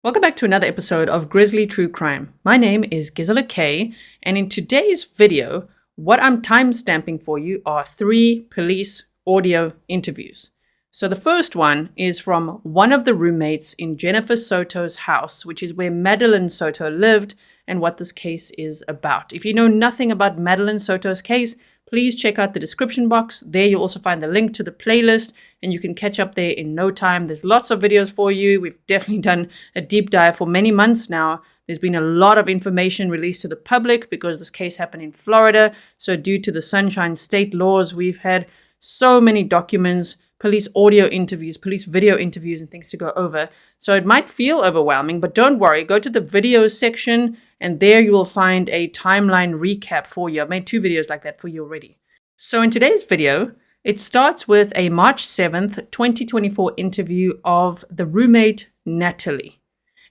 Welcome back to another episode of Grizzly True Crime. My name is Gisela K, and in today's video, what I'm timestamping for you are 3 police audio interviews. So the first one is from one of the roommates in Jennifer Soto's house, which is where Madeline Soto lived, and what this case is about. If you know nothing about Madeline Soto's case, please check out the description box. There you'll also find the link to the playlist, and you can catch up there in no time. There's lots of videos for you. We've definitely done a deep dive for many months now. There's been a lot of information released to the public because this case happened in Florida. So due to the Sunshine State laws, we've had so many documents, police audio interviews, police video interviews, and things to go over. So it might feel overwhelming, but don't worry. Go to the videos section, and there you will find a timeline recap for you. I've made 2 videos like that for you already. So in today's video, it starts with a March 7th, 2024 interview of the roommate, Nathalie.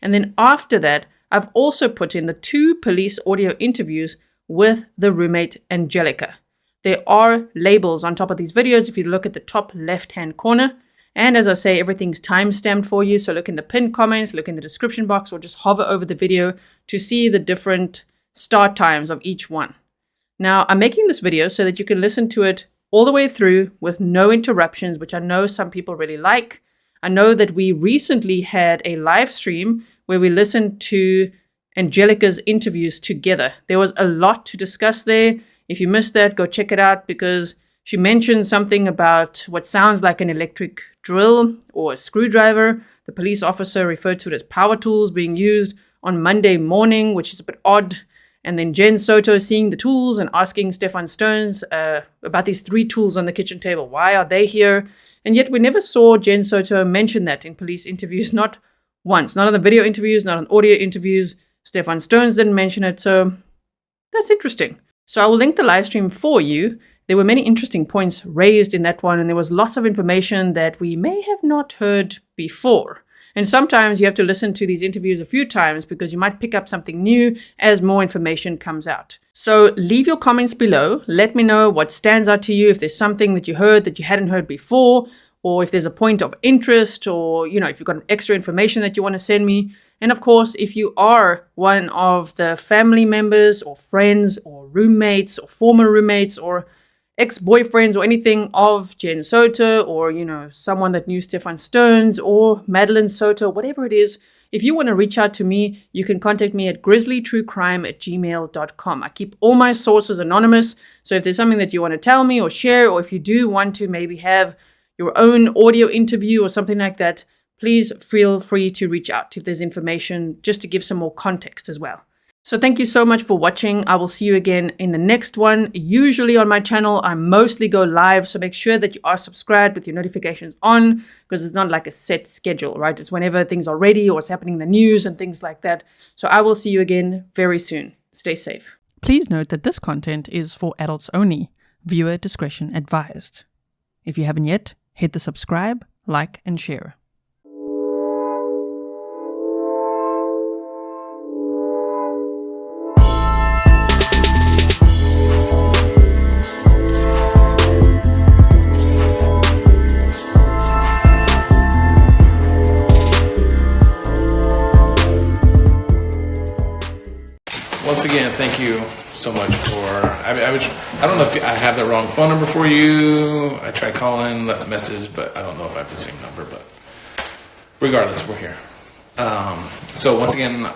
And then after that, I've also put in the 2 police audio interviews with the roommate, Angelica. There are labels on top of these videos if you look at the top left-hand corner. And as I say, everything's time-stamped for you. So look in the pinned comments, look in the description box, or just hover over the video to see the different start times of each one. Now, I'm making this video so that you can listen to it all the way through with no interruptions, which I know some people really like. I know that we recently had a live stream where we listened to Angelica's interviews together. There was a lot to discuss there. If you missed that, go check it out because she mentioned something about what sounds like an electric drill or a screwdriver. The police officer referred to it as power tools being used on Monday morning, which is a bit odd. And then Jenn Soto seeing the tools and asking Stephan Sterns about these 3 tools on the kitchen table. Why are they here? And yet we never saw Jenn Soto mention that in police interviews, not once. Not on the video interviews, not on audio interviews. Stephan Sterns didn't mention it, so that's interesting. So I will link the live stream for you. There were many interesting points raised in that one, and there was lots of information that we may have not heard before. And sometimes you have to listen to these interviews a few times because you might pick up something new as more information comes out. So leave your comments below. Let me know what stands out to you, if there's something that you heard that you hadn't heard before, or if there's a point of interest, or if you've got extra information that you want to send me. And of course, if you are one of the family members or friends or roommates or former roommates or ex-boyfriends or anything of Jenn Soto or, someone that knew Stephan Sterns or Madeline Soto, whatever it is, if you want to reach out to me, you can contact me at grizzlytruecrime@gmail.com. I keep all my sources anonymous, so if there's something that you want to tell me or share, or if you do want to maybe have your own audio interview or something like that, please feel free to reach out if there's information just to give some more context as well. So thank you so much for watching. I will see you again in the next one. Usually on my channel, I mostly go live, so make sure that you are subscribed with your notifications on because it's not like a set schedule, right? It's whenever things are ready or what's happening in the news and things like that. So I will see you again very soon. Stay safe. Please note that this content is for adults only. Viewer discretion advised. If you haven't yet, hit the subscribe, like, and share. Once again, thank you so much for. I don't know if I have the wrong phone number for you. I tried calling, left a message, but I don't know if I have the same number. But regardless, we're here. So once again,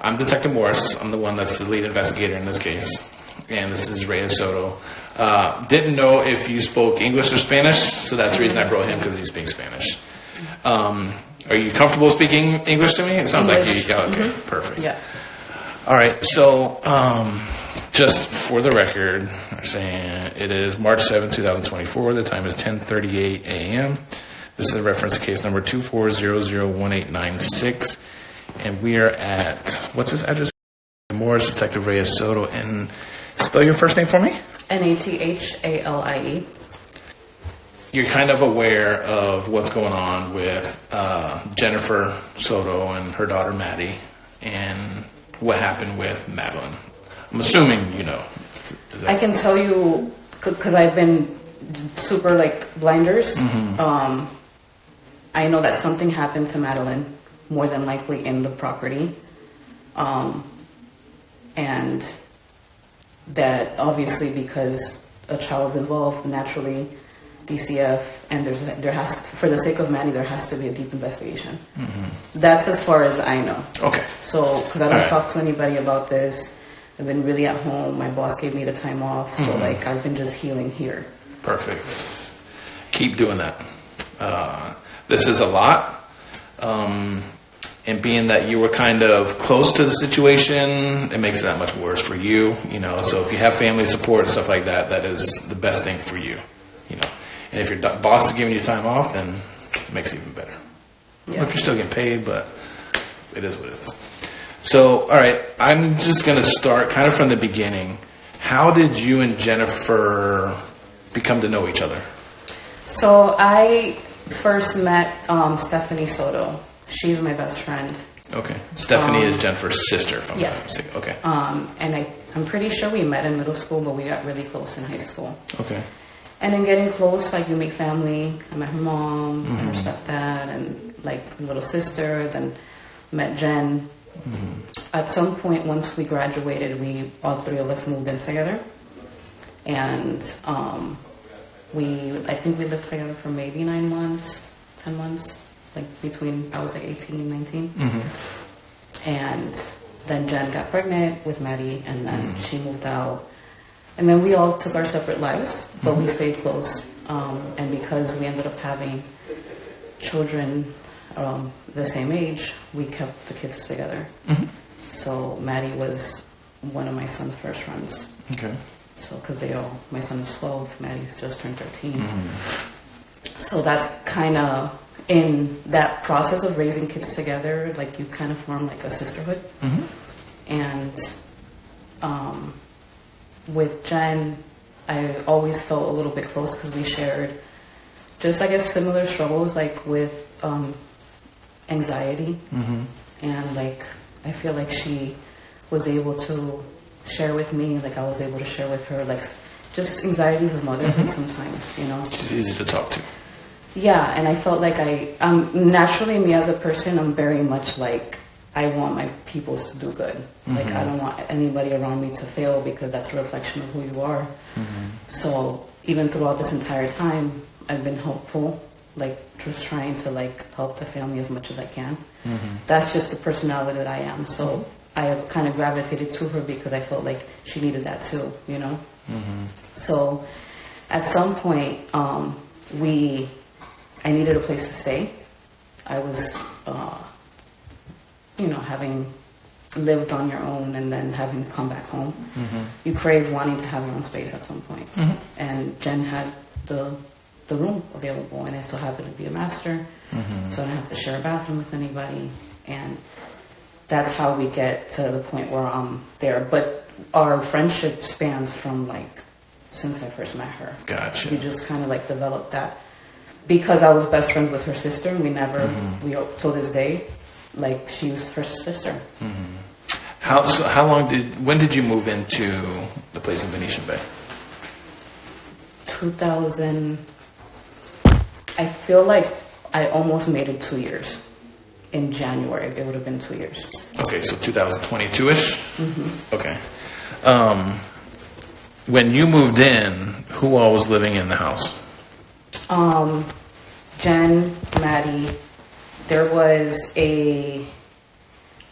I'm Detective Morris. I'm the one that's the lead investigator in this case, and this is Ray Soto. Didn't know if you spoke English or Spanish, so that's the reason I brought him because he speaks Spanish. Are you comfortable speaking English to me? It sounds like you. Oh, okay, perfect. Yeah. All right, so just for the record, I'm saying it is March 7, 2024. The time is 10:38 a.m. This is a reference to case number 24001896, and we are at, what's this address? Morris, Detective Reyes Soto, and spell your first name for me? Nathalie. You're kind of aware of what's going on with Jennifer Soto and her daughter Maddie, and what happened with Madeline. I'm assuming you know. I can tell you because I've been super blinders. I know that something happened to Madeline more than likely in the property. And that obviously because a child's involved, naturally DCF, and for the sake of Maddie, there has to be a deep investigation. That's as far as I know. Okay. So, because I don't talk to anybody about this, I've been really at home. My boss gave me the time off, so like I've been just healing here. Perfect. Keep doing that. This is a lot. And being that you were kind of close to the situation, it makes it that much worse for you, you know. So if you have family support and stuff like that, that is the best thing for you, you know. And if your boss is giving you time off, then it makes it even better. Yeah. If you're still getting paid, but it is what it is. So, all right, I'm just going to start kind of from the beginning. How did you and Jennifer become to know each other? So I first met Stephanie Soto. She's my best friend. Okay. Stephanie is Jennifer's sister. If I'm not Yes. mistaken. Okay. And I'm pretty sure we met in middle school, but we got really close in high school. Okay. And in getting close, like you make family. I met her mom, her stepdad, and like her little sister. Then met Jenn. At some point, once we graduated, all three of us moved in together. And I think we lived together for maybe 9 months, 10 months. Like between, I was like 18, 19. And then Jenn got pregnant with Maddie, and then she moved out. And then we all took our separate lives, but we stayed close. And because we ended up having children the same age, we kept the kids together. So Maddie was one of my son's first friends. Okay. So, because my son is 12, Maddie's just turned 13. So that's kind of, in that process of raising kids together, like you kind of form like a sisterhood. And with Jenn, I always felt a little bit close because we shared just, I guess, similar struggles, like with anxiety. And like, I feel like she was able to share with me, like I was able to share with her, like just anxieties of motherhood sometimes, you know. She's easy to talk to. Yeah, and I felt like naturally me as a person, I'm very much like, I want my peoples to do good. Like, I don't want anybody around me to fail because that's a reflection of who you are. So even throughout this entire time, I've been helpful, like just trying to like help the family as much as I can. That's just the personality that I am. So I kind of gravitated to her because I felt like she needed that too, you know? So at some point, I needed a place to stay. I was, having lived on your own and then having to come back home. You crave wanting to have your own space at some point. And Jenn had the room available, and I still happened to be a master, so I don't have to share a bathroom with anybody. And that's how we get to the point where I'm there. But our friendship spans from like since I first met her. Gotcha. We just kind of like developed that. Because I was best friends with her sister, we never, till this day, like she's her sister. When did you move into the place in Venetian Bay? 2000, I feel like I almost made it 2 years. In January, it would have been 2 years. Okay, so 2022-ish? Okay. When you moved in, who all was living in the house? Jenn, Maddie, there was and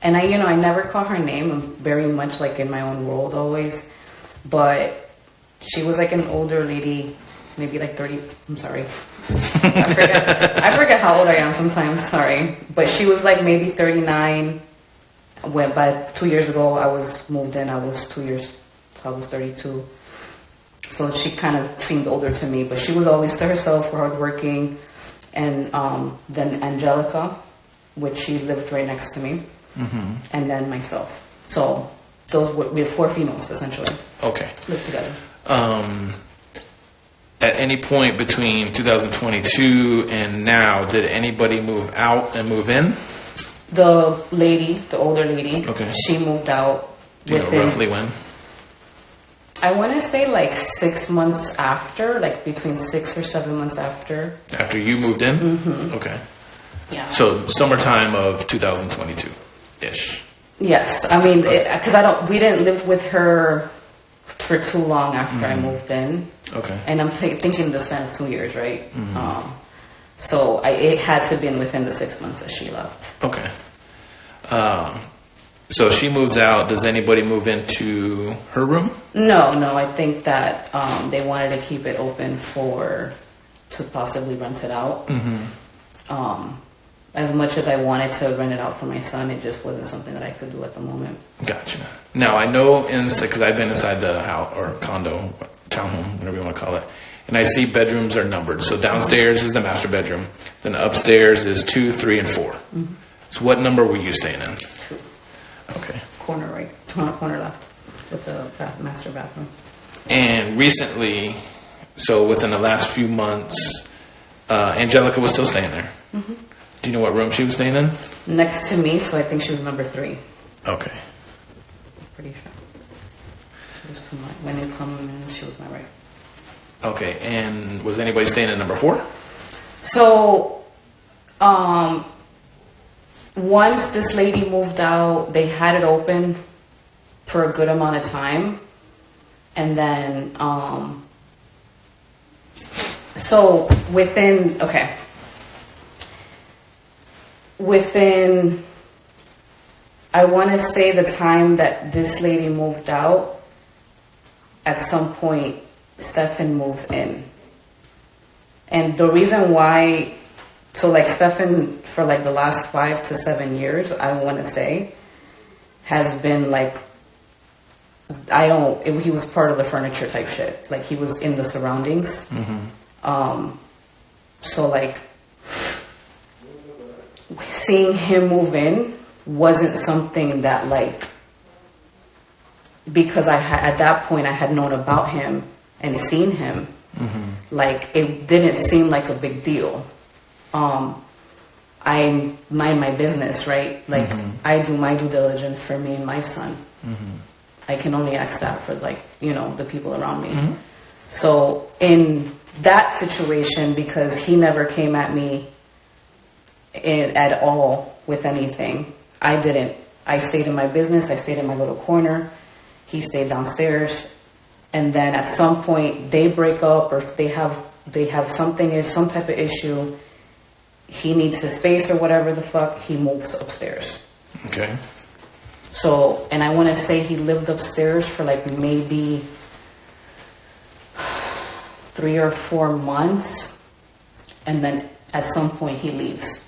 I never call her name. I'm very much like in my own world always, but she was like an older lady, maybe like 30, I'm sorry. I forget how old I am sometimes, sorry. But she was like maybe 39, but 2 years ago I was moved in, I was 2 years, so I was 32. So she kind of seemed older to me, but she was always to herself, hardworking. And then Angelica, which she lived right next to me, and then myself. So we have 4 females essentially. Okay. Lived together. At any point between 2022 and now, did anybody move out and move in? The older lady. Okay. She moved out. Do you know roughly when? I want to say like 6 months after, like between 6 or 7 months after. After you moved in? Okay. Yeah. So summertime of 2022-ish. Yes, I mean, because we didn't live with her for too long after I moved in. Okay. And I'm thinking the span of 2 years, right? So it had to be within the 6 months that she left. Okay. So she moves out. Does anybody move into her room? No. I think that they wanted to keep it open to possibly rent it out. As much as I wanted to rent it out for my son, it just wasn't something that I could do at the moment. Gotcha. Now, I know because I've been inside the house or condo, townhome, whatever you want to call it, and I see bedrooms are numbered. So downstairs is the master bedroom. Then upstairs is 2, 3, and 4. So what number were you staying in? 2. Okay. Corner right, corner left with the master bathroom. And recently, so within the last few months, Angelica was still staying there. Do you know what room she was staying in? Next to me, so I think she was number 3. Okay. Pretty sure. She was to my, when you come in, she was my right. Okay, and was anybody staying in number 4? So, once this lady moved out, they had it open for a good amount of time. And then, so within, I want to say the time that this lady moved out, at some point, Stephan moves in. And the reason why, so like Stephan, for like the last 5 to 7 years, I want to say, has been like, he was part of the furniture type shit. Like he was in the surroundings. So like, seeing him move in wasn't something that like, because at that point I had known about him and seen him, like it didn't seem like a big deal. I mind my business, right? Like I do my due diligence for me and my son. I can only ask that for like, the people around me. So in that situation, because he never came at me at all with anything, I stayed in my business. I stayed in my little corner. He stayed downstairs. And then at some point they break up or they have some type of issue. He needs his space or whatever the fuck. He moves upstairs. Okay. So, and I want to say he lived upstairs for like maybe 3 or 4 months. And then at some point he leaves.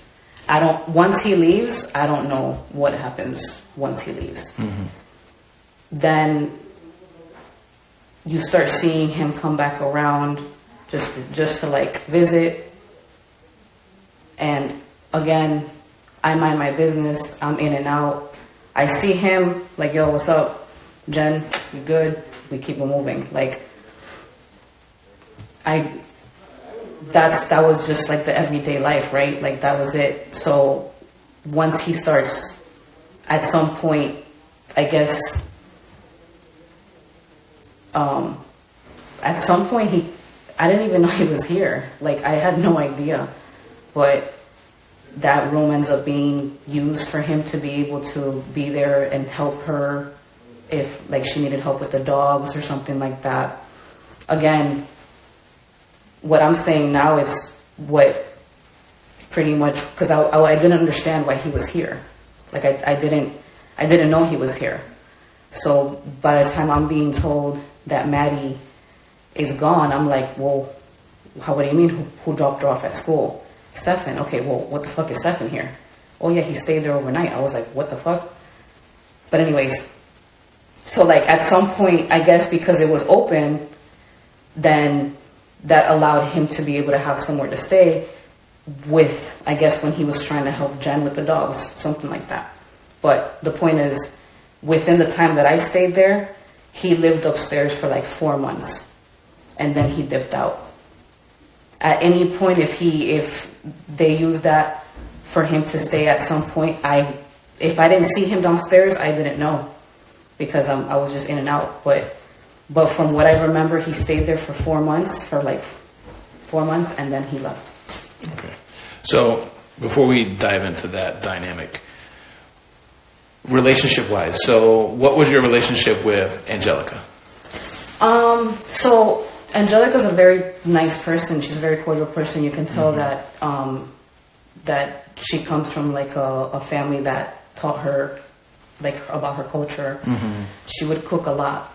Once he leaves, I don't know what happens once he leaves. Then you start seeing him come back around just to like visit. And again, I mind my business. I'm in and out. I see him like, yo, what's up? Jenn, you good? We keep it moving. Like, that was just like the everyday life, right? Like that was it. So once he starts, at some point, I guess, at some point I didn't even know he was here. Like I had no idea, but that room ends up being used for him to be able to be there and help her if like she needed help with the dogs or something like that. Again, what I'm saying now is what pretty much, because I didn't understand why he was here. Like I didn't know he was here. So by the time I'm being told that Maddie is gone, I'm like, well, what do you mean? Who dropped her off at school? Stephan. Okay, well, what the fuck is Stephan here? Oh yeah, he stayed there overnight. I was like, what the fuck? But anyways, so like at some point, I guess because it was open, then that allowed him to be able to have somewhere to stay with, I guess, when he was trying to help Jenn with the dogs, something like that. But the point is, within the time that I stayed there, he lived upstairs for like 4 months, and then he dipped out. At any point, if they used that for him to stay at some point, if I didn't see him downstairs, I didn't know, because I was just in and out. But from what I remember, he stayed there for 4 months, and then he left. Okay. So before we dive into that dynamic, relationship-wise, so what was your relationship with Angelica? So Angelica's a very nice person. She's a very cordial person. You can tell that that she comes from like a family that taught her like about her culture. She would cook a lot,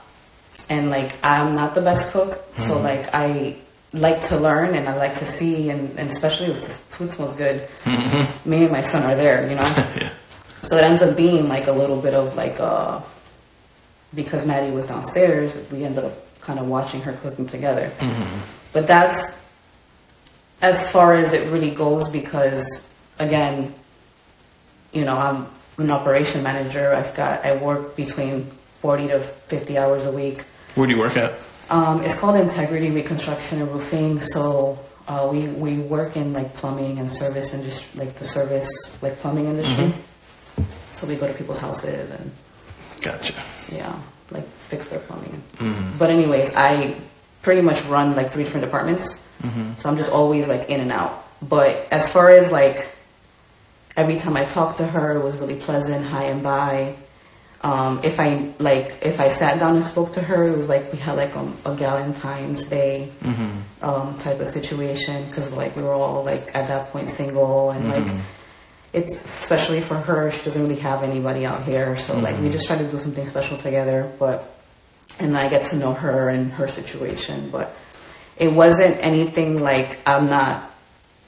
and like I'm not the best cook, so like I like to learn and I like to see, and especially if the food smells good, me and my son are there, you know. Yeah. So it ends up being like a little bit of like because Maddie was downstairs, we ended up kind of watching her cooking together. But that's as far as it really goes, because again, you know, I'm an operation manager. I work between 40 to 50 hours a week. Where do you work at? It's called Integrity Reconstruction and Roofing. So we work in like plumbing and service industry, like the service, like plumbing industry. So we go to people's houses and Gotcha. yeah, like fix their plumbing. But anyways, I pretty much run like 3 different departments. So I'm just always like in and out. But as far as like every time I talked to her, it was really pleasant, hi and bye. If I sat down and spoke to her, it was like we had like a Valentine's Day type of situation, because like we were all like at that point single, and like it's especially for her, she doesn't really have anybody out here, so like we just try to do something special together. And I get to know her and her situation, but it wasn't anything like I'm not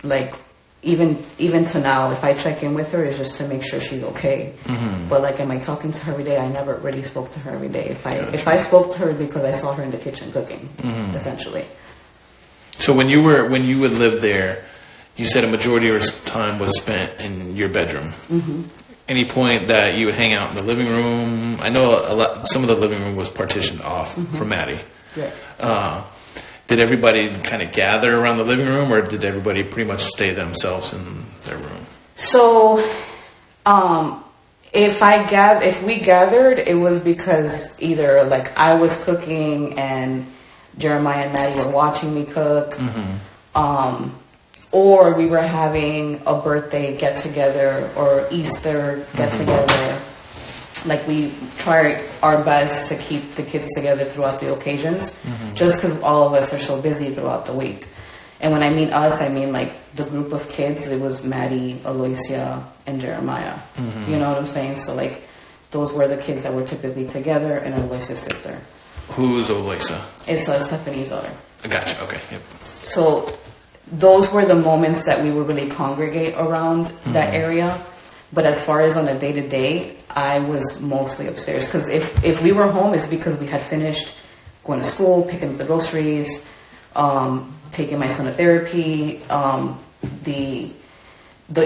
like. Even to now, if I check in with her, it's just to make sure she's okay. But like, am I talking to her every day? I never really spoke to her every day. If I spoke to her, because I saw her in the kitchen cooking, essentially. So when you would live there, you said a majority of your time was spent in your bedroom. Any point that you would hang out in the living room? I know some of the living room was partitioned off for Maddie. Yeah. Did everybody kind of gather around the living room, or did everybody pretty much stay themselves in their room? So, if we gathered, it was because either like I was cooking and Jeremiah and Maddie were watching me cook, or we were having a birthday get together or Easter get together. Like we try our best to keep the kids together throughout the occasions, just because all of us are so busy throughout the week. And when I mean us, I mean like the group of kids. It was Maddie, Aloysia, and Jeremiah. You know what I'm saying? So like those were the kids that were typically together, and Aloysia's sister. Who's Aloysia? It's Stephanie's daughter. I gotcha. Okay. Yep. So those were the moments that we would really congregate around that area. But as far as on a day-to-day, I was mostly upstairs. Because if we were home, it's because we had finished going to school, picking up the groceries, taking my son to therapy. The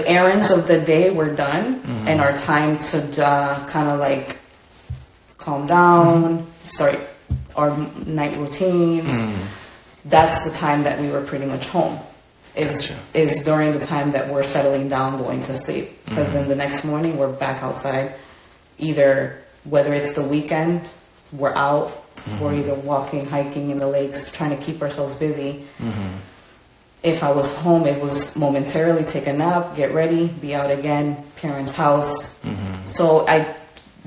errands of the day were done, and our time to kind of like calm down, start our night routines. That's the time that we were pretty much home. Is during the time that we're settling down, going to sleep. Because then the next morning we're back outside. Either whether it's the weekend, we're out. We're either walking, hiking in the lakes, trying to keep ourselves busy. If I was home, it was momentarily take a nap, get ready, be out again, parents' house. So I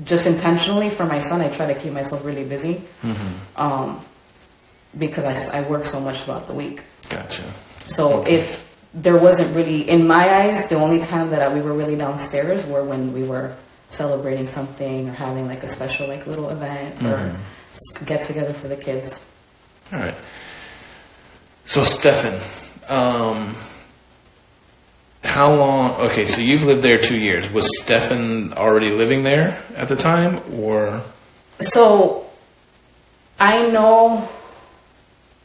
just intentionally for my son, I try to keep myself really busy. Because I work so much throughout the week. Gotcha. So if there wasn't really, in my eyes, the only time that we were really downstairs were when we were celebrating something or having like a special like little event or get together for the kids. All right. So Stephan, how long? Okay, so you've lived there 2 years. Was Stephan already living there at the time, or? So I know,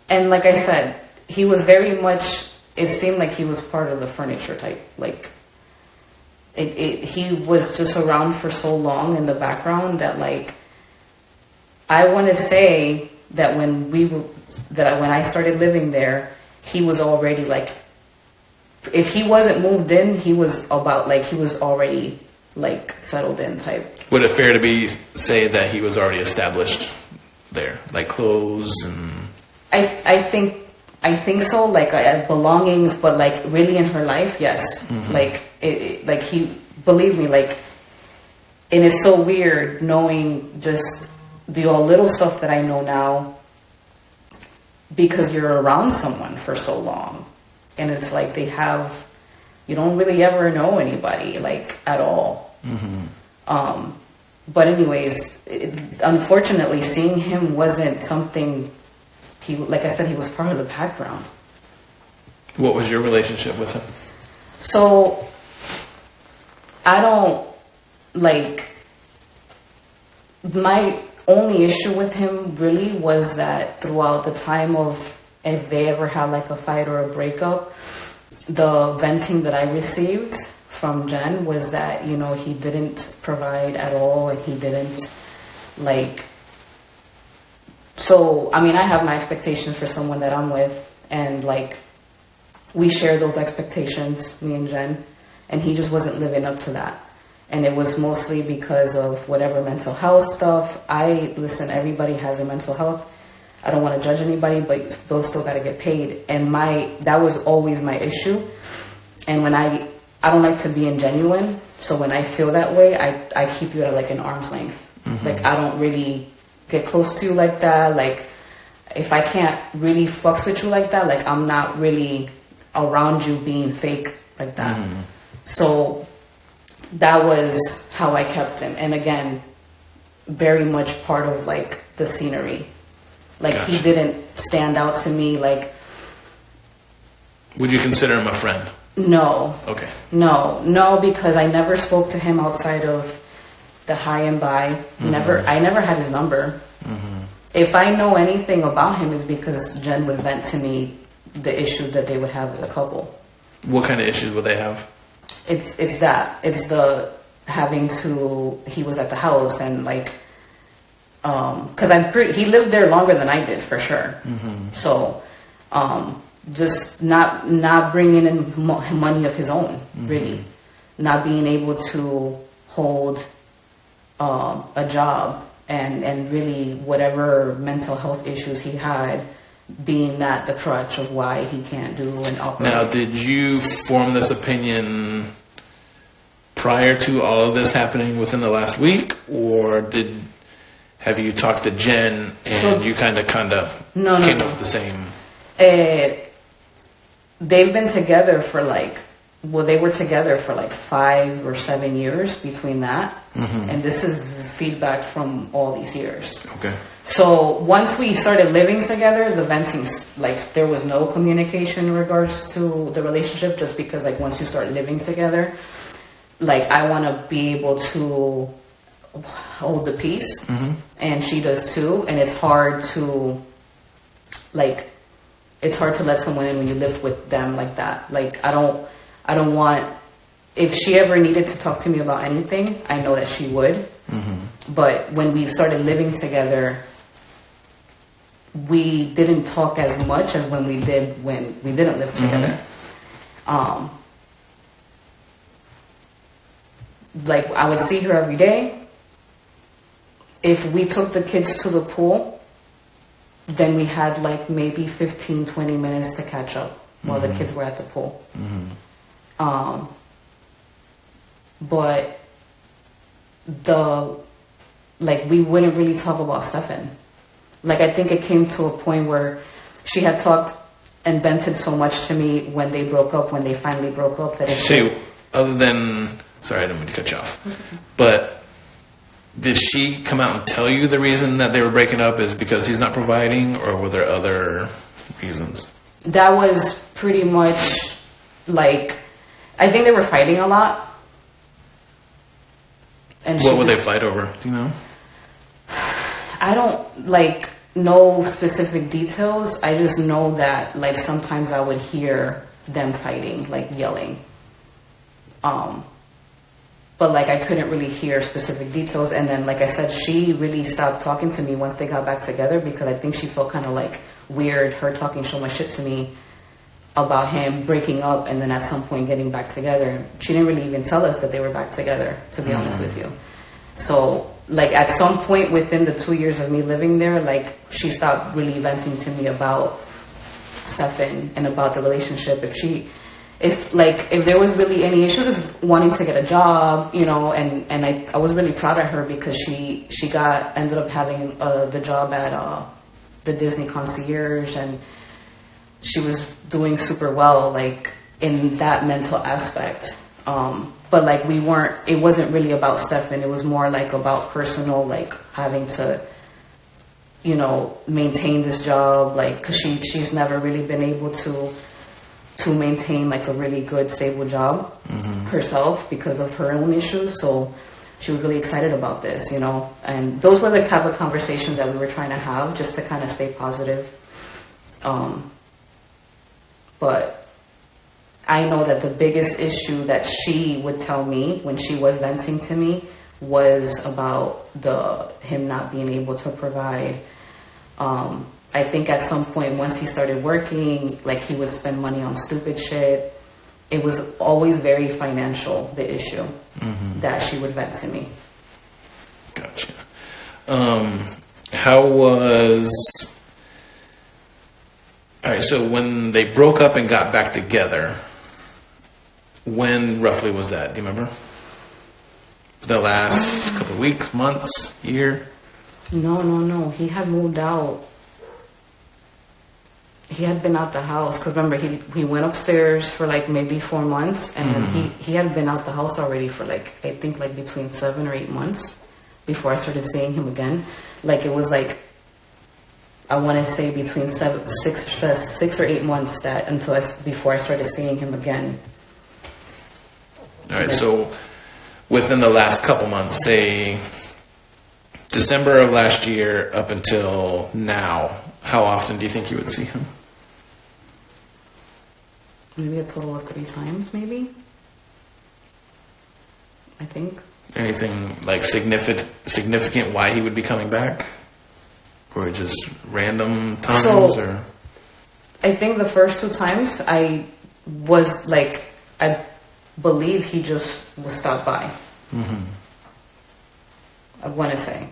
and like I said, he was very much, it seemed like he was part of the furniture type. Like, he was just around for so long in the background that, like, I want to say that when I started living there, he was already, like, if he wasn't moved in, he was already, like, settled in type. Would it fair to say that he was already established there? Like clothes and... I think I think so, like belongings, but like really in her life, yes. Like like he, believe me, like, and it's so weird knowing just the all little stuff that I know now because you're around someone for so long, and it's like you don't really ever know anybody like at all. But anyways, unfortunately, seeing him wasn't something. Like I said, he was part of the background. What was your relationship with him? So, I don't, like, my only issue with him really was that throughout the time of, if they ever had like a fight or a breakup, the venting that I received from Jenn was that, you know, he didn't provide at all, and he didn't, like, so, I mean, I have my expectations for someone that I'm with, and like, we share those expectations, me and Jenn, and he just wasn't living up to that. And it was mostly because of whatever mental health stuff. Listen, everybody has a mental health. I don't want to judge anybody, but those still got to get paid. And that was always my issue. And when I don't like to be ingenuine, so when I feel that way, I keep you at like an arm's length. Like, I don't really get close to you like that. Like, if I can't really fucks with you like that, like, I'm not really around you being fake like that. So that was how I kept him. And again, very much part of like the scenery. Like, gotcha. He didn't stand out to me. Like, would you consider him a friend? No. Okay. No, because I never spoke to him outside of the hi and bye. I never had his number. If I know anything about him, it's because Jenn would vent to me the issues that they would have as a couple. What kind of issues would they have? It's the having to, he was at the house and like, cause he lived there longer than I did for sure. So, just not bringing in money of his own, really, not being able to hold a job, and really whatever mental health issues he had, being that the crutch of why he can't do and operate. Now, did you form this opinion prior to all of this happening within the last week, or have you talked to Jenn and you kind of came up with the same? They've been together for they were together for 5 or 7 years between that. And this is feedback from all these years. Okay. So once we started living together, the venting, there was no communication in regards to the relationship, just because once you start living together, I want to be able to hold the peace, and she does too. And it's hard to let someone in when you live with them like that. I don't want, if she ever needed to talk to me about anything, I know that she would. But when we started living together, we didn't talk as much as when we did when we didn't live together. I would see her every day. If we took the kids to the pool, then we had maybe 15, 20 minutes to catch up while the kids were at the pool. But we wouldn't really talk about Stephan. I think it came to a point where she had talked and vented so much to me when they finally broke up, that other than, sorry, I didn't mean to cut you off, but did she come out and tell you the reason that they were breaking up is because he's not providing, or were there other reasons? That was pretty much I think they were fighting a lot. And what would they fight over? Do you know? I don't know specific details. I just know that sometimes I would hear them fighting, yelling. But I couldn't really hear specific details. And then, I said, she really stopped talking to me once they got back together, because I think she felt kind of weird, her talking so much shit to me about him breaking up and then at some point getting back together. She didn't really even tell us that they were back together, to be honest with you. So, at some point within the 2 years of me living there, she stopped really venting to me about Stephan and about the relationship. If there was really any issues with wanting to get a job, you know, and I was really proud of her because she ended up having the job at the Disney concierge, and she was doing super well, like in that mental aspect. But like it wasn't really about Stephan. It was more like about personal, like having to, you know, maintain this job, like, cause she's never really been able to maintain like a really good stable job herself because of her own issues. So she was really excited about this, you know, and those were the type of conversations that we were trying to have just to kind of stay positive. But I know that the biggest issue that she would tell me when she was venting to me was about him not being able to provide. I think at some point, once he started working, like he would spend money on stupid shit. It was always very financial, the issue that she would vent to me. Gotcha. How was... All right, so when they broke up and got back together, when roughly was that? Do you remember? The last couple of weeks, months, year? No. He had moved out. He had been out the house. Because remember, he went upstairs for like maybe 4 months. And then he had been out the house already for like, I think like between 7 or 8 months before I started seeing him again. Like it was like, I want to say between 6 or 8 months before I started seeing him again. All right, so within the last couple months, say December of last year up until now, how often do you think you would see him? Maybe a total of 3 times, maybe. I think. Anything like significant why he would be coming back? Or just random times? Or I think the first 2 times I was like, I believe he just would stop by. I want to say.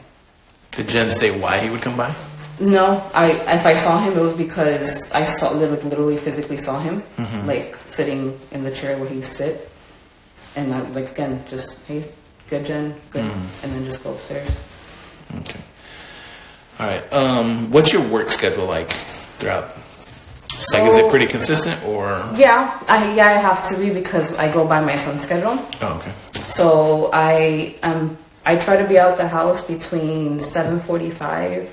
Did Jenn say why he would come by? No, if I saw him, it was because I literally physically saw him, like sitting in the chair where he sit, and I like again just, hey, good Jenn, good, and then just go upstairs. Okay. All right. What's your work schedule like throughout? Like, is it pretty consistent or? Yeah, I have to be because I go by my son's schedule. Oh, okay. So I try to be out the house between 7:45.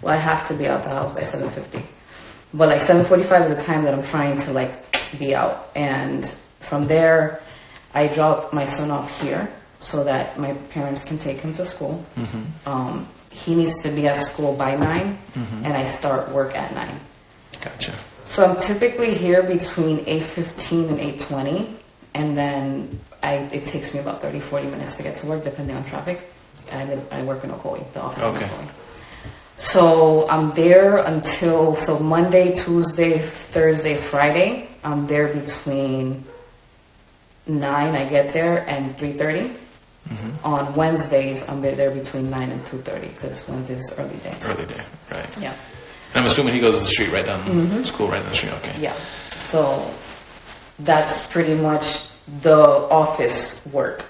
Well, I have to be out the house by 7:50. But like 7:45 is the time that I'm trying to like be out, and from there, I drop my son off here so that my parents can take him to school. He needs to be at school by 9, and I start work at 9. Gotcha. So I'm typically here between 8:15 and 8:20, and then it takes me about 30-40 minutes to get to work, depending on traffic. I work in Ocoee, the office in Ocoee. So I'm there until Monday, Tuesday, Thursday, Friday. I'm there between 9. I get there and 3:30. On Wednesdays, I'm there between 9 and 2:30 because Wednesdays is early day. Early day, right? Yeah. And I'm assuming he goes to the street right down school, right down the street. Okay. Yeah. So that's pretty much the office work.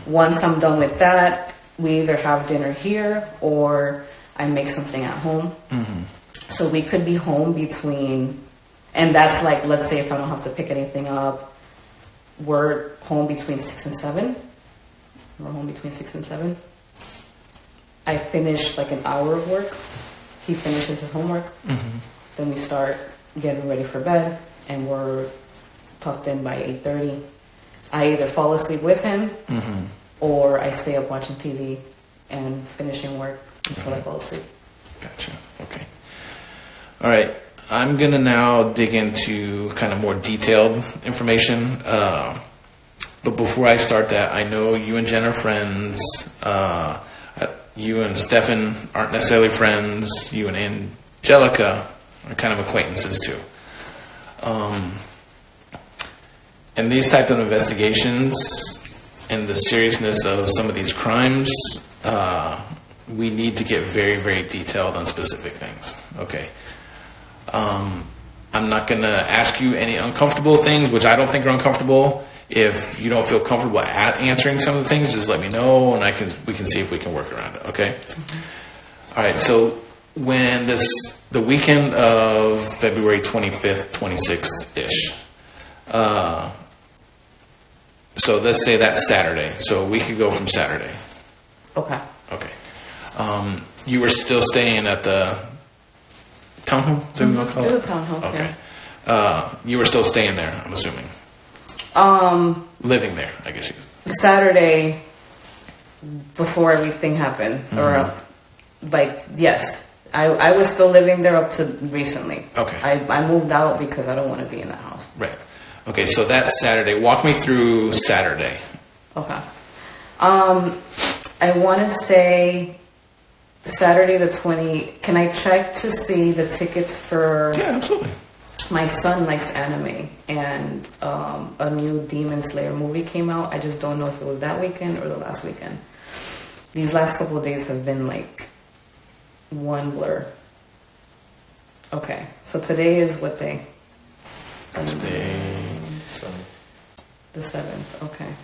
Once I'm done with that, we either have dinner here or I make something at home. So we could be home between, and that's like, let's say if I don't have to pick anything up, we're home between 6 and 7. We're home between 6 and 7. I finish like an hour of work. He finishes his homework. Then we start getting ready for bed, and we're tucked in by 8:30. I either fall asleep with him, or I stay up watching TV and finishing work until I fall asleep. Gotcha. Okay. All right. I'm gonna now dig into kind of more detailed information. But before I start that, I know you and Jenn are friends. You and Stephan aren't necessarily friends. You and Angelica are kind of acquaintances too. And these type of investigations and the seriousness of some of these crimes, we need to get very, very detailed on specific things. Okay. I'm not going to ask you any uncomfortable things, which I don't think are uncomfortable. If you don't feel comfortable at answering some of the things, just let me know, and we can see if we can work around it. Okay. Mm-hmm. All right. So when the weekend of February 25th, 26th ish. So let's say that's Saturday. So we could go from Saturday. Okay. Okay. You were still staying at the townhome? Is that what you want to call it? The townhouse. Okay. Yeah. You were still staying there, I'm assuming. Living there, I guess. Saturday, before everything happened, or yes, I was still living there up to recently. Okay. I moved out because I don't want to be in that house. Right. Okay, so that's Saturday. Walk me through Saturday. Okay. I want to say Saturday the 20th. Can I check to see the tickets for? Yeah, absolutely. My son likes anime, and a new Demon Slayer movie came out. I just don't know if it was that weekend or the last weekend. These last couple of days have been like one blur. Okay, so today is what day? Today, the 7th. Okay.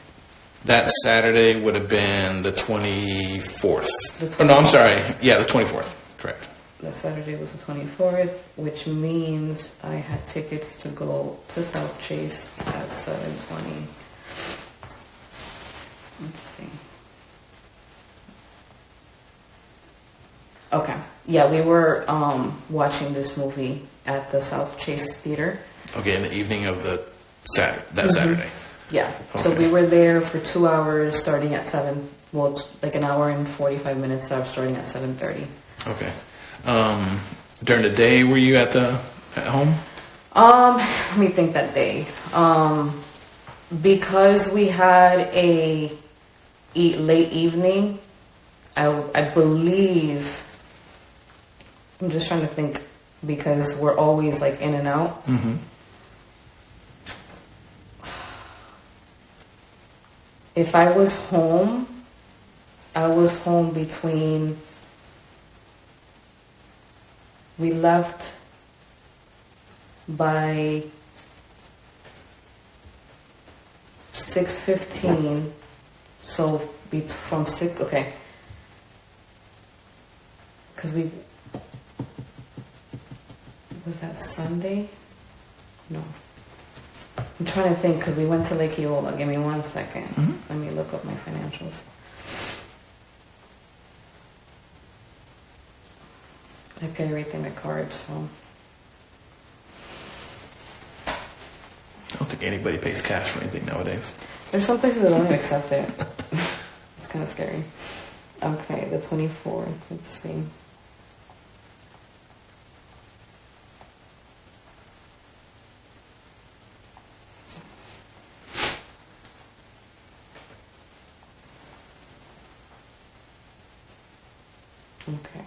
That Saturday would have been the 24th. Oh, no, I'm sorry. Yeah, the 24th. Correct. The Saturday was the 24th, which means I had tickets to go to South Chase at 7:20. Let's see. Okay. Yeah, we were watching this movie at the South Chase Theater. Okay, in the evening of Saturday. Yeah. Okay. So we were there for 2 hours, starting at 7. Well, like an hour and 45 minutes. Starting at 7:30. Okay. During the day, were you at home? Let me think that day. Because we had a late evening, I believe. I'm just trying to think because we're always like in and out. Mm-hmm. If I was home between. We left by 6:15, so from 6. Okay, because was that Sunday? No, I'm trying to think because we went to Lake Eola. Give me 1 second. Mm-hmm. Let me look up my financials. I pay everything with cards, so. I don't think anybody pays cash for anything nowadays. There's some places that don't even accept it. It's kind of scary. Okay, the 24th. Let's see. Okay.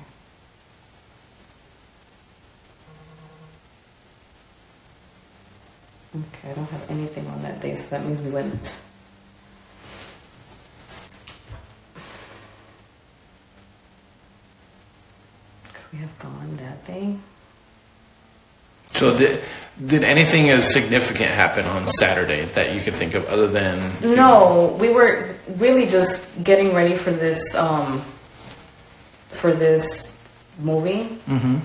Okay, I don't have anything on that day, so that means we went. Could we have gone that day? So did anything as significant happen on Saturday that you could think of other than? No, we were really just getting ready for this movie. Mm-hmm.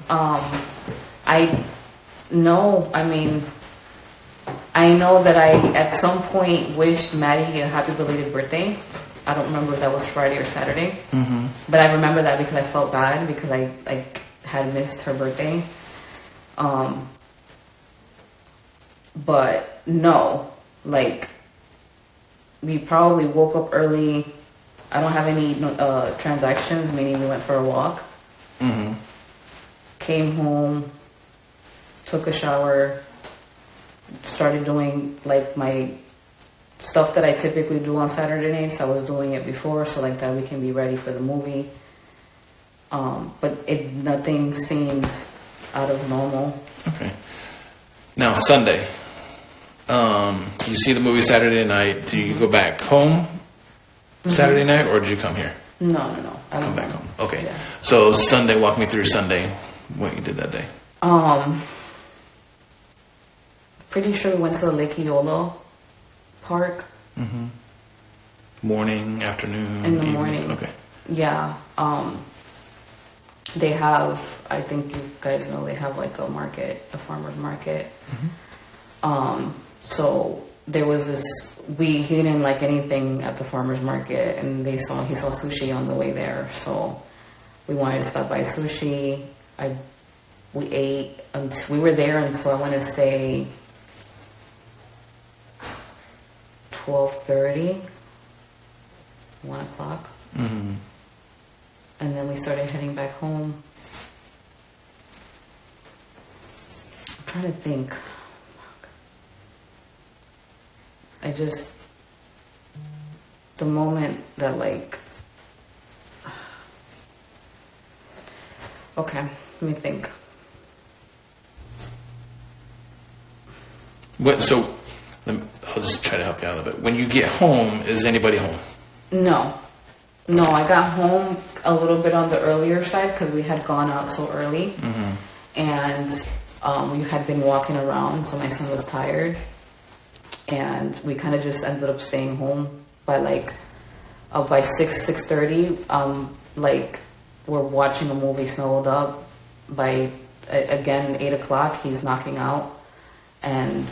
I know that I at some point wished Maddie a happy belated birthday. I don't remember if that was Friday or Saturday, but I remember that because I felt bad because I had missed her birthday. But no, we probably woke up early. I don't have any transactions, meaning we went for a walk. Mm-hmm. Came home, took a shower, started doing my stuff that I typically do on Saturday nights. I was doing it before, so that we can be ready for the movie. But nothing seemed out of normal. Okay. Now Sunday, you see the movie Saturday night. Do you go back home Saturday night, or did you come here? No. I come back home. Okay. Yeah. So Sunday, walk me through Sunday. What you did that day? pretty sure we went to the Lake Eola Park. Morning, afternoon, In the evening? morning. Okay. Yeah. They have, I think you guys know, they have like a market, a farmer's market. So there was this, he didn't like anything at the farmer's market, and he saw sushi on the way there. So we wanted to stop by sushi. We ate, we were there until, I want to say, 12:30, 1 o'clock. And then we started heading back home. I'm trying to think. The moment that okay, let me think. So, I'll just try to help you out a little bit. When you get home, is anybody home? No, I got home a little bit on the earlier side because we had gone out so early, and we had been walking around, so my son was tired, and we kind of just ended up staying home by 6:30. We're watching a movie, snuggled up. By 8 o'clock, he's knocking out, and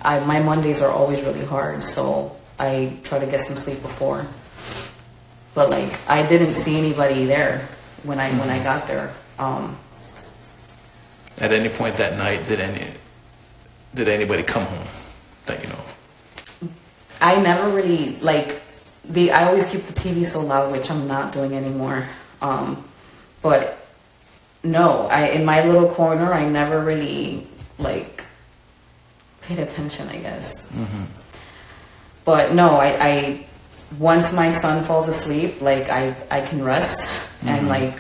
my Mondays are always really hard, so I try to get some sleep before. But I didn't see anybody there when I got there. At any point that night, did anybody come home that you know of? I never really I always keep the TV so loud, which I'm not doing anymore. But no, in my little corner, I never really paid attention, I guess. But no, I once my son falls asleep, I can rest, and I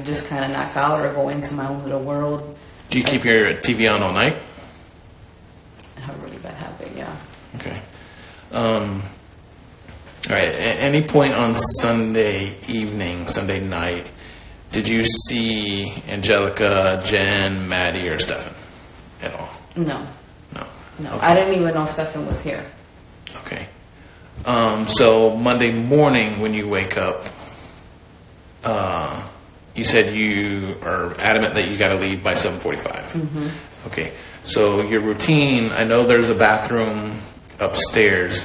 just kind of knock out or go into my own little world. Do you keep your TV on all night? I have a really bad habit, yeah. Okay. All right. At any point on Sunday evening, Sunday night, did you see Angelica, Jenn, Maddie, or Stephan at all? No. No. Okay. I didn't even know Stephan was here. Okay. So Monday morning when you wake up, you said you are adamant that you got to leave by 7:45. Okay. So your routine, I know there's a bathroom upstairs.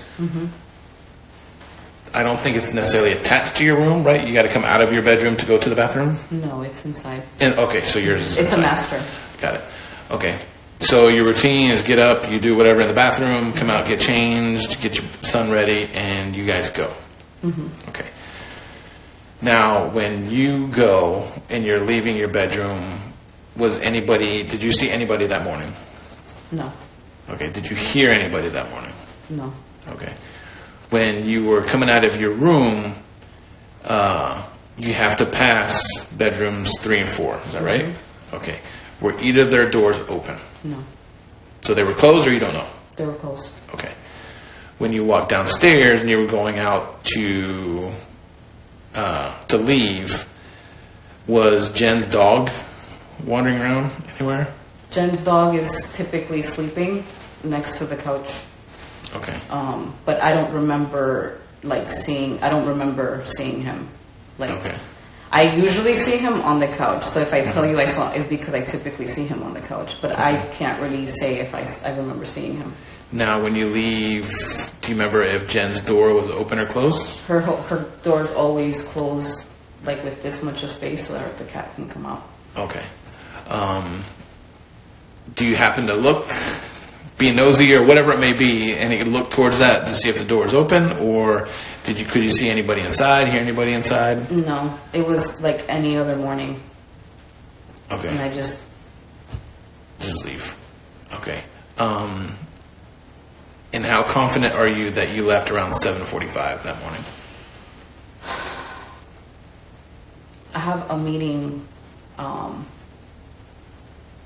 I don't think it's necessarily attached to your room, right? You got to come out of your bedroom to go to the bathroom? No, it's inside. Okay, so yours is It's inside. a master. Got it. Okay. So your routine is get up, you do whatever in the bathroom, come out, get changed, get your son ready, and you guys go. Okay. Now, when you go and you're leaving your bedroom, did you see anybody that morning? No. Okay. Did you hear anybody that morning? No. Okay. When you were coming out of your room, you have to pass bedrooms 3 and 4. Is that right? Okay. Were either of their doors open? No. So they were closed, or you don't know? They were closed. Okay. When you walked downstairs and you were going out to leave, was Jen's dog wandering around anywhere? Jen's dog is typically sleeping next to the couch. Okay. But I don't remember seeing him. Okay. I usually see him on the couch. So if I tell you I saw, it's because I typically see him on the couch. But I can't really say if I remember seeing him. Now, when you leave, do you remember if Jen's door was open or closed? Her door's always closed, with this much of space, so that the cat can come out. Okay. Do you happen to look, be nosy or whatever it may be, and you look towards that to see if the door is open, or could you see anybody inside, hear anybody inside? No, it was like any other morning. Okay. And I just leave. Okay. And how confident are you that you left around 7:45 that morning? I have a meeting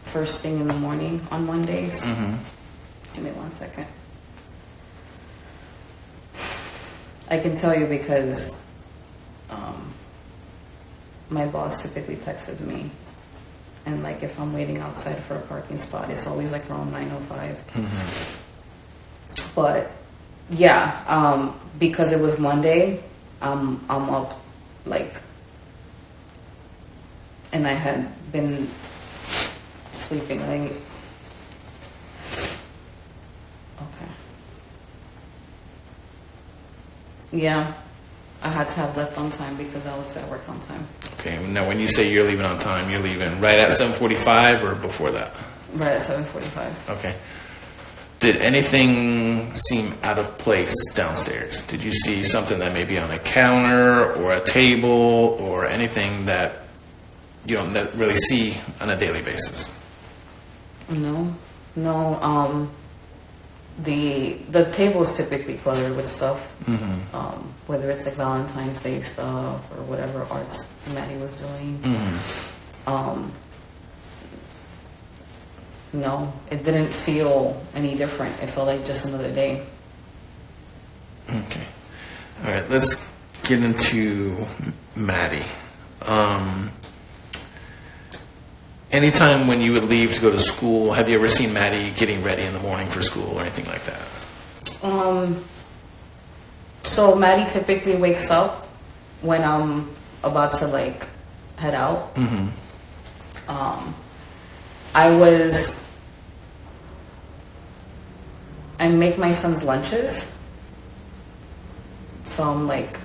first thing in the morning on Mondays. Give me 1 second. I can tell you because my boss typically texts me And like if I'm waiting outside for a parking spot, it's always like around 9:05. But yeah, because it was Monday, I'm up like, and I had been sleeping late. Okay. Yeah, I had to have left on time because I was at work on time. Okay, now when you say you're leaving on time, you're leaving right at 7:45 or before that? Right at 7:45. Okay. Did anything seem out of place downstairs? Did you see something that may be on a counter or a table or anything that you don't really see on a daily basis? No. The table is typically cluttered with stuff, whether it's like Valentine's Day stuff or whatever arts Maddie was doing. No, it didn't feel any different. It felt like just another day. Okay. All right, let's get into Maddie. Anytime when you would leave to go to school, have you ever seen Maddie getting ready in the morning for school or anything like that? So Maddie typically wakes up when I'm about to like head out. I make my son's lunches, so I'm like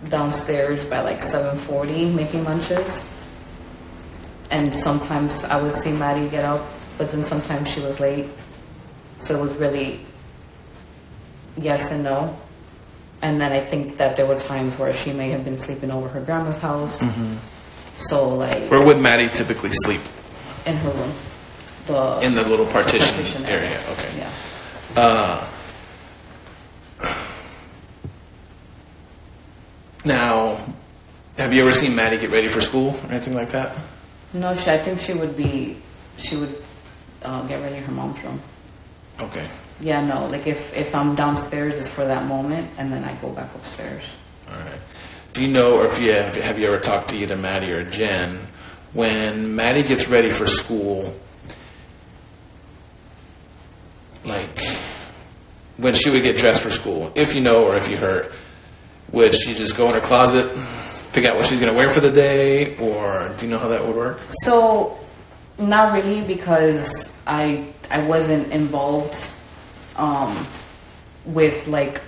downstairs by like 7:40 making lunches. And sometimes I would see Maddie get up, but then sometimes she was late. So it was really yes and no. And then I think that there were times where she may have been sleeping over her grandma's house. So like... Where would Maddie typically sleep? In her room. In the little partition area. Okay. Yeah. Now, have you ever seen Maddie get ready for school or anything like that? No, I think she would get ready in her mom's room. Okay. Yeah, no, like if I'm downstairs, it's for that moment, and then I go back upstairs. All right. Do you know, or have you ever talked to either Maddie or Jenn, when Maddie gets ready for school, like when she would get dressed for school, if you know or if you heard, would she just go in her closet, pick out what she's going to wear for the day, or do you know how that would work? So, not really, because I wasn't involved with like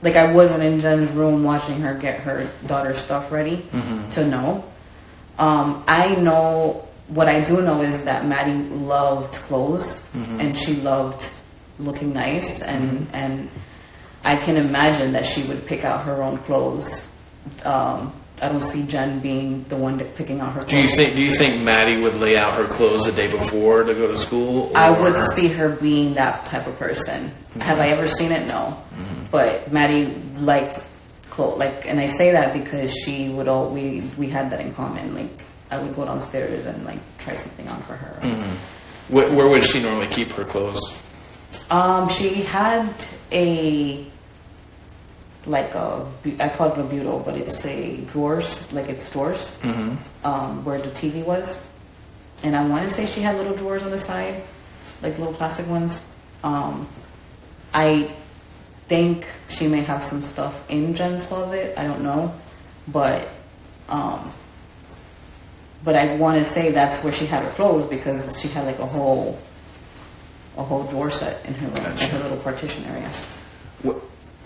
I wasn't in Jenn's room watching her get her daughter's stuff ready to know. I know, what I do know is that Maddie loved clothes and she loved looking nice, and I can imagine that she would pick out her own clothes. I don't see Jenn being the one picking out her clothes. Do you think Maddie would lay out her clothes the day before to go to school? Or? I would see her being that type of person. Have I ever seen it? No. But Maddie liked clothes. And I say that because she would we had that in common. Like, I would go downstairs and like try something on for her. Where would she normally keep her clothes? She had I call it a bureau, but it's drawers, where the TV was. And I want to say she had little drawers on the side, like little plastic ones. I think she may have some stuff in Jenn's closet. I don't know, but I want to say that's where she had her clothes, because she had like a whole drawer set in her room, in her little partition area.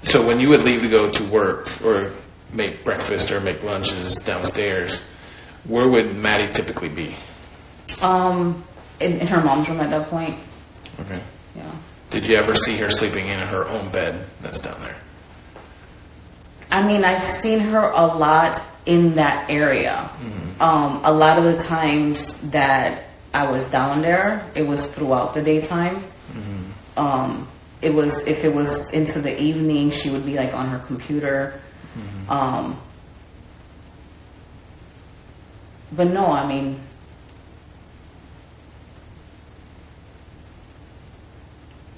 So when you would leave to go to work or make breakfast or make lunches downstairs, where would Maddie typically be? In her mom's room at that point. Okay. Yeah. Did you ever see her sleeping in her own bed that's down there? I mean, I've seen her a lot in that area. A lot of the times that I was down there, it was throughout the daytime. If it was into the evening, she would be like on her computer. But no, I mean,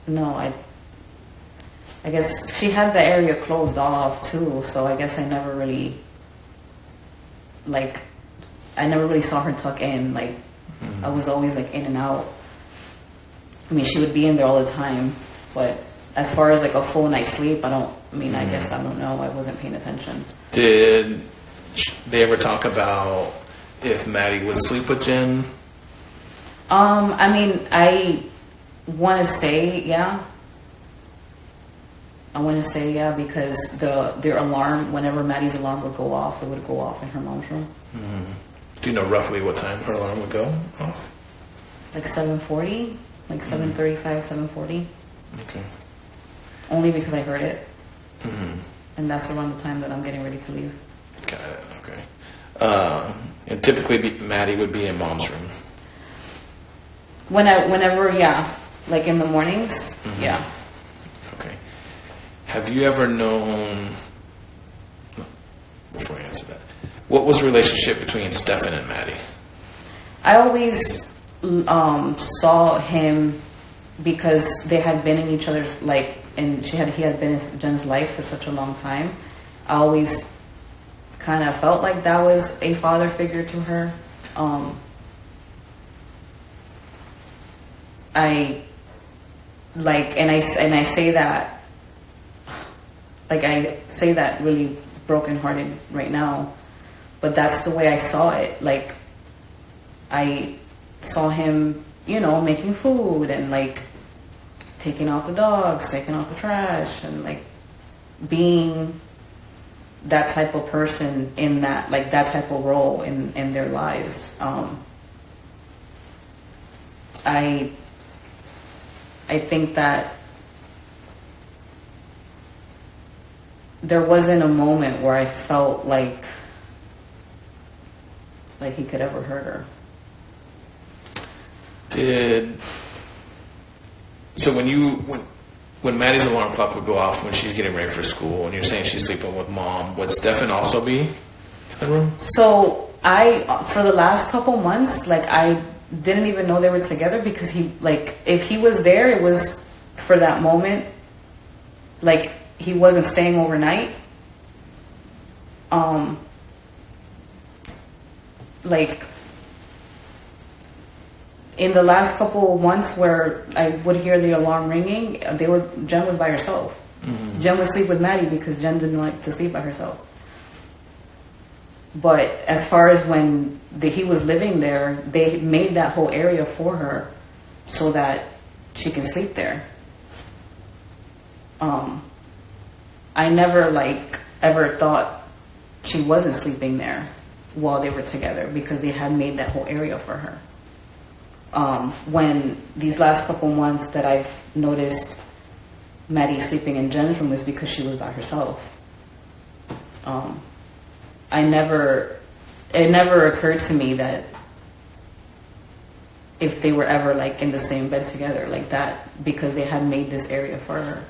no, I guess she had the area closed off too, so I guess I never really I never really saw her tuck in. Like, I was always like in and out. I mean, she would be in there all the time, but as far as like a full night's sleep, I guess I don't know. I wasn't paying attention. Did they ever talk about if Maddie would sleep with Jenn? I mean, I want to say yeah. Because their alarm, whenever Maddie's alarm would go off, it would go off in her mom's room. Do you know roughly what time her alarm would go off? Like 7:40, like 7:35, 7:40. Okay. Only because I heard it, and that's around the time that I'm getting ready to leave. Got it. Okay. And typically, Maddie would be in mom's room. Whenever, yeah, like in the mornings, yeah. Okay. Have you ever known? Before I answer that, what was the relationship between Stephan and Maddie? I always saw him because they had been in each other's and he had been in Jenn's life for such a long time. I always kind of felt like that was a father figure to her. I say that, like, I say that really brokenhearted right now, but that's the way I saw it. Like, I saw him, making food and like taking out the dogs, taking out the trash, and like being that type of person in that, like, that type of role in their lives. I think that there wasn't a moment where I felt like he could ever hurt her. So when Maddie's alarm clock would go off when she's getting ready for school, and you're saying she's sleeping with mom, would Stephan also be in the room? So for the last couple months, like, I didn't even know they were together, because if he was there, it was for that moment. Like, he wasn't staying overnight. Like, in the last couple of months where I would hear the alarm ringing, Jenn was by herself. Jenn would sleep with Maddie because Jenn didn't like to sleep by herself. But as far as when he was living there, they made that whole area for her so that she can sleep there. I never ever thought she wasn't sleeping there while they were together, because they had made that whole area for her. When these last couple months that I've noticed Maddie sleeping in Jenn's room is because she was by herself. It never occurred to me that if they were ever in the same bed together like that, because they had made this area for her.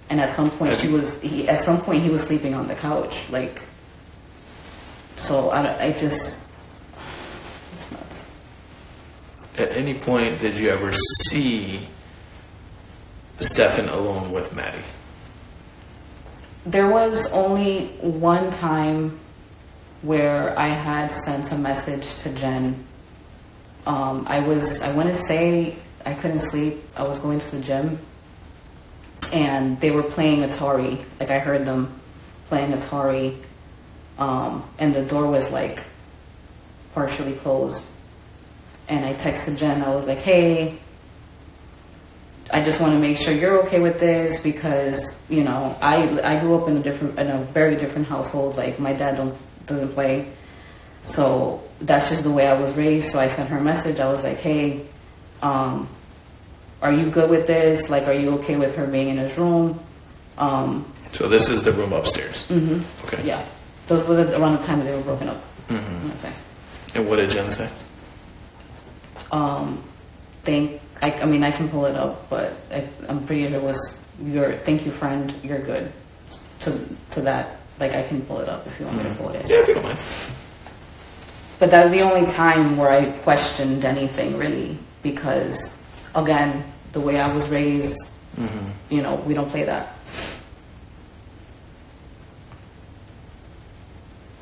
And at some point he was sleeping on the couch, so it's nuts. At any point did you ever see Stephan alone with Maddie? There was only one time where I had sent a message to Jenn. I want to say I couldn't sleep. I was going to the gym, and they were playing Atari. I heard them playing Atari, and the door was partially closed. And I texted Jenn. I was like, "Hey, I just want to make sure you're okay with this, because I grew up in a very different household. My dad doesn't play, so that's just the way I was raised." So I sent her a message. I was like, "Hey, are you good with this? Are you okay with her being in his room?" So this is the room upstairs. Mm-hmm. Okay. Yeah, those were around the time that they were broken up. Mm-hmm. Okay. And what did Jenn say? I can pull it up, but I'm pretty sure it was thank you, friend, you're good. To that, I can pull it up if you want me to pull it in. Yeah, if you don't mind. But that's the only time where I questioned anything, really, because, again, the way I was raised, we don't play that.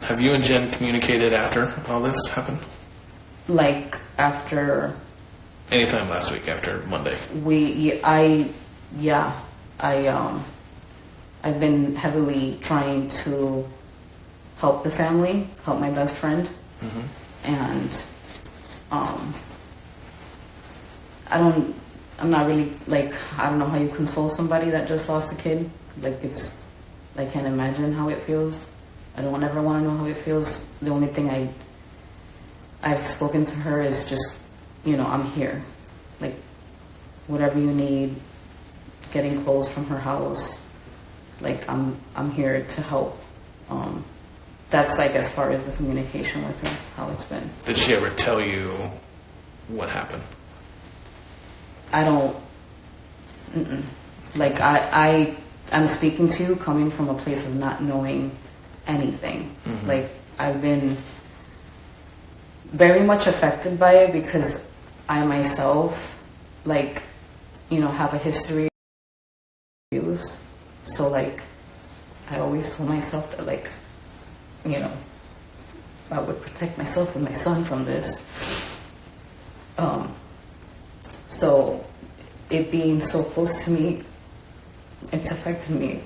Have you and Jenn communicated after all this happened? Like after Anytime last week after Monday. I've been heavily trying to help the family, help my best friend, and I'm not really, like, I don't know how you console somebody that just lost a kid. Like, I can't imagine how it feels. I don't ever want to know how it feels. The only thing I've spoken to her is just, I'm here. Like, whatever you need, getting clothes from her house, like, I'm here to help. That's, like, as far as the communication with her, how it's been. Did she ever tell you what happened? I don't, like, I'm speaking to you coming from a place of not knowing anything. Like, I've been very much affected by it because I myself, like, have a history of abuse. So, like, I always told myself that, like, I would protect myself and my son from this. So it being so close to me, it's affected me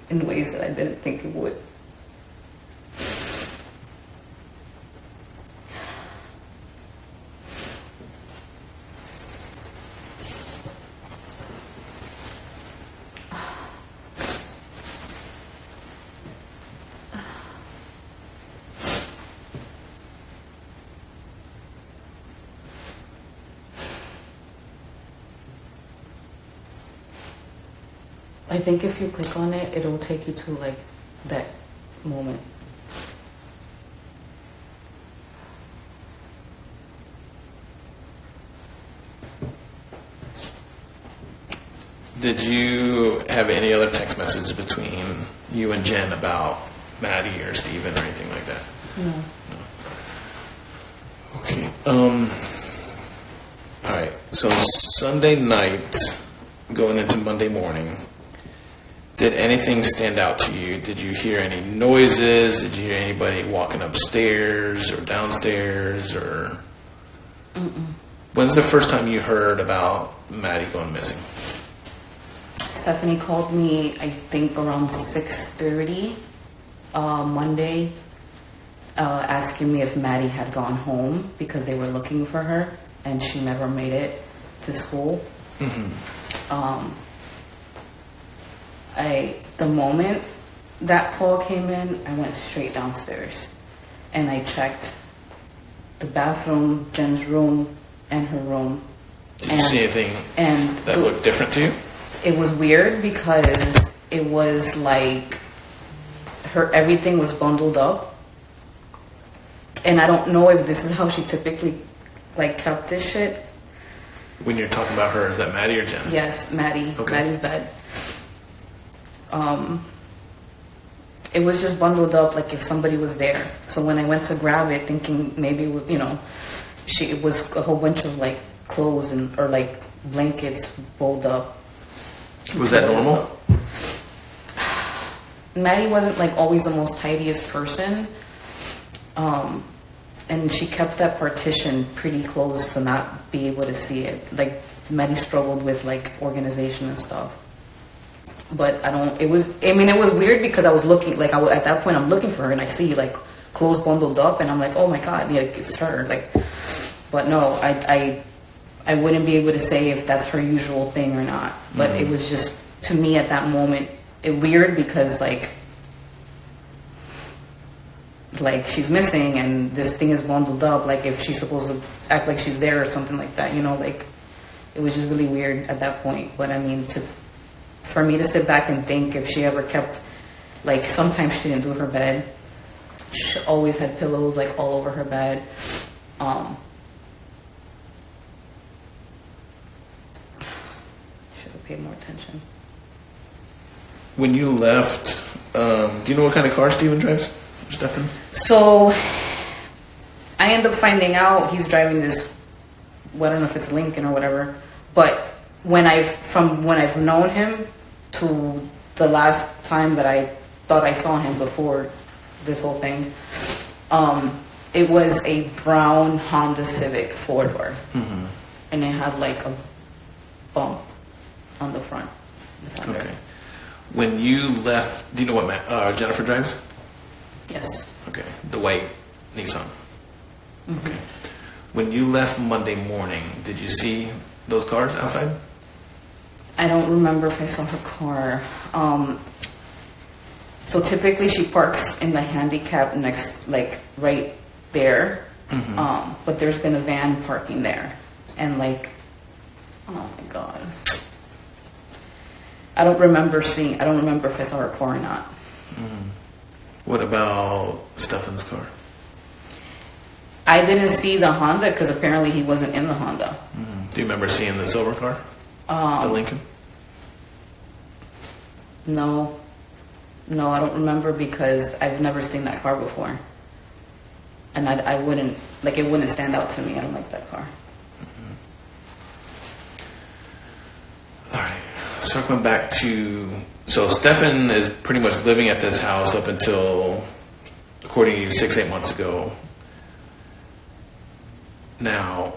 in ways that I didn't think it would. I think if you click on it, it'll take you to, like, that moment. Did you have any other text messages between you and Jenn about Maddie or Stephen or anything like that? No. Okay. All right. So Sunday night, going into Monday morning, did anything stand out to you? Did you hear any noises? Did you hear anybody walking upstairs or downstairs? Or when's the first time you heard about Maddie going missing? Stephanie called me, I think, around 6:30 Monday, asking me if Maddie had gone home because they were looking for her and she never made it to school. The moment that call came in, I went straight downstairs and I checked the bathroom, Jenn's room, and her room. Did you see anything that looked different to you? It was weird because it was like everything was bundled up, and I don't know if this is how she typically, like, kept this shit. When you're talking about her, is that Maddie or Jenn? Yes, Maddie. Okay. Maddie's bed. It was just bundled up like if somebody was there. So when I went to grab it, thinking maybe it was, it was a whole bunch of, like, clothes or like blankets rolled up. Was that normal? Maddie wasn't, like, always the most tidiest person. And she kept that partition pretty close to not be able to see it. Like, Maddie struggled with, like, organization and stuff. But it was weird because I was looking, like, at that point I'm looking for her and I see, like, clothes bundled up and I'm like, oh my God, yeah, it's her. Like, but no, I wouldn't be able to say if that's her usual thing or not. But it was just, to me at that moment, weird because, like, she's missing and this thing is bundled up, like, if she's supposed to act like she's there or something like that, like, it was just really weird at that point. But I mean, for me to sit back and think if she ever kept, like, sometimes she didn't do her bed. She always had pillows, like, all over her bed. Should have paid more attention. When you left, do you know what kind of car Stephen drives? Stephan? So I end up finding out he's driving this, well, I don't know if it's Lincoln or whatever, but from when I've known him to the last time that I thought I saw him before this whole thing. It was a brown Honda Civic 4-door. Mm-hmm. And it had like a bump on the front. Okay. When you left, do you know what Jennifer drives? Yes. Okay. The white Nissan. Mm-hmm. Okay. When you left Monday morning, did you see those cars outside? I don't remember if I saw her car. So typically she parks in the handicap next, like right there. Mm-hmm. But there's been a van parking there. And like, oh my God. I don't remember if I saw her car or not. Mm-hmm. What about Stephan's car? I didn't see the Honda because apparently he wasn't in the Honda. Mm-hmm. Do you remember seeing the silver car? The Lincoln? No, I don't remember because I've never seen that car before. And I wouldn't, like, it wouldn't stand out to me. I don't like that car. Mm-hmm. All right. Circling back to, so Stephan is pretty much living at this house up until, according to you, 6-8 months ago. Now,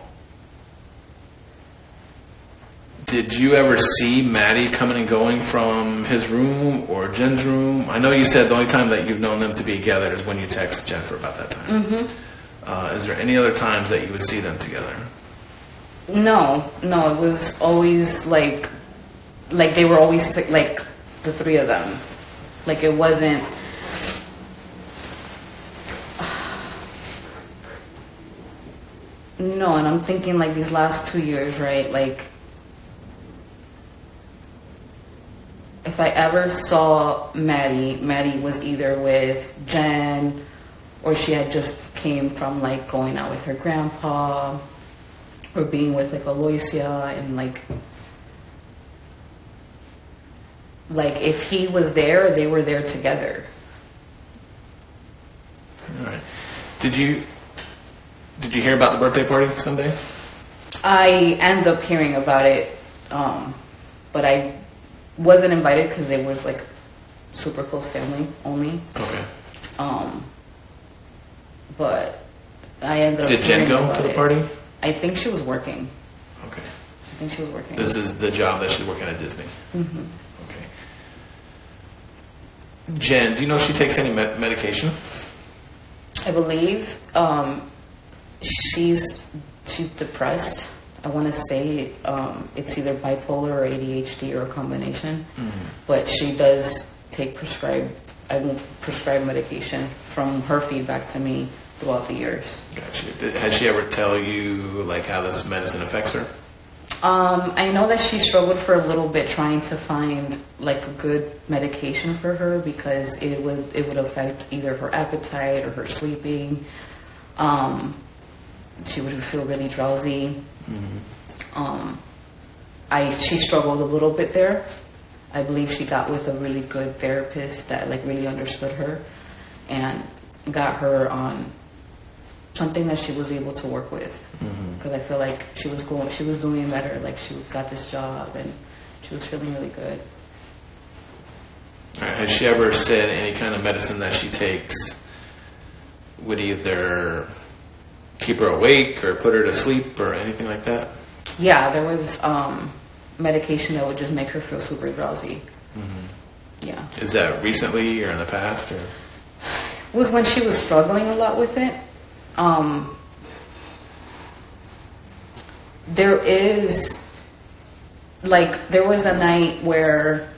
did you ever see Maddie coming and going from his room or Jenn's room? I know you said the only time that you've known them to be together is when you text Jennifer about that time. Mm-hmm. Is there any other times that you would see them together? No, it was always like they were always like the three of them. Like it wasn't. No, and I'm thinking like these last 2 years, right? Like, if I ever saw Maddie was either with Jenn or she had just came from like going out with her grandpa or being with like Aloysia and like if he was there, they were there together. All right. Did you hear about the birthday party Sunday? I ended up hearing about it, but I wasn't invited because they was like super close family only. Okay. But I ended up. Did Jenn go to the party? I think she was working. Okay. I think she was working. This is the job that she's working at Disney. Mm-hmm. Okay. Jenn, do you know if she takes any medication? I believe she's depressed. I want to say it's either bipolar or ADHD or a combination. Mm-hmm. But she does take prescribed medication from her feedback to me throughout the years. Gotcha. Has she ever tell you like how this medicine affects her? I know that she struggled for a little bit trying to find like a good medication for her because it would affect either her appetite or her sleeping. She would feel really drowsy. Mm-hmm. She struggled a little bit there. I believe she got with a really good therapist that like really understood her and got her on something that she was able to work with. Because I feel like she was doing better. Like she got this job and she was feeling really good. All right. Has she ever said any kind of medicine that she takes would either keep her awake or put her to sleep or anything like that? Yeah, there was medication that would just make her feel super drowsy. Mm-hmm. Yeah. Is that recently or in the past? Or? It was when she was struggling a lot with it. There was a night where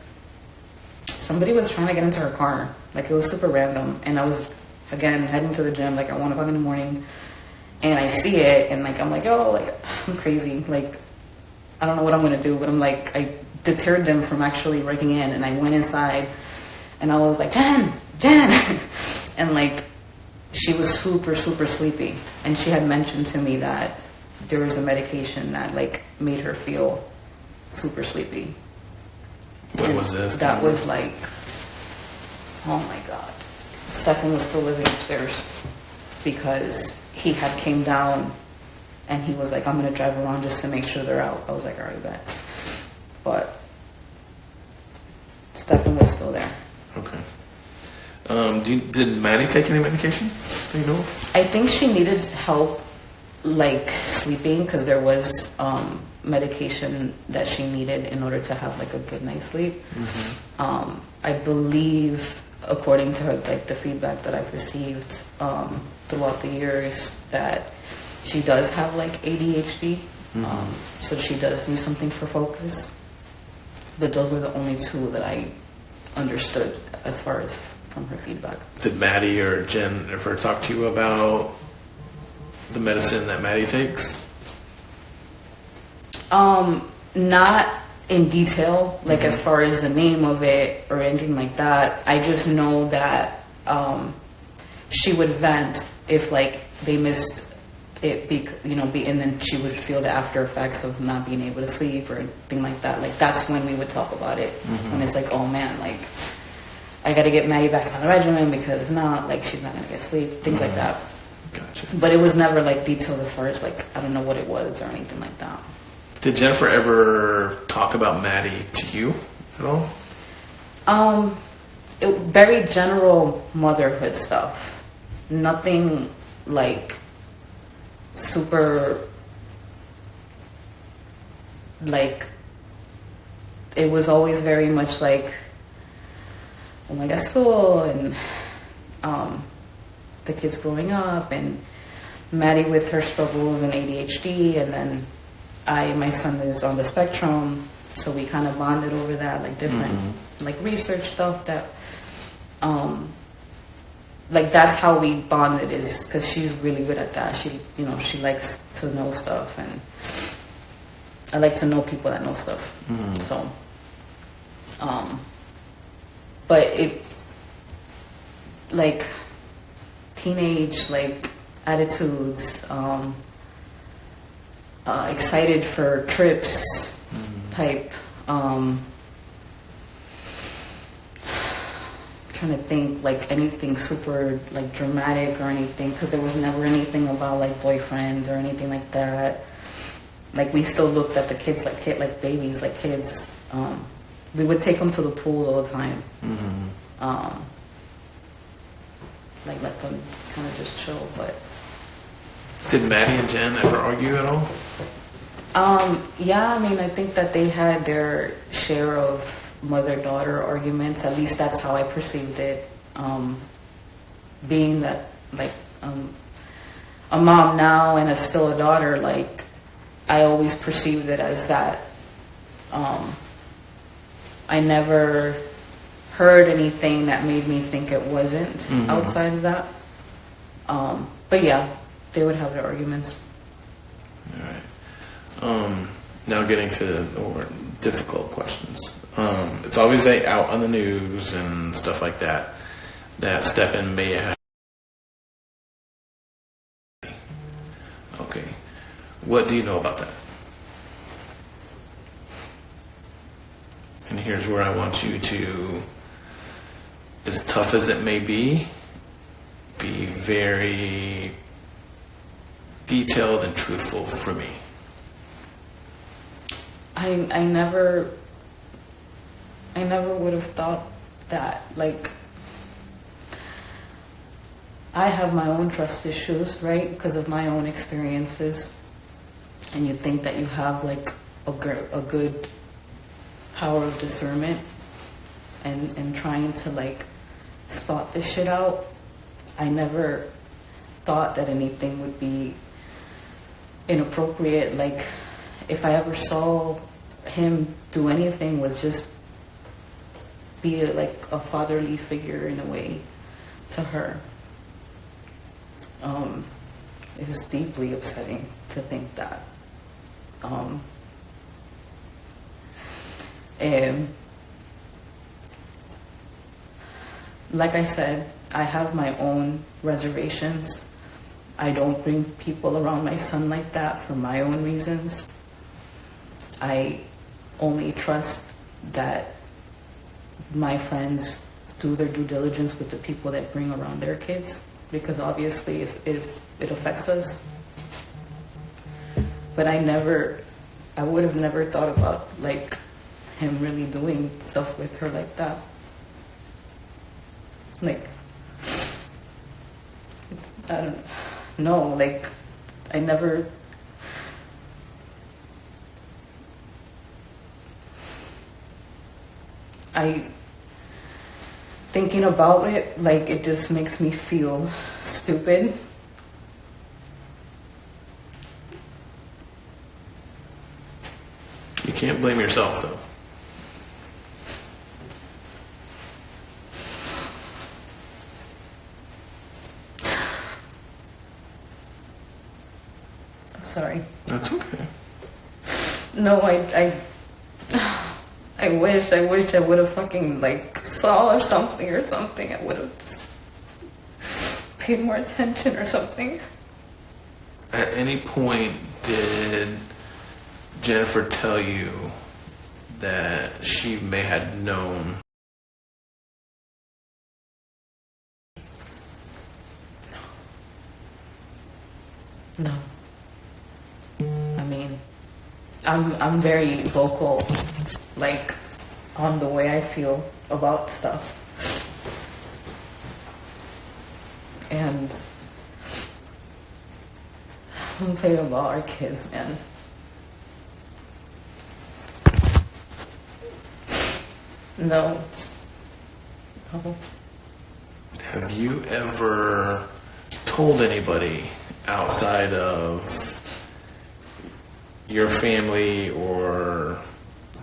somebody was trying to get into her car. Like, it was super random. And I was, again, heading to the gym, like, at 1 o'clock in the morning. And I see it, and, like, I'm like, oh, like, I'm crazy. Like, I don't know what I'm going to do. But I'm like, I deterred them from actually breaking in. And I went inside, and I was like, Jenn! And, like, she was super, super sleepy. And she had mentioned to me that there was a medication that, like, made her feel super sleepy. What was this? That was like, oh my God. Stephan was still living upstairs because he had came down and he was like, I'm going to drive around just to make sure they're out. I was like, all right, bet. But Stephan was still there. Okay. Did Maddie take any medication? Do you know? I think she needed help, like sleeping, because there was medication that she needed in order to have like a good night's sleep. I believe, according to her, like the feedback that I've received throughout the years, that she does have like ADHD. So she does need something for focus. But those were the only two that I understood as far as from her feedback. Did Maddie or Jenn ever talk to you about the medicine that Maddie takes? Not in detail, like as far as the name of it or anything like that. I just know that she would vent if like they missed it, and then she would feel the after effects of not being able to sleep or anything like that. Like that's when we would talk about it. When it's like, oh man, like I got to get Maddie back on the regimen, because if not, like she's not gonna get sleep. Things like that. Gotcha. But it was never like details as far as like I don't know what it was or anything like that. Did Jennifer ever talk about Maddie to you at all? Very general motherhood stuff. Nothing like super, like, it was always very much like, oh my god, school, and the kids growing up, and Maddie with her struggles and ADHD, and then my son is on the spectrum, so we kind of bonded over that, like different like research stuff that like that's how we bonded, is because she's really good at that. She likes to know stuff, and I like to know people that know stuff. So but it, like teenage like attitudes, excited for trips type, trying to think like anything super like dramatic or anything, because there was never anything about like boyfriends or anything like that. Like we still looked at the kids like babies, like kids. We would take them to the pool all the time. Like let them kind of just chill. But did Maddie and Jenn ever argue at all? Yeah, I mean, I think that they had their share of mother-daughter arguments. At least that's how I perceived it. Being that like a mom now and still a daughter, like I always perceived it as that. I never heard anything that made me think it wasn't outside of that. But yeah, they would have their arguments. All right. Now getting to the more difficult questions. It's always out on the news and stuff like that Stephan may have. Okay. What do you know about that? And here's where I want you to, as tough as it may be very detailed and truthful for me. I never would have thought that. Like, I have my own trust issues, right? Because of my own experiences. And you think that you have like a good power of discernment and trying to like spot this shit out. I never thought that anything would be inappropriate. Like, if I ever saw him do anything, was just be like a fatherly figure in a way to her. It is deeply upsetting to think that. And like I said, I have my own reservations. I don't bring people around my son like that for my own reasons. I only trust that my friends do their due diligence with the people that bring around their kids, because obviously it affects us. But I would have never thought about like him really doing stuff with her like that. Like, I don't know, like, I never... Thinking about it, like, it just makes me feel stupid. You can't blame yourself, though. Sorry. That's okay. No, I wish I would have fucking, like, saw or something. I would have just paid more attention or something. At any point, did Jennifer tell you that she may have known? No. I mean, I'm very vocal, like, on the way I feel about stuff. And I'm playing about our kids, man. No. No. Have you ever told anybody outside of your family or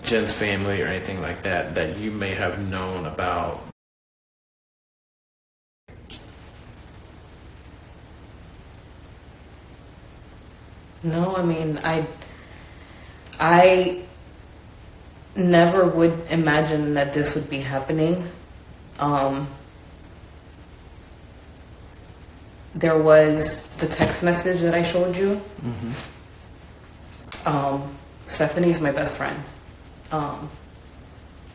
Jen's family or anything like that that you may have known about? No, I mean, I never would imagine that this would be happening. There was the text message that I showed you. Stephanie's my best friend.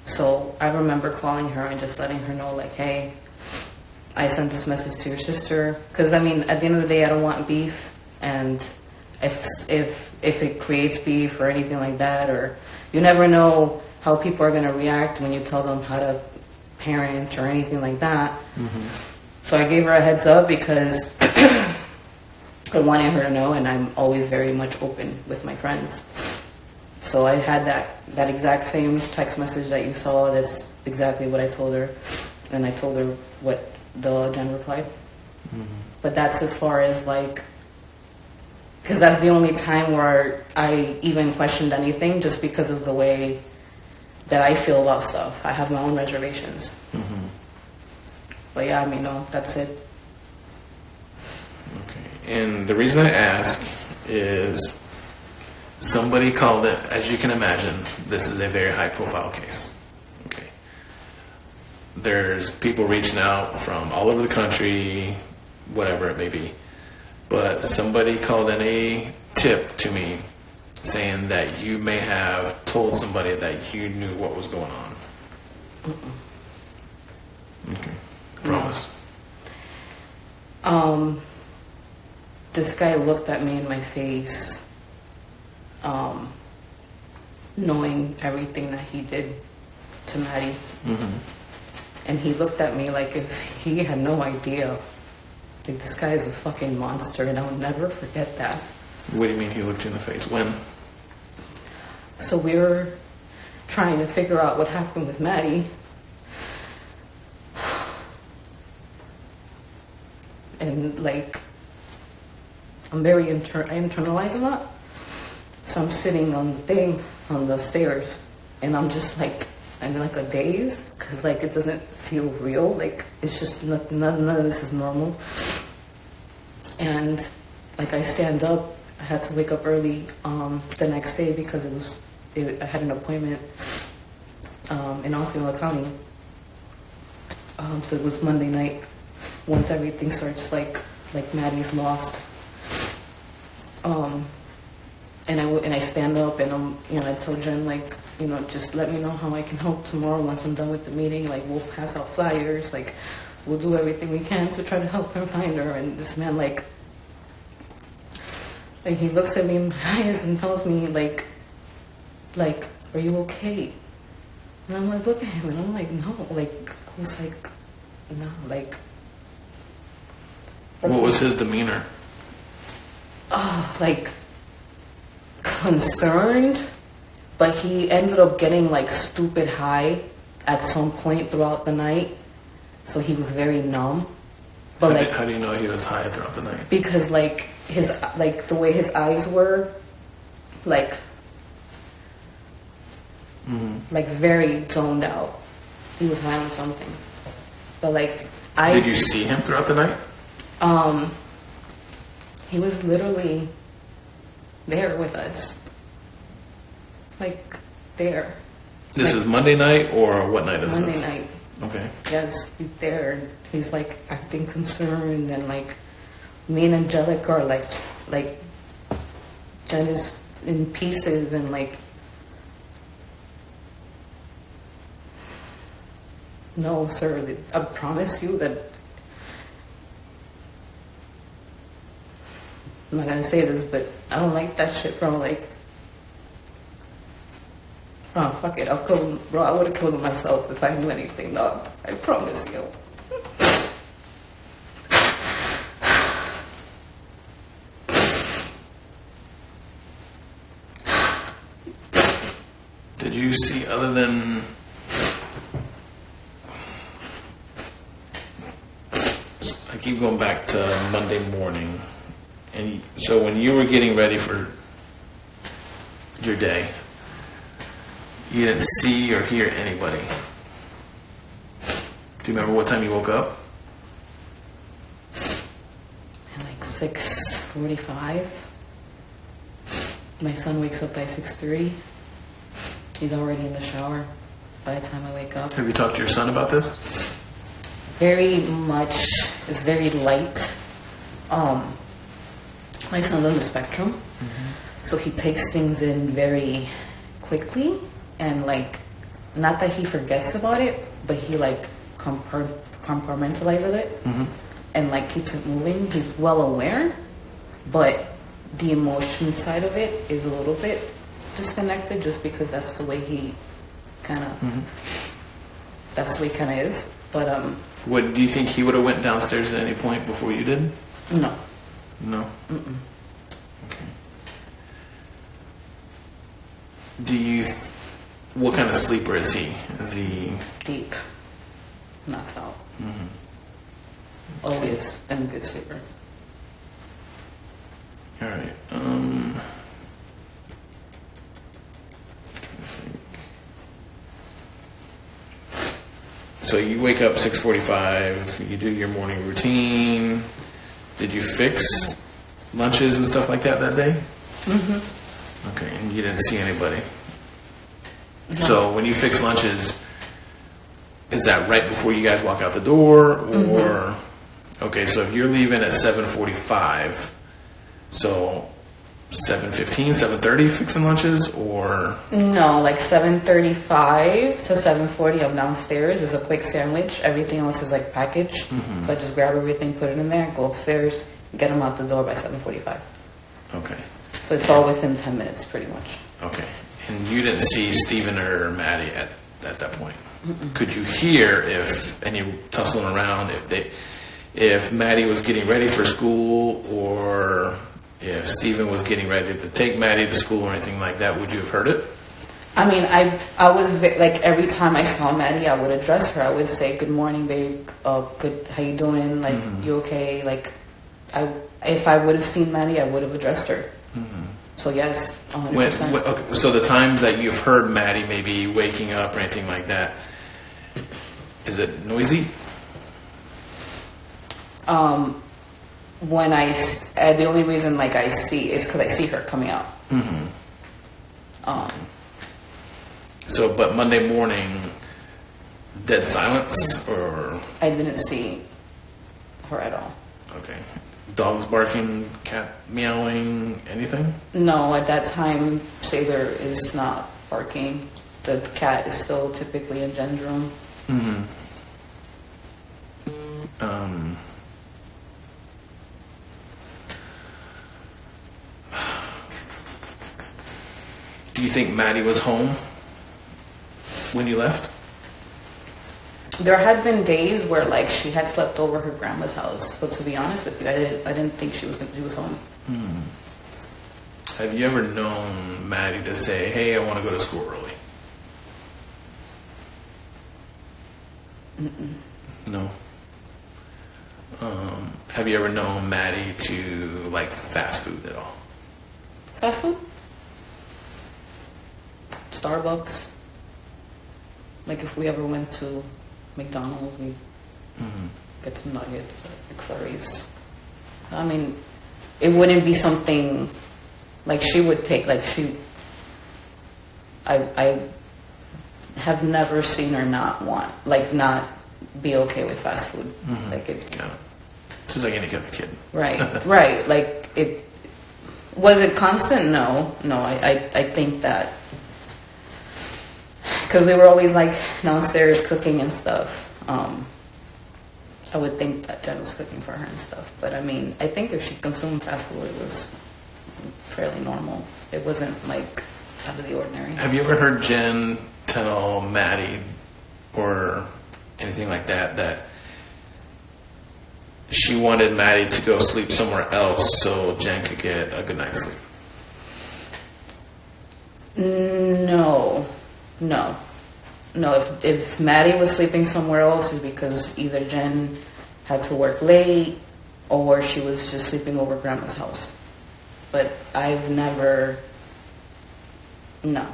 So I remember calling her and just letting her know, like, hey, I sent this message to your sister. Because, I mean, at the end of the day, I don't want beef. And if it creates beef or anything like that, or you never know how people are going to react when you tell them how to parent or anything like that. So I gave her a heads up because I wanted her to know, and I'm always very much open with my friends. So I had that exact same text message that you saw. That's exactly what I told her, and I told her what the Jen replied. But that's as far as, like, because that's the only time where I even questioned anything, just because of the way that I feel about stuff. I have my own reservations. But yeah, I mean, no, that's it. Okay. And the reason I ask is somebody called it, as you can imagine, this is a very high profile case. Okay. There's people reaching out from all over the country, whatever it may be. But somebody called in a tip to me saying that you may have told somebody that you knew what was going on. Okay. Promise. This guy looked at me in my face, knowing everything that he did to Maddie. And he looked at me like if he had no idea. Like, this guy is a fucking monster, and I'll never forget that. What do you mean he looked you in the face? When? So we were trying to figure out what happened with Maddie. And, like, I'm very I internalize a lot. So I'm sitting on the stairs, and I'm just like, I'm in like a daze, because, like, it doesn't feel real. Like, it's just none of this is normal. And, like, I stand up. I had to wake up early the next day because I had an appointment in Osceola County. So it was Monday night. Once everything starts, like Maddie's lost. And I stand up, and I tell Jenn, like, just let me know how I can help tomorrow once I'm done with the meeting. Like, we'll pass out flyers. Like, we'll do everything we can to try to help him find her. And this man, like he looks at me in my eyes and tells me, like, are you okay? And I'm like, look at him, and I'm like, no. Like, I was like, no, like, What was his demeanor? Like concerned, but he ended up getting like stupid high at some point throughout the night, so he was very numb. But how do you know he was high throughout the night? Because like the way his eyes were, like like very zoned out. He was high on something. But like did you see him throughout the night? He was literally there with us. Like there. This is Monday night, or what night is Monday this? night. Okay. Yes, he's there. He's like acting concerned, and like me and Angelica are like Jenn is in pieces, and like no, sir. I promise you that I'm not gonna say this, but I don't like that shit, bro. Like, oh fuck it, I'll kill him, bro. I would have killed him myself if I knew anything, dog. I promise you. Did you see, other than I keep going back to Monday morning, and so when you were getting ready for your day, you didn't see or hear anybody. Do you remember what time you woke up? At like 6:45. My son wakes up by 6:03. He's already in the shower by the time I wake up. Have you talked to your son about this? Very much. It's very light. My son's on the spectrum, so he takes things in very quickly, and like, not that he forgets about it, but he like compartmentalizes it and like keeps it moving. He's well aware, but the emotion side of it is a little bit disconnected, just because that's the way he kind of that's the way he kind of is. But What do you think, he would have went downstairs at any point before you did? no. No. Okay. Do you? What kind of sleeper is he? Is he Deep. Knocks out. Always been a good sleeper. all right? So you wake up 6:45. You do your morning routine. Did you fix lunches and stuff like that day? Okay, and you didn't see anybody. No. So when you fix lunches, is that right before you guys walk out the door, or okay? So if you're leaving at 7:45, so 7:15, 7:30 fixing lunches, or No, like 7:35 to 7:40. I'm downstairs. It's a quick sandwich. Everything else is like packaged. So I just grab everything, put it in there, go upstairs, get them out the door by 7:45. okay, So it's all within 10 minutes, pretty much. okay, and you didn't see Stephen or Maddie at that point. Could you hear if any tussling around, if Maddie was getting ready for school, or if Stephen was getting ready to take Maddie to school or anything like that? Would you have heard it? I mean, I was like, every time I saw Maddie, I would address her. I would say, "Good morning, babe. Good. How you doing? Like, you okay?" Like, if I would have seen Maddie, I would have addressed her. So yes, 100%. Okay, so the times that you've heard Maddie maybe waking up or anything like that, is it noisy? When the only reason like I see is because I see her coming out. So, but Monday morning, dead silence, or I didn't see her at all. okay, dogs barking, cat meowing, anything? No, at that time, Sailor is not barking. The cat is still typically in Jen's room. Do you think Maddie was home when you left? There had been days where like she had slept over her grandma's house. So to be honest with you, I didn't think she was home. Have you ever known Maddie to say, "Hey, I want to go to school early"? No. Have you ever known Maddie to like fast food at all? Fast food? Starbucks. Like if we ever went to McDonald's, we get some nuggets or McFlurries. I mean, it wouldn't be something like she would take. Like I have never seen her not be okay with fast food. Like it. Yeah. Just like any other kid. Right. Right. Like it. Was it constant? No. I think that. Because we were always like downstairs cooking and stuff. I would think that Jenn was cooking for her and stuff. But I mean, I think if she consumed fast food, it was fairly normal. It wasn't like out of the ordinary. Have you ever heard Jenn tell Maddie or anything like that she wanted Maddie to go sleep somewhere else so Jenn could get a good night's sleep? No. If Maddie was sleeping somewhere else, it's because either Jenn had to work late or she was just sleeping over grandma's house. But I've never. No.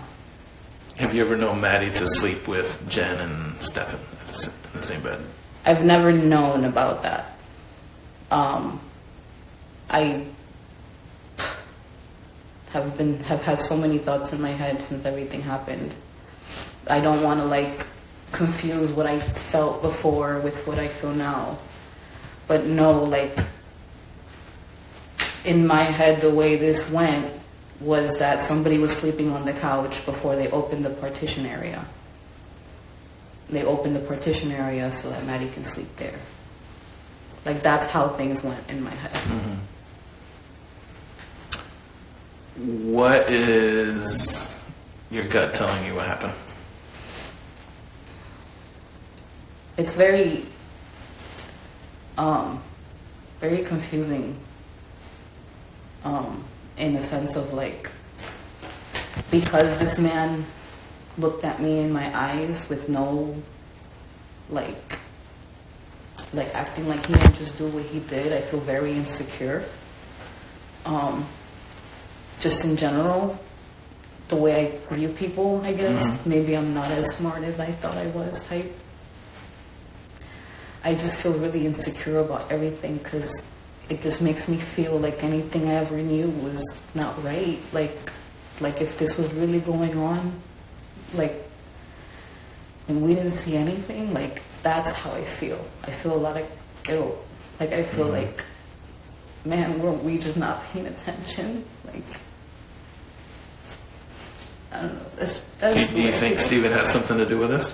Have you ever known Maddie to sleep with Jenn and Stephan in the same bed? I've never known about that. I have had so many thoughts in my head since everything happened. I don't want to like confuse what I felt before with what I feel now. But no, like in my head, the way this went was that somebody was sleeping on the couch before they opened the partition area. They opened the partition area so that Maddie can sleep there. Like that's how things went in my head. What is your gut telling you what happened? It's very confusing in the sense of like, because this man looked at me in my eyes with no like acting like he didn't just do what he did. I feel very insecure. Just in general, the way I view people, I guess. Maybe I'm not as smart as I thought I was type. I just feel really insecure about everything because it just makes me feel like anything I ever knew was not right. Like if this was really going on, like, and we didn't see anything, like, that's how I feel. I feel a lot of guilt. Like, I feel like, man, were we just not paying attention? Like, I don't know. That's Do you think Stephen had something to do with this?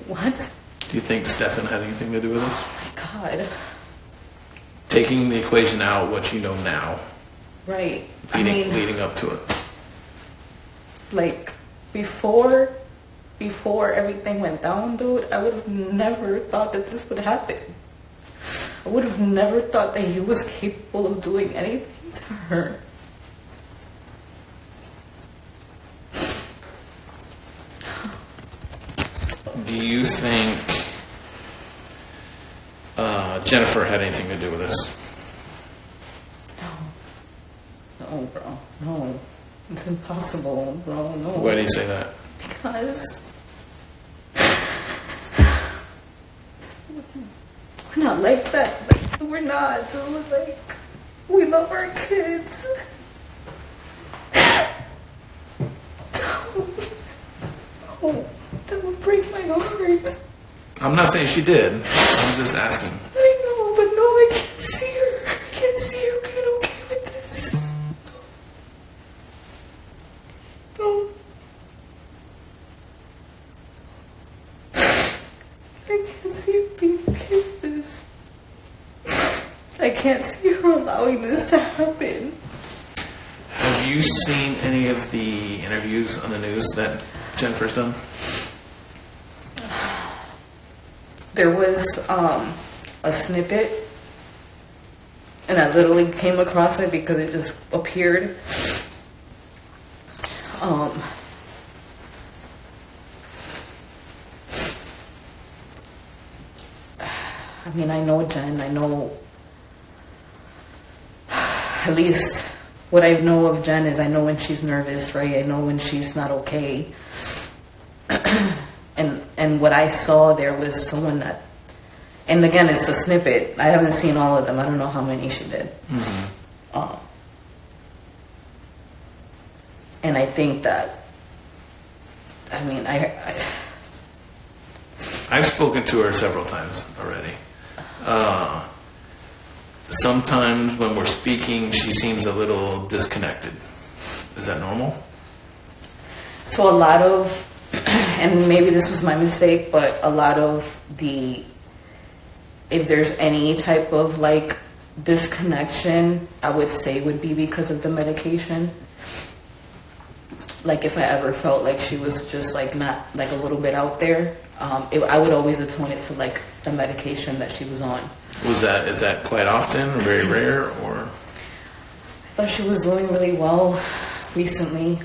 What? Do you think Stephan had anything to do with this? Oh, my God. Taking the equation out, what you know now. Right. Leading up to it. Like, before everything went down, dude, I would have never thought that this would happen. I would have never thought that he was capable of doing anything to her. Do you think Jennifer had anything to do with this? No, bro. No. It's impossible, bro. No. Why do you say that? Because we're not like that. Like, we're not, dude. Like, we love our kids. Oh, that would break my heart. I'm not saying she did. I'm just asking. I know, but no, I can't see her. I can't see her being okay with this. No. I can't see her being okay with this. I can't see her allowing this to happen. Have you seen any of the interviews on the news that Jennifer's done? there was a snippet, and I literally came across it because it just appeared. I mean, I know Jenn. I know, at least what I know of Jenn is I know when she's nervous, right? I know when she's not okay. And what I saw there was someone that, and again, it's a snippet. I haven't seen all of them. I don't know how many she did. Mm-hmm. And I think that, I mean, I've spoken to her several times already. Sometimes when we're speaking, she seems a little disconnected. Is that normal? So a lot of, and maybe this was my mistake, but a lot of if there's any type of like disconnection, I would say would be because of the medication. Like if I ever felt like she was just like not like a little bit out there, I would always atone it to like the medication that she was on. Is that quite often, very rare, or? I thought she was doing really well recently.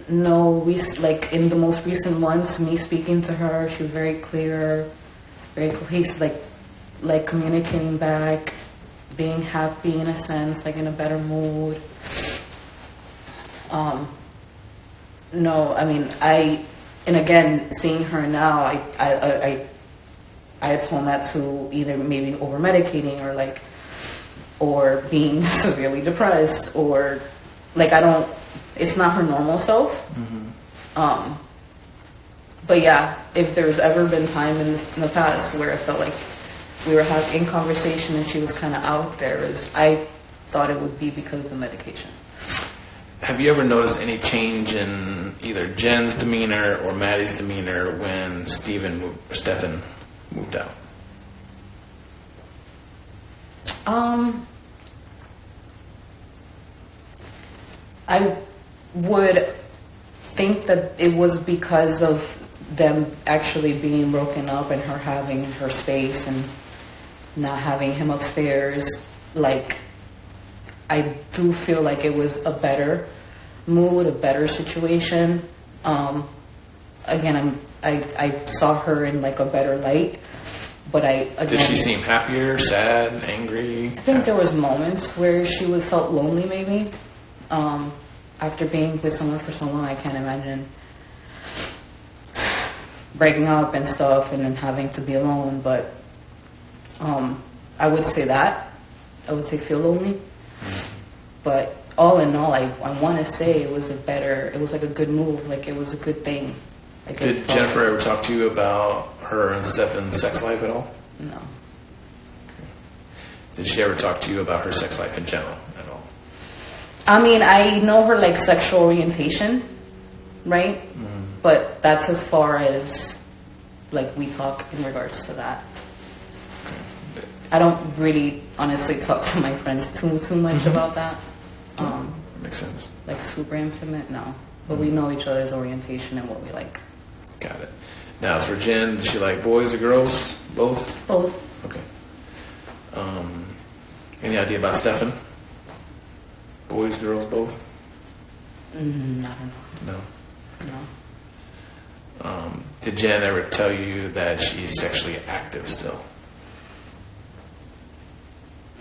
No, like in the most recent months, me speaking to her, she was very clear, very cohesive, like communicating back, being happy in a sense, like in a better mood. No, I mean, and again, seeing her now, I atone that to either maybe over medicating or being severely depressed, or like it's not her normal self. Mm-hmm. But yeah, if there's ever been time in the past where I felt like we were having conversation and she was kind of out there, I thought it would be because of the medication. Have you ever noticed any change in either Jenn's demeanor or Maddie's demeanor when Stephan moved out? I would think that it was because of them actually being broken up and her having her space and not having him upstairs. Like, I do feel like it was a better mood, a better situation. Again, I saw her in like a better light, but did she seem happier, sad, angry? I think there was moments where she felt lonely, maybe. After being with someone for so long, I can't imagine breaking up and stuff and then having to be alone. But I would say that. I would say feel lonely. But all in all, I want to say it was like a good move. Like it was a good thing. Like did Jennifer ever talk to you about her and Stephan's sex life at all? No. Did she ever talk to you about her sex life in general at all? I mean, I know her like sexual orientation, right? Mm-hmm. But that's as far as like we talk in regards to that. Okay. I don't really honestly talk to my friends too much mm-hmm. about that. Makes sense. Like super intimate, no. But we know each other's orientation and what we like. Got it. Now, for Jenn, does she like boys or girls? Both? Both. Okay. Any idea about Stephan? Boys, girls, both? I don't know. No? No. Did Jenn ever tell you that she's sexually active still?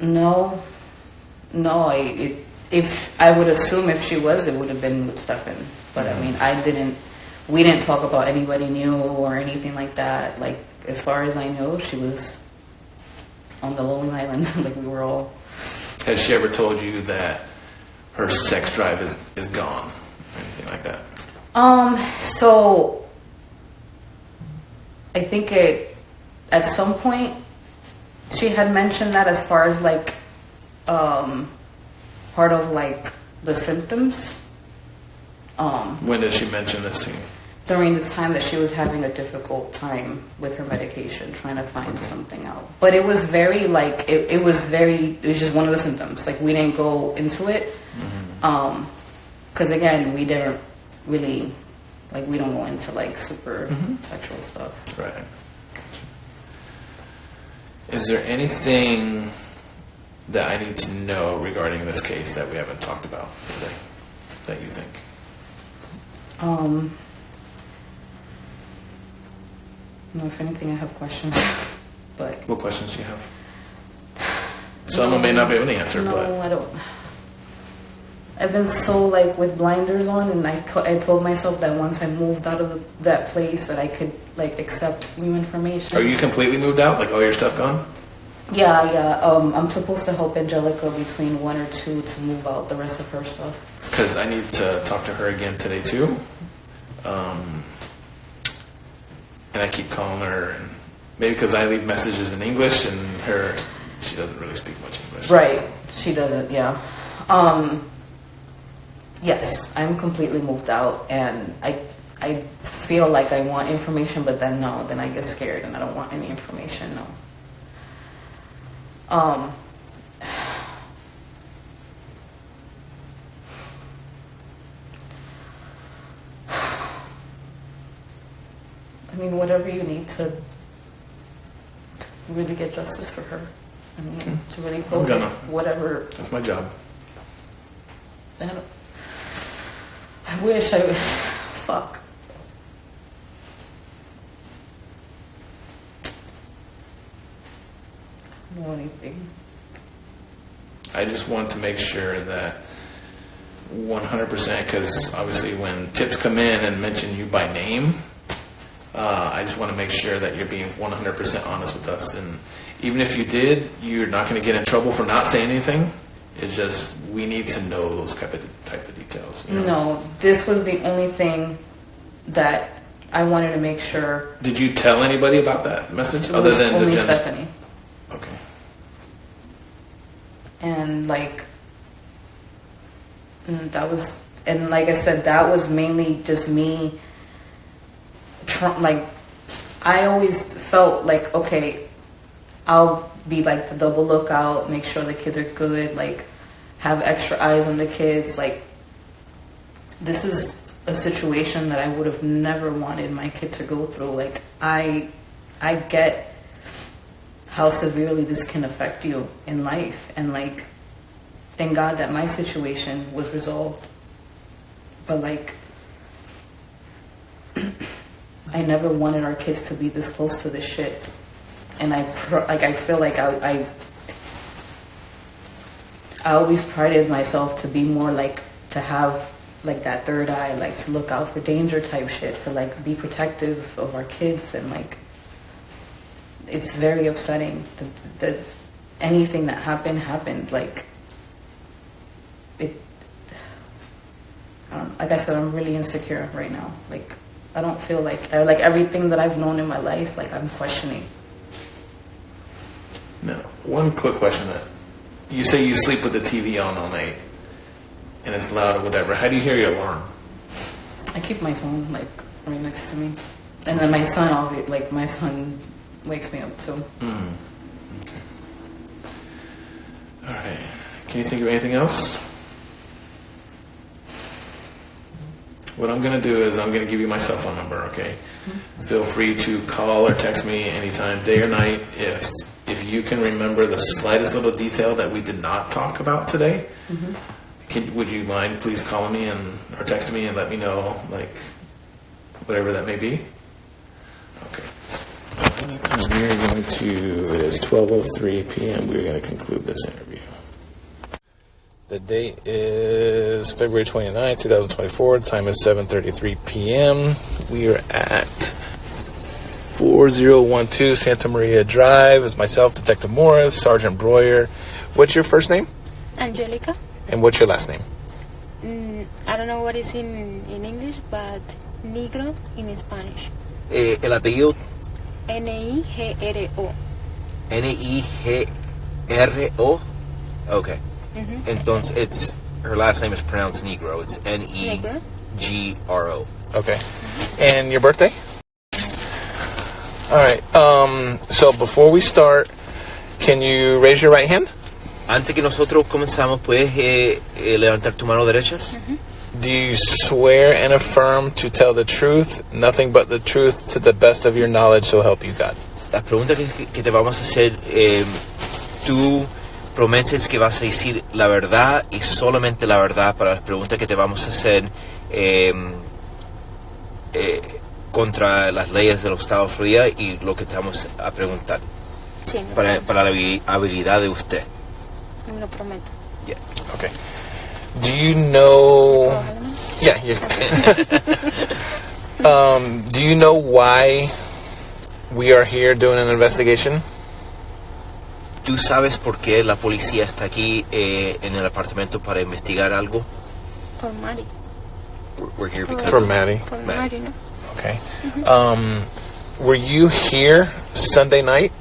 No. If I would assume if she was, it would have been with Stephan. But I mean, we didn't talk about anybody new or anything like that. Like, as far as I know, she was on the Lonely Island. Like, we were all... Has she ever told you that her sex drive is gone? Or anything like that? So, I think at some point, she had mentioned that as far as, like, part of, like, the symptoms. When did she mention this to you? During the time that she was having a difficult time with her medication, trying to find something out. But it was very, like, it was just one of the symptoms. Like, we didn't go into it. Mm-hmm. 'Cause again, we didn't really Like, we don't go into, like, super sexual stuff. Right. Is there anything that I need to know regarding this case that we haven't talked about today that you think? No, if anything, I have questions. But what questions do you have? Some of them may not be able to answer, no, but I don't. I've been so, like, with blinders on, and I told myself that once I moved out of that place that I could, like, accept new information. Are you completely moved out? Like, all your stuff gone? Yeah. I'm supposed to help Angelica between 1 or 2 to move out the rest of her stuff. Because I need to talk to her again today, too. And I keep calling her, and maybe because I leave messages in English, and she doesn't really speak much English. Right. She doesn't, yeah. Yes, I'm completely moved out, and I feel like I want information, but then no, then I get scared and I don't want any information, no. I mean, whatever you need to really get justice for her. I mean, to really close it, whatever. That's my job. I wish I would. Fuck. I don't know anything. I just want to make sure that 100%, because obviously when tips come in and mention you by name, I just want to make sure that you're being 100% honest with us. And even if you did, you're not going to get in trouble for not saying anything. It's just we need to know those type of details. You know? No, this was the only thing that I wanted to make sure. Did you tell anybody about that message other than only the Stephanie? Okay. And like I said, that was mainly just me. Like, I always felt like, okay, I'll be like the double lookout, make sure the kids are good, like have extra eyes on the kids. Like, this is a situation that I would have never wanted my kid to go through. Like, I get how severely this can affect you in life, and like, thank God that my situation was resolved. But like, I never wanted our kids to be this close to this shit. And I feel like I always prided myself to be more like, to have like that third eye, like to look out for danger type shit, to like be protective of our kids. And like, it's very upsetting that anything that happened. Like, it, like I said, I'm really insecure right now. Like, I don't feel like everything that I've known in my life, like, I'm questioning. Now, one quick question: that you say you sleep with the TV on all night, and it's loud or whatever. How do you hear your alarm? I keep my phone like right next to me, and then my son wakes me up too. Okay. All right. Can you think of anything else? What I'm going to do is I'm going to give you my cell phone number, okay? Mm-hmm. Feel free to call or text me anytime, day or night, if you can remember the slightest little detail that we did not talk about today. Mm-hmm. Would you mind please calling me or texting me and let me know, like, whatever that may be? Okay. We're going to, it is 12:03 p.m. We're going to conclude this interview. The date is February 29th, 2024. The time is 7:33 p.m. We are at 4012 Santa Maria Drive. It's myself, Detective Morris, Sergeant Breuer. What's your first name? Angelica. And what's your last name? I don't know what is in English, but Negro in Spanish. El apellido. Nigro. Nigro. Okay. Mm-hmm. Entonces, her last name is pronounced Negro. It's Negro. Okay. Mm-hmm. And your birthday? All right. So before we start, can you raise your right hand? Antes que nosotros comenzamos, ¿puedes levantar tu mano derecha? Mm-hmm. Do you swear and affirm to tell the truth, nothing but the truth, to the best of your knowledge, so help you God? La pregunta que te vamos a hacer, tú prometes que vas a decir la verdad y solamente la verdad para las preguntas que te vamos a hacer contra las leyes de los Estados Unidos y lo que te vamos a preguntar. Sí, para la habilidad de usted. lo prometo. Yeah. Okay. Do you know... Yeah, you're... do you know why we are here doing an investigation? ¿Tú sabes por qué la policía está aquí en el apartamento para investigar algo? Por Maddie. We're here because... For Maddie. Por Maddie. Maddie, ¿no? Okay. Were you here Sunday night?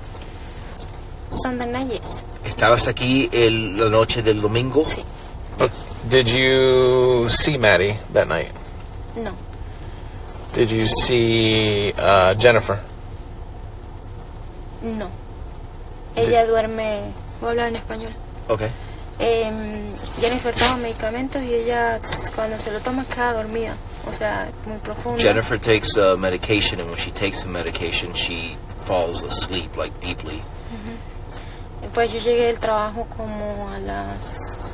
Sunday night, yes. ¿Estabas aquí la noche del domingo? Sí. Did you see Maddie that night? No. Did you see Jennifer? No. Ella duerme... Voy a hablar en español. Okay. Jennifer toma medicamentos y ella cuando se lo toma queda dormida. O sea, muy profunda. Jennifer takes medication, and when she takes the medication, she falls asleep, like deeply. Pues yo llegué del trabajo como a las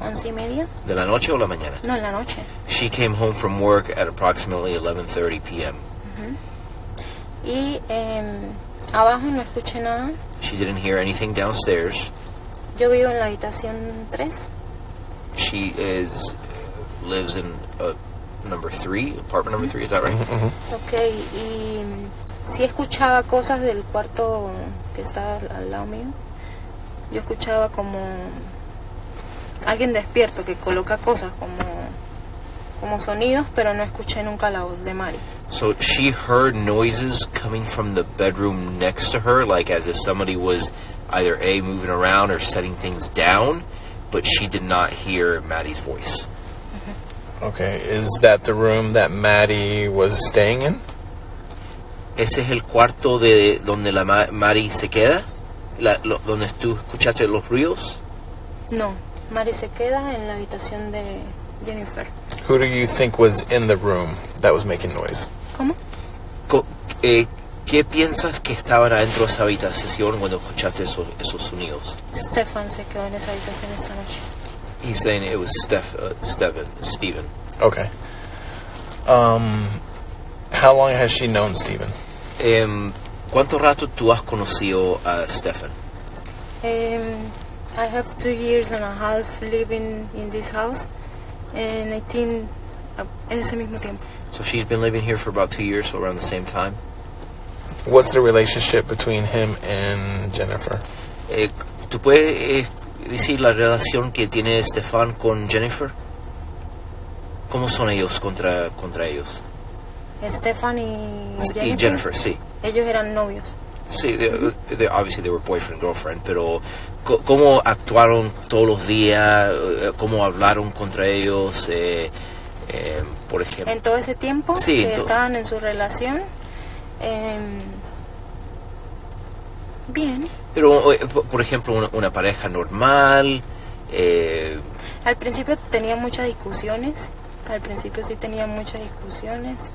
11:30. ¿De la noche o la mañana? No, en la noche. She came home from work at approximately 11:30 p.m. Y abajo no escuché nada. She didn't hear anything downstairs. Yo vivo en la habitación 3. She lives in number 3, apartment number 3, is that right? Ok, y sí escuchaba cosas del cuarto que estaba al lado mío. Yo escuchaba como alguien despierto que coloca cosas como sonidos, pero no escuché nunca la voz de Maddie. So she heard noises coming from the bedroom next to her, like as if somebody was either moving around or setting things down, but she did not hear Maddie's voice. Okay. Is that the room that Maddie was staying in? ¿Ese es el cuarto de donde la Maddie se queda? ¿Donde tú escuchaste los ruidos? No, Maddie se queda en la habitación de Jennifer. Who do you think was in the room that was making noise? ¿Cómo? ¿Qué piensas que estaba adentro de esa habitación cuando escuchaste esos sonidos? Stephan se quedó en esa habitación esta noche. He's saying it was Stephen. Okay. How long has she known Stephen? ¿Cuánto rato tú has conocido a Stephan? I have 2 years and a half living in this house, and I think en ese mismo tiempo. So she's been living here for about 2 years, so around the same time. What's the relationship between him and Jennifer? ¿Tú puedes decir la relación que tiene Stephan con Jennifer? ¿Cómo son ellos contra ellos? Stephan y Jennifer. Y Jennifer, sí. Ellos eran novios. Sí, obviously they were boyfriend girlfriend, pero ¿cómo actuaron todos los días? ¿Cómo hablaron contra ellos? Por ejemplo. En todo ese tiempo sí, que estaban en su relación, bien. Pero, por ejemplo, una pareja normal. Al principio tenía muchas discusiones. Al principio sí tenía muchas discusiones,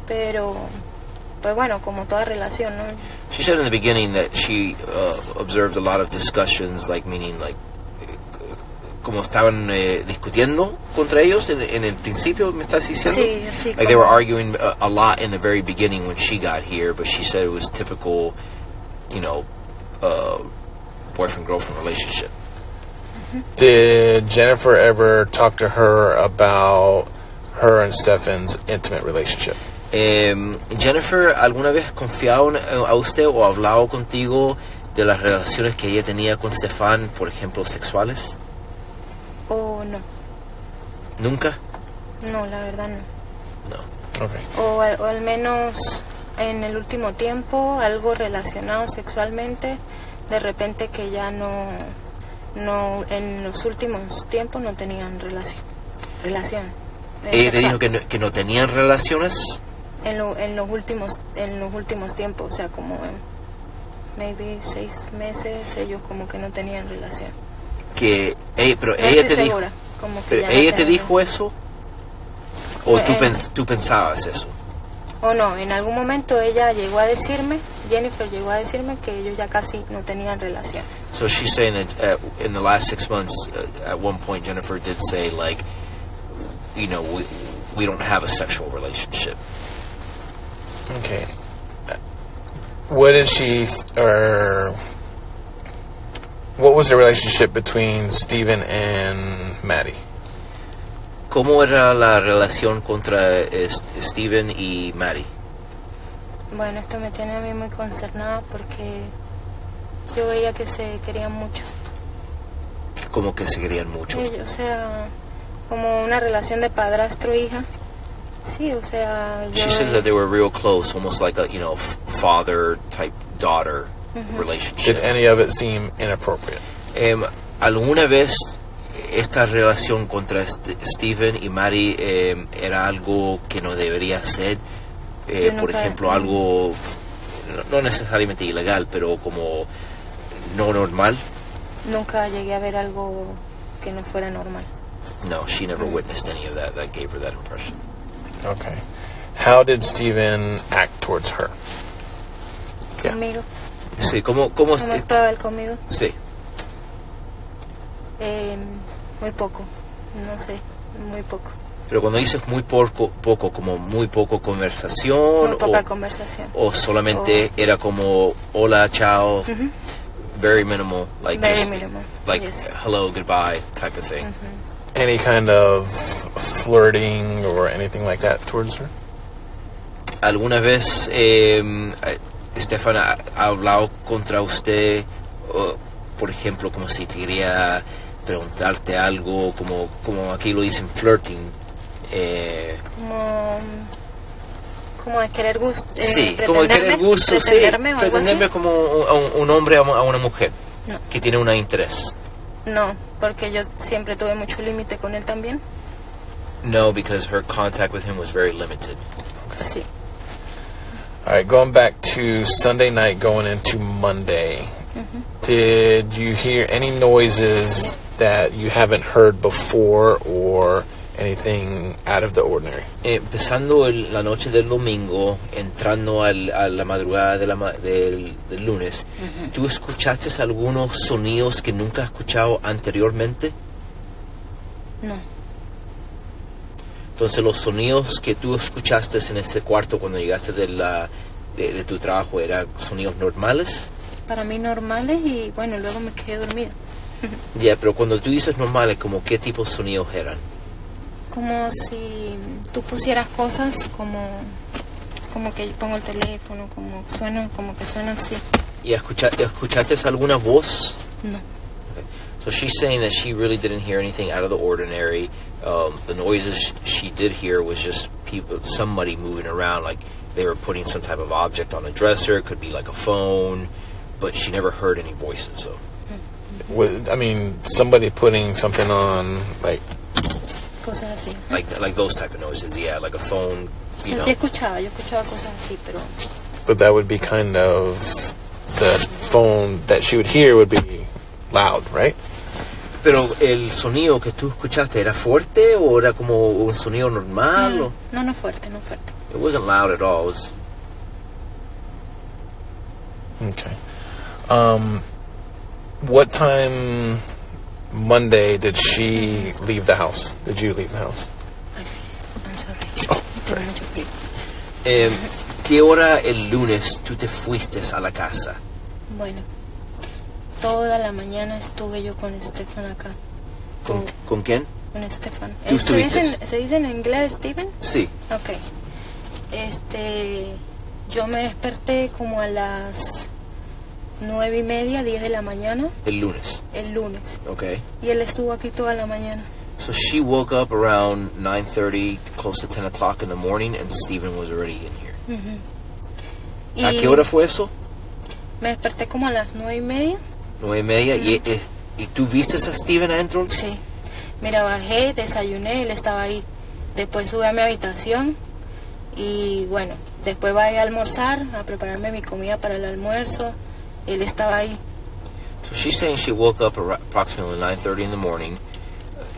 pero pues bueno, como toda relación, ¿no? She said in the beginning that she observed a lot of discussions, like meaning like como estaban discutiendo contra ellos en el principio, ¿me estás diciendo? Sí, sí. Like they were arguing a lot in the very beginning when she got here, but she said it was typical, boyfriend-girlfriend relationship. Did Jennifer ever talk to her about her and Stephan's intimate relationship? Jennifer, ¿alguna vez confiado a usted o hablado contigo de las relaciones que ella tenía con Stephan, por ejemplo, sexuales? ¿O no? ¿Nunca? No, la verdad no. No. Okay. O al menos en el último tiempo, algo relacionado sexualmente, de repente que ya no en los últimos tiempos no tenían relación. ¿Ella te dijo que no tenían relaciones? En los últimos tiempos, o sea, como maybe 6 meses, ellos como que no tenían relación. Pero No ella estoy te dijo, segura, como que pero ya no ella te tenían. dijo eso. ¿O tú pensabas eso? O no, en algún momento ella llegó a decirme, Jennifer llegó a decirme que ellos ya casi no tenían relación. So she's saying that in the last 6 months, at one point Jennifer did say, like, you know, we don't have a sexual relationship. Okay. What did she, or what was the relationship between Stephen and Maddie? ¿Cómo era la relación contra Stephen y Maddie? Bueno, esto me tiene a mí muy consternada porque yo veía que se querían mucho. ¿Cómo que se querían mucho? O sea, como una relación de padrastro-hija. Sí, o sea... She says that they were real close, almost like a, you know, father-type-daughter relationship. Did any of it seem inappropriate? ¿Alguna vez esta relación contra Stephen y Maddie era algo que no debería ser? Por ejemplo, algo no necesariamente ilegal, pero como no normal. Nunca llegué a ver algo que no fuera normal. No, she never witnessed any of that. That gave her that impression. Okay. How did Stephen act towards her? Conmigo. Sí, ¿cómo estaba él conmigo? Sí. Muy poco, no sé, muy poco. Pero cuando dices muy poco, como muy poco conversación. Muy poca conversación. O solamente era como hola, chao, very minimal, like very just minimal. like Yes. hello, goodbye type of thing. Any kind of flirting or anything like that towards her? ¿Alguna vez Stephan ha hablado contra usted, por ejemplo, como si quería preguntarte algo, como aquí lo dicen flirting? Como de querer gusto. Sí, como de querer gusto, sí. Pretenderme como un hombre a una mujer que tiene un interés. No, porque yo siempre tuve mucho límite con él también. No, because her contact with him was very limited. Okay. Sí. All right, going back to Sunday night, going into Monday. Did you hear any noises that you haven't heard before or anything out of the ordinary? Empezando la noche del domingo, entrando a la madrugada del lunes, ¿tú escuchaste algunos sonidos que nunca has escuchado anteriormente? No. Entonces los sonidos que tú escuchaste en ese cuarto cuando llegaste de tu trabajo, ¿eran sonidos normales? Para mí normales y bueno, luego me quedé dormida. Ya, pero cuando tú dices normales, ¿como qué tipo de sonidos eran? Como si tú pusieras cosas como que yo pongo el teléfono, como que suena así. ¿Y escuchaste alguna voz? No. Okay. So she's saying that she really didn't hear anything out of the ordinary. The noises she did hear was just somebody moving around, like they were putting some type of object on a dresser. It could be like a phone, but she never heard any voices. So, I mean, somebody putting something on, like Cosas así. like those type of noises, yeah, like a phone. You know. Sí yo escuchaba cosas así, pero. But that would be kind of the phone that she would hear would be loud, right? Pero el sonido que tú escuchaste, ¿era fuerte o era como un sonido normal? No fuerte. It wasn't loud at all. It was... Okay. What time Monday did she leave the house? Did you leave the house? I'm sorry. Oh, Tengo mucho frío. ¿Qué hora el lunes tú te fuiste a la casa? Bueno, toda la mañana estuve yo con Stephan acá. ¿Con quién? Con Stephan. ¿Tú estuviste? ¿Se dice en inglés Stephen? Sí. Ok. Yo me desperté como a las 9:30, 10 de la mañana. El lunes. El lunes. Okay. Y él estuvo aquí toda la mañana. So she woke up around 9:30, close to 10 o'clock in the morning, and Stephen was already in here. ¿A qué hora fue eso? Me desperté como a las 9:30. 9:30. ¿Y tú viste a Stephen adentro? Sí. Mira, bajé, desayuné, él estaba ahí. Después subí a mi habitación y bueno, después bajé a almorzar, a prepararme mi comida para el almuerzo. Él estaba ahí. So she's saying she woke up approximately 9:30 in the morning.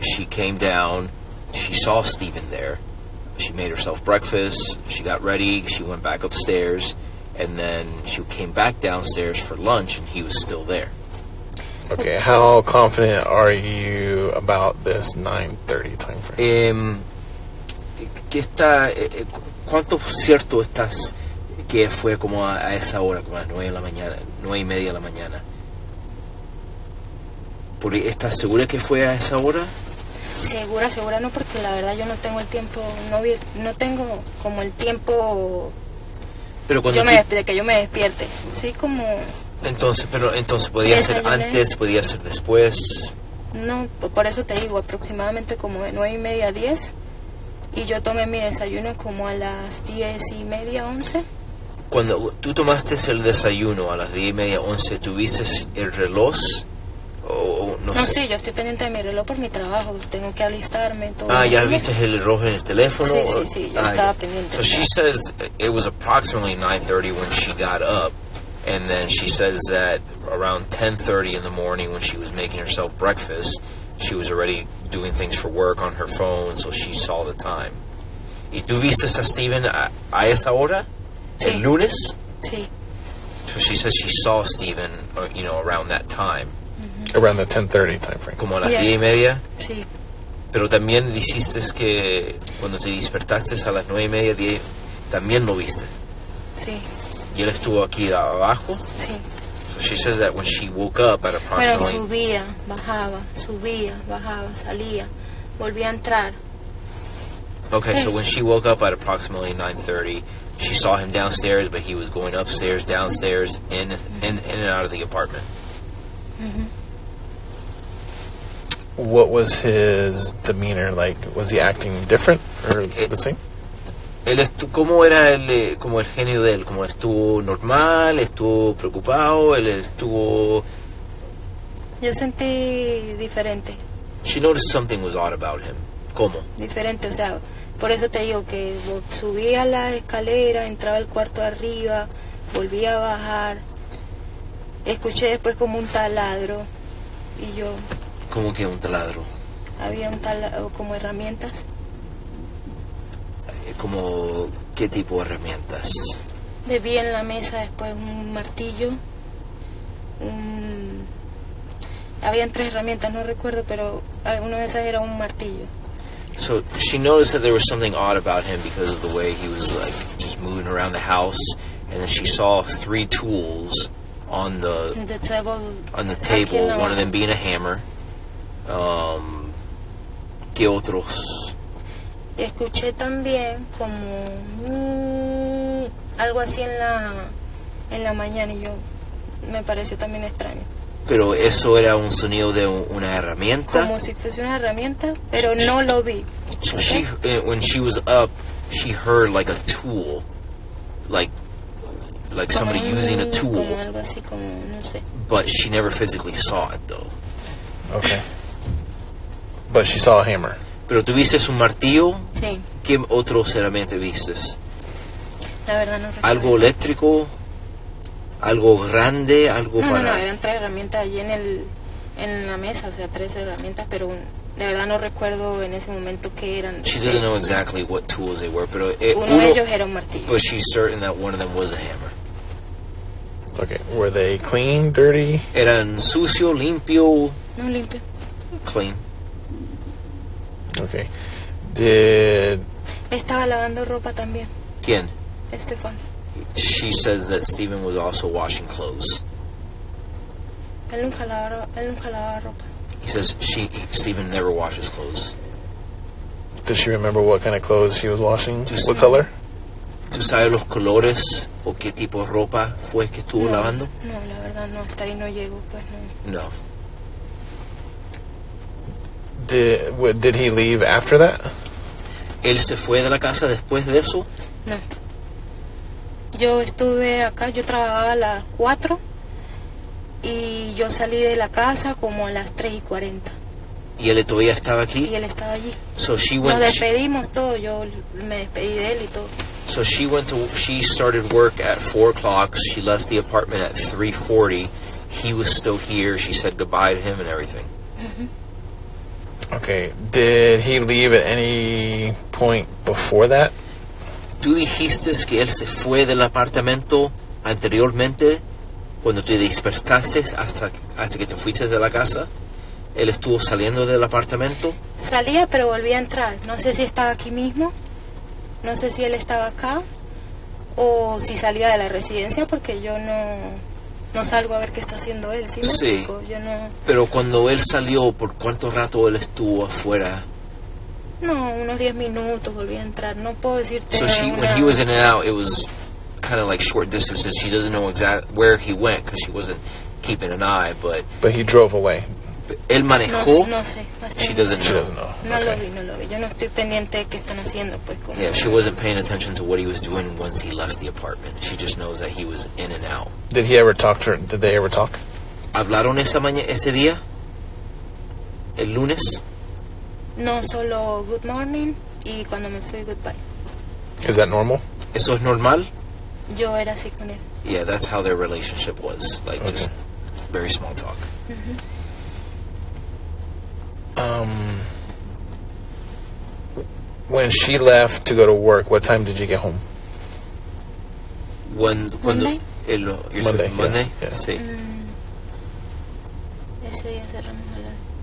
She came down. She saw Stephen there. She made herself breakfast. She got ready. She went back upstairs, and then she came back downstairs for lunch, and he was still there. Okay, how confident are you about this 9:30 time frame? ¿Cuánto cierto estás que fue como a esa hora, como a las 9 de la mañana, 9:30 de la mañana? ¿Estás segura que fue a esa hora? Segura no, porque la verdad yo no tengo el tiempo, no tengo como el tiempo pero cuando de que yo me despierte. Sí, como... Entonces podía ser antes, podía ser después. No, por eso te digo, aproximadamente como de 9:30 a 10. Y yo tomé mi desayuno como a las 10:30, 11. Cuando tú tomaste el desayuno a las 10:30, 11, ¿tuviste el reloj? No sé. Sí, yo estoy pendiente de mi reloj por mi trabajo. Tengo que alistarme, todo. ¿Ya viste el reloj en el teléfono? Sí, yo estaba pendiente. So she says it was approximately 9:30 when she got up. And then she says that around 10:30 in the morning when she was making herself breakfast, she was already doing things for work on her phone, so she saw the time. ¿Y tú viste a Stephen a esa hora? Sí. ¿El lunes? Sí. So she says she saw Stephen, around that time. Around the 10:30 time frame. Como a las 10:30. Sí. Pero también dijiste que cuando te despertaste a las 9:30, 10, también lo viste. Sí. ¿Y él estuvo aquí abajo? Sí. So she says that when she woke up at approximately... Bueno, subía, bajaba, salía, volvía a entrar. Okay, Sí. so when she woke up at approximately 9:30, she saw him downstairs, but he was going upstairs, downstairs, in and out of the apartment. What was his demeanor like? Was he acting different or the same? ¿Cómo era como el genio de él? ¿Cómo estuvo normal? ¿Estuvo preocupado? ¿Él estuvo...? Yo sentí diferente. She noticed something was odd about him. ¿Cómo? Diferente, o sea, por eso te digo que subía la escalera, entraba al cuarto de arriba, volvía a bajar. Escuché después como un taladro y yo... ¿Cómo que un taladro? Había un taladro, como herramientas. ¿Como qué tipo de herramientas? Vi en la mesa después un martillo. Habían 3 herramientas, no recuerdo, pero una de esas era un martillo. So she noticed that there was something odd about him because of the way he was like just moving around the house, and then she saw 3 tools on the table, one of them being a hammer. ¿Qué otros? Escuché también como algo así en la mañana y yo me pareció también extraño. Pero eso era un sonido de una herramienta. Como si fuese una herramienta, pero no lo vi. So she, when she was up, she heard like a tool, like somebody using a tool. Como algo así, como no sé. But she never physically saw it though. Okay. But she saw a hammer. Pero tú viste un martillo. Sí. ¿Qué otros herramientas vistes? La verdad no recuerdo. ¿Algo eléctrico? ¿Algo grande? ¿Algo No, para...? no, eran 3 herramientas allí en la mesa, o sea, 3 herramientas, pero de verdad no recuerdo en ese momento qué eran. She doesn't know exactly what tools they were, pero uno de ellos era un martillo. But she's certain that one of them was a hammer. Okay. Were they clean, dirty? ¿Eran sucio, limpio? No, limpio. Clean. Okay. Estaba lavando ropa también. ¿Quién? Stephan. She says that Stephen was also washing clothes. Él nunca lavaba ropa. He says Stephen never washes clothes. Does she remember what kind of clothes she was washing? What color? ¿Tú sabes los colores o qué tipo de ropa fue que estuvo lavando? No, la verdad no, hasta ahí no llego, pues no. No. Did he leave after that? ¿Él se fue de la casa después de eso? No. Yo estuve acá, yo trabajaba a las 4 y yo salí de la casa como a las 3:40. ¿Y él todavía estaba aquí? Y él estaba allí. So she Nos went. despedimos todo, yo me despedí de él y todo. So she started work at 4 o'clock. She left the apartment at 3:40. He was still here. She said goodbye to him and everything. Okay. Did he leave at any point before that? Tú dijiste que él se fue del apartamento anteriormente cuando te despertaste hasta que te fuiste de la casa. Él estuvo saliendo del apartamento. Salía, pero volvía a entrar. No sé si estaba aquí mismo, no sé si él estaba acá o si salía de la residencia, porque yo no salgo a ver qué está haciendo él. ¿Sí me explico? Yo no... Pero cuando él salió, ¿por cuánto rato él estuvo afuera? No, unos 10 minutos, volví a entrar. No puedo decirte. So when he was in and out, it was kind of like short distances. She doesn't know exactly where he went because she wasn't keeping an eye, but he drove away. Él manejó. No sé. She doesn't know. No lo vi. Yo no estoy pendiente de qué están haciendo, pues. Como Yeah, she wasn't paying attention to what he was doing once he left the apartment. She just knows that he was in and out. Did he ever talk to her? Did they ever talk? ¿Hablaron ese día? ¿El lunes? No, solo good morning y cuando me fui goodbye. Is that normal? ¿Eso es normal? Yo era así con él. Yeah, that's how their relationship was. Like, just very small talk. When she left to go to work, what time did you get home? Monday? Monday? Yes. Sí. Ese día cerramos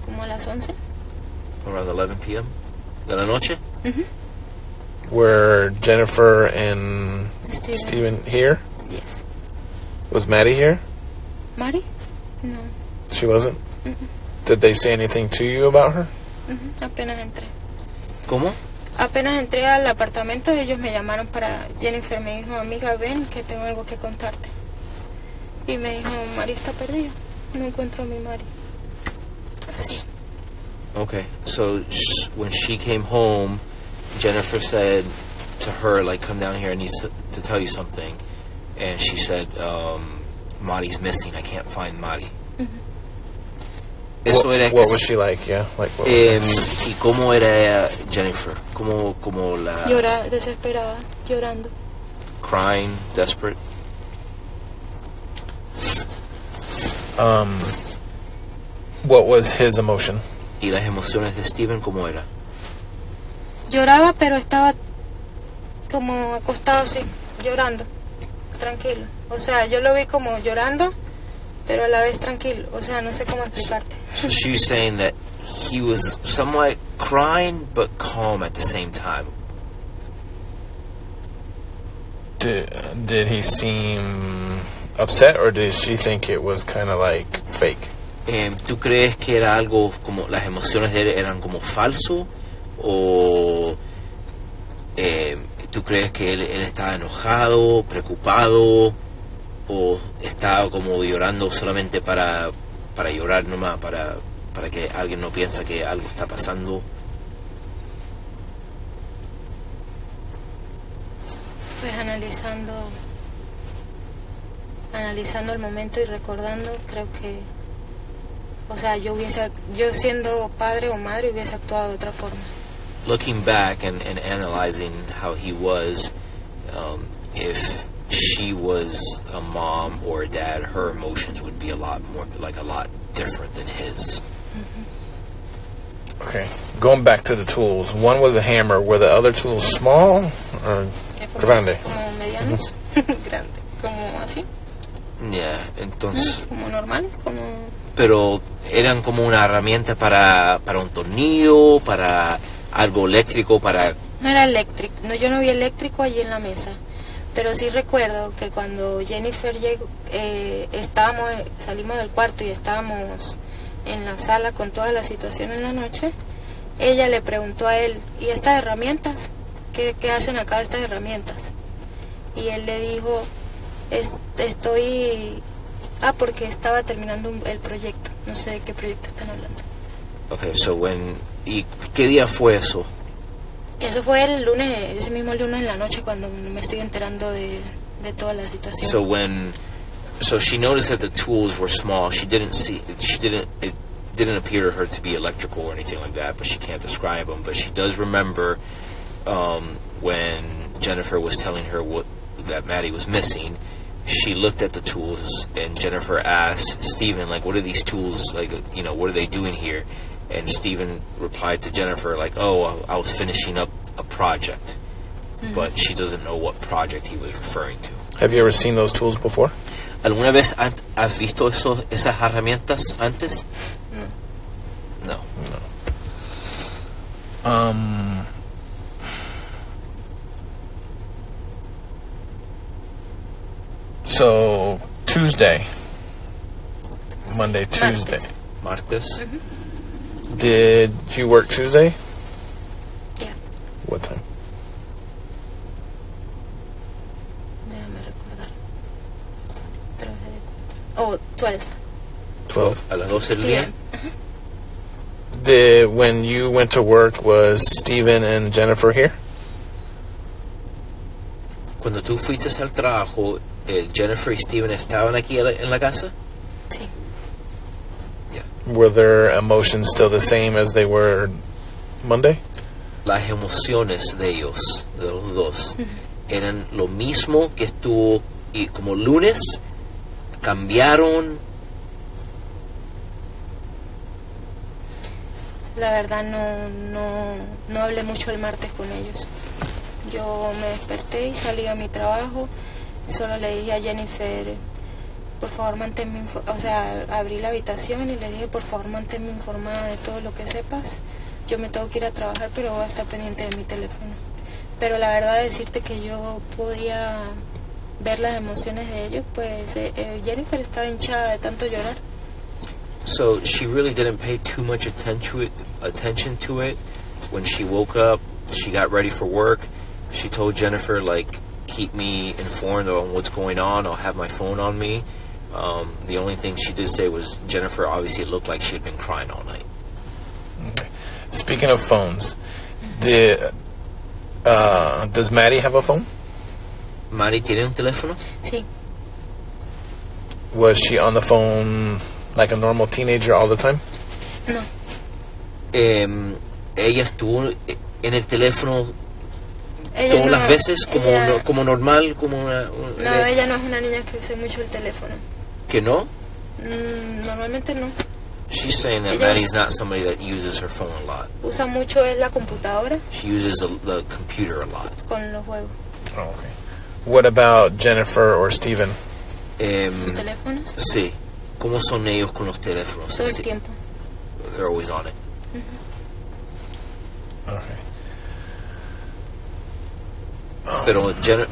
como a las 11. Around 11 p.m. de la noche? Were Jennifer and Stephen here? Yes. Was Maddie here? ¿Maddie? No. She wasn't? Did they say anything to you about her? Apenas entré. ¿Cómo? Apenas entré al apartamento, ellos me llamaron para... Jennifer me dijo, amiga, ven, que tengo algo que contarte. Y me dijo, Mari está perdida. No encuentro a mi Mari. Así. Okay, so when she came home, Jennifer said to her, like, come down here, I need to tell you something. And she said, Maddie's missing, I can't find Maddie. Eso era what was she like? Yeah, like what was ¿Y cómo era Jennifer? ¿Cómo la... Llora, desesperada, llorando. Crying, desperate? What was his emotion? ¿Y las emociones de Stephen cómo era? Lloraba, pero estaba como acostado así, llorando, tranquilo. O sea, yo lo vi como llorando, pero a la vez tranquilo. O sea, no sé cómo explicarte. So she was saying that he was somewhat crying, but calm at the same time. Did he seem upset, or did she think it was kind of like fake? ¿Tú crees que era algo como las emociones de él eran como falso? ¿O tú crees que él estaba enojado, preocupado? ¿O estaba como llorando solamente para llorar nomás, para que alguien no piensa que algo está pasando? Pues analizando el momento y recordando, creo que, o sea, yo siendo padre o madre hubiese actuado de otra forma. Looking back and analyzing how he was, if she was a mom or a dad, her emotions would be a lot different than his. Okay, going back to the tools. One was a hammer. Were the other tools small or grande? Como medianos, grande, como así. Yeah, entonces. Como normal, como. Pero eran como una herramienta para un tornillo, para algo eléctrico, para. No era eléctrico. No, yo no vi eléctrico allí en la mesa. Pero sí recuerdo que cuando Jennifer llegó, salimos del cuarto y estábamos en la sala con toda la situación en la noche, ella le preguntó a él, ¿y estas herramientas? ¿Qué hacen acá estas herramientas? Y él le dijo, porque estaba terminando el proyecto. No sé de qué proyecto están hablando. Okay, so ¿y qué día fue eso? Eso fue el lunes, ese mismo lunes en la noche cuando me estoy enterando de toda la situación. So she noticed that the tools were small. It didn't appear to her to be electrical or anything like that, but she can't describe them. But she does remember when Jennifer was telling her that Maddie was missing. She looked at the tools, and Jennifer asked Stephen, like, what are these tools, like, what are they doing here? And Stephen replied to Jennifer like, "Oh, I was finishing up a project," but she doesn't know what project he was referring to. Have you ever seen those tools before? ¿Alguna vez has visto esas herramientas antes? No. So Tuesday, Monday, Tuesday, Martes. Did you work Tuesday? Yeah. What time? Déjame recordar. 12. 12. A las 12 del día. When you went to work, was Stephen and Jennifer here? Cuando tú fuiste al trabajo, Jennifer y Stephen estaban aquí en la casa. Sí. Were their emotions still the same as they were Monday? Las emociones de ellos, de los dos, eran lo mismo que estuvo y como lunes. Cambiaron. La verdad no hablé mucho el martes con ellos. Yo me desperté y salí a mi trabajo. Solo le dije a Jennifer, por favor manténme informada. O sea, abrí la habitación y le dije, por favor manténme informada de todo lo que sepas. Yo me tengo que ir a trabajar, pero voy a estar pendiente de mi teléfono. Pero la verdad, decirte que yo podía ver las emociones de ellos, pues Jennifer estaba hinchada de tanto llorar. So she really didn't pay too much attention to it. When she woke up, she got ready for work. She told Jennifer, like, keep me informed on what's going on. I'll have my phone on me. The only thing she did say was Jennifer obviously looked like she had been crying all night. Okay. Speaking of phones, does Maddie have a phone? ¿Maddie tiene un teléfono? Sí. Was she on the phone like a normal teenager all the time? No. Ella estuvo en el teléfono Ella todas no, las veces ella, como normal, como una no, ella no es una niña que use mucho el teléfono. ¿Que no? Normalmente no. She's saying that Ella Maddie's not somebody that uses her phone a lot. Usa mucho la computadora. She uses the computer a lot. Con los juegos. Oh, okay. What about Jennifer or Stephen? ¿Los teléfonos? Sí. ¿Cómo son ellos con los teléfonos? Todo el Sí. tiempo. They're always on it. Okay.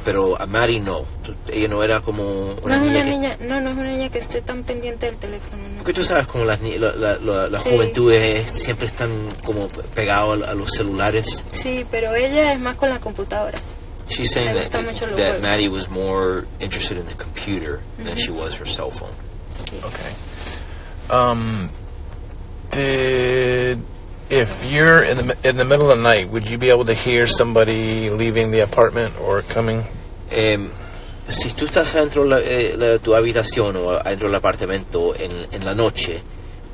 Pero a Maddie no. Ella no era como una niña que... No es una niña que esté tan pendiente del teléfono, ¿no? Porque tú sabes como las Sí. juventudes siempre están como pegados a los celulares. Sí, pero ella es más con la computadora. She's saying Le gusta mucho los that juegos. Maddie was more interested in the computer than she was her cell phone. Sí. Okay. If you're in the middle of the night, would you be able to hear somebody leaving the apartment or coming? Si tú estás dentro de tu habitación o dentro del apartamento en la noche,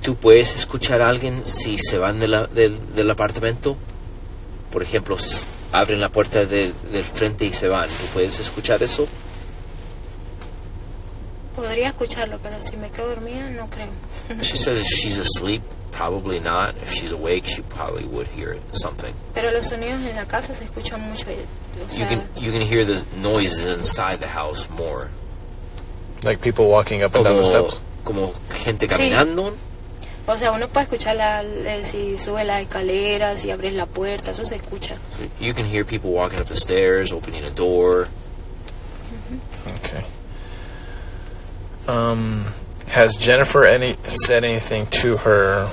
¿tú puedes escuchar a alguien si se van del apartamento? Por ejemplo, abren la puerta del frente y se van. ¿Tú puedes escuchar eso? Podría escucharlo, pero si me quedo dormida, no creo. She says if she's asleep, probably not. If she's awake, she probably would hear something. Pero los sonidos en la casa se escuchan mucho. O sea, You can hear the noises inside the house more. Like people walking up and down the steps? Como gente Sí. caminando. o sea, uno puede escuchar si sube las escaleras, si abres la puerta, eso se escucha. You can hear people walking up the stairs, opening a door. Okay. Has Jennifer said anything to her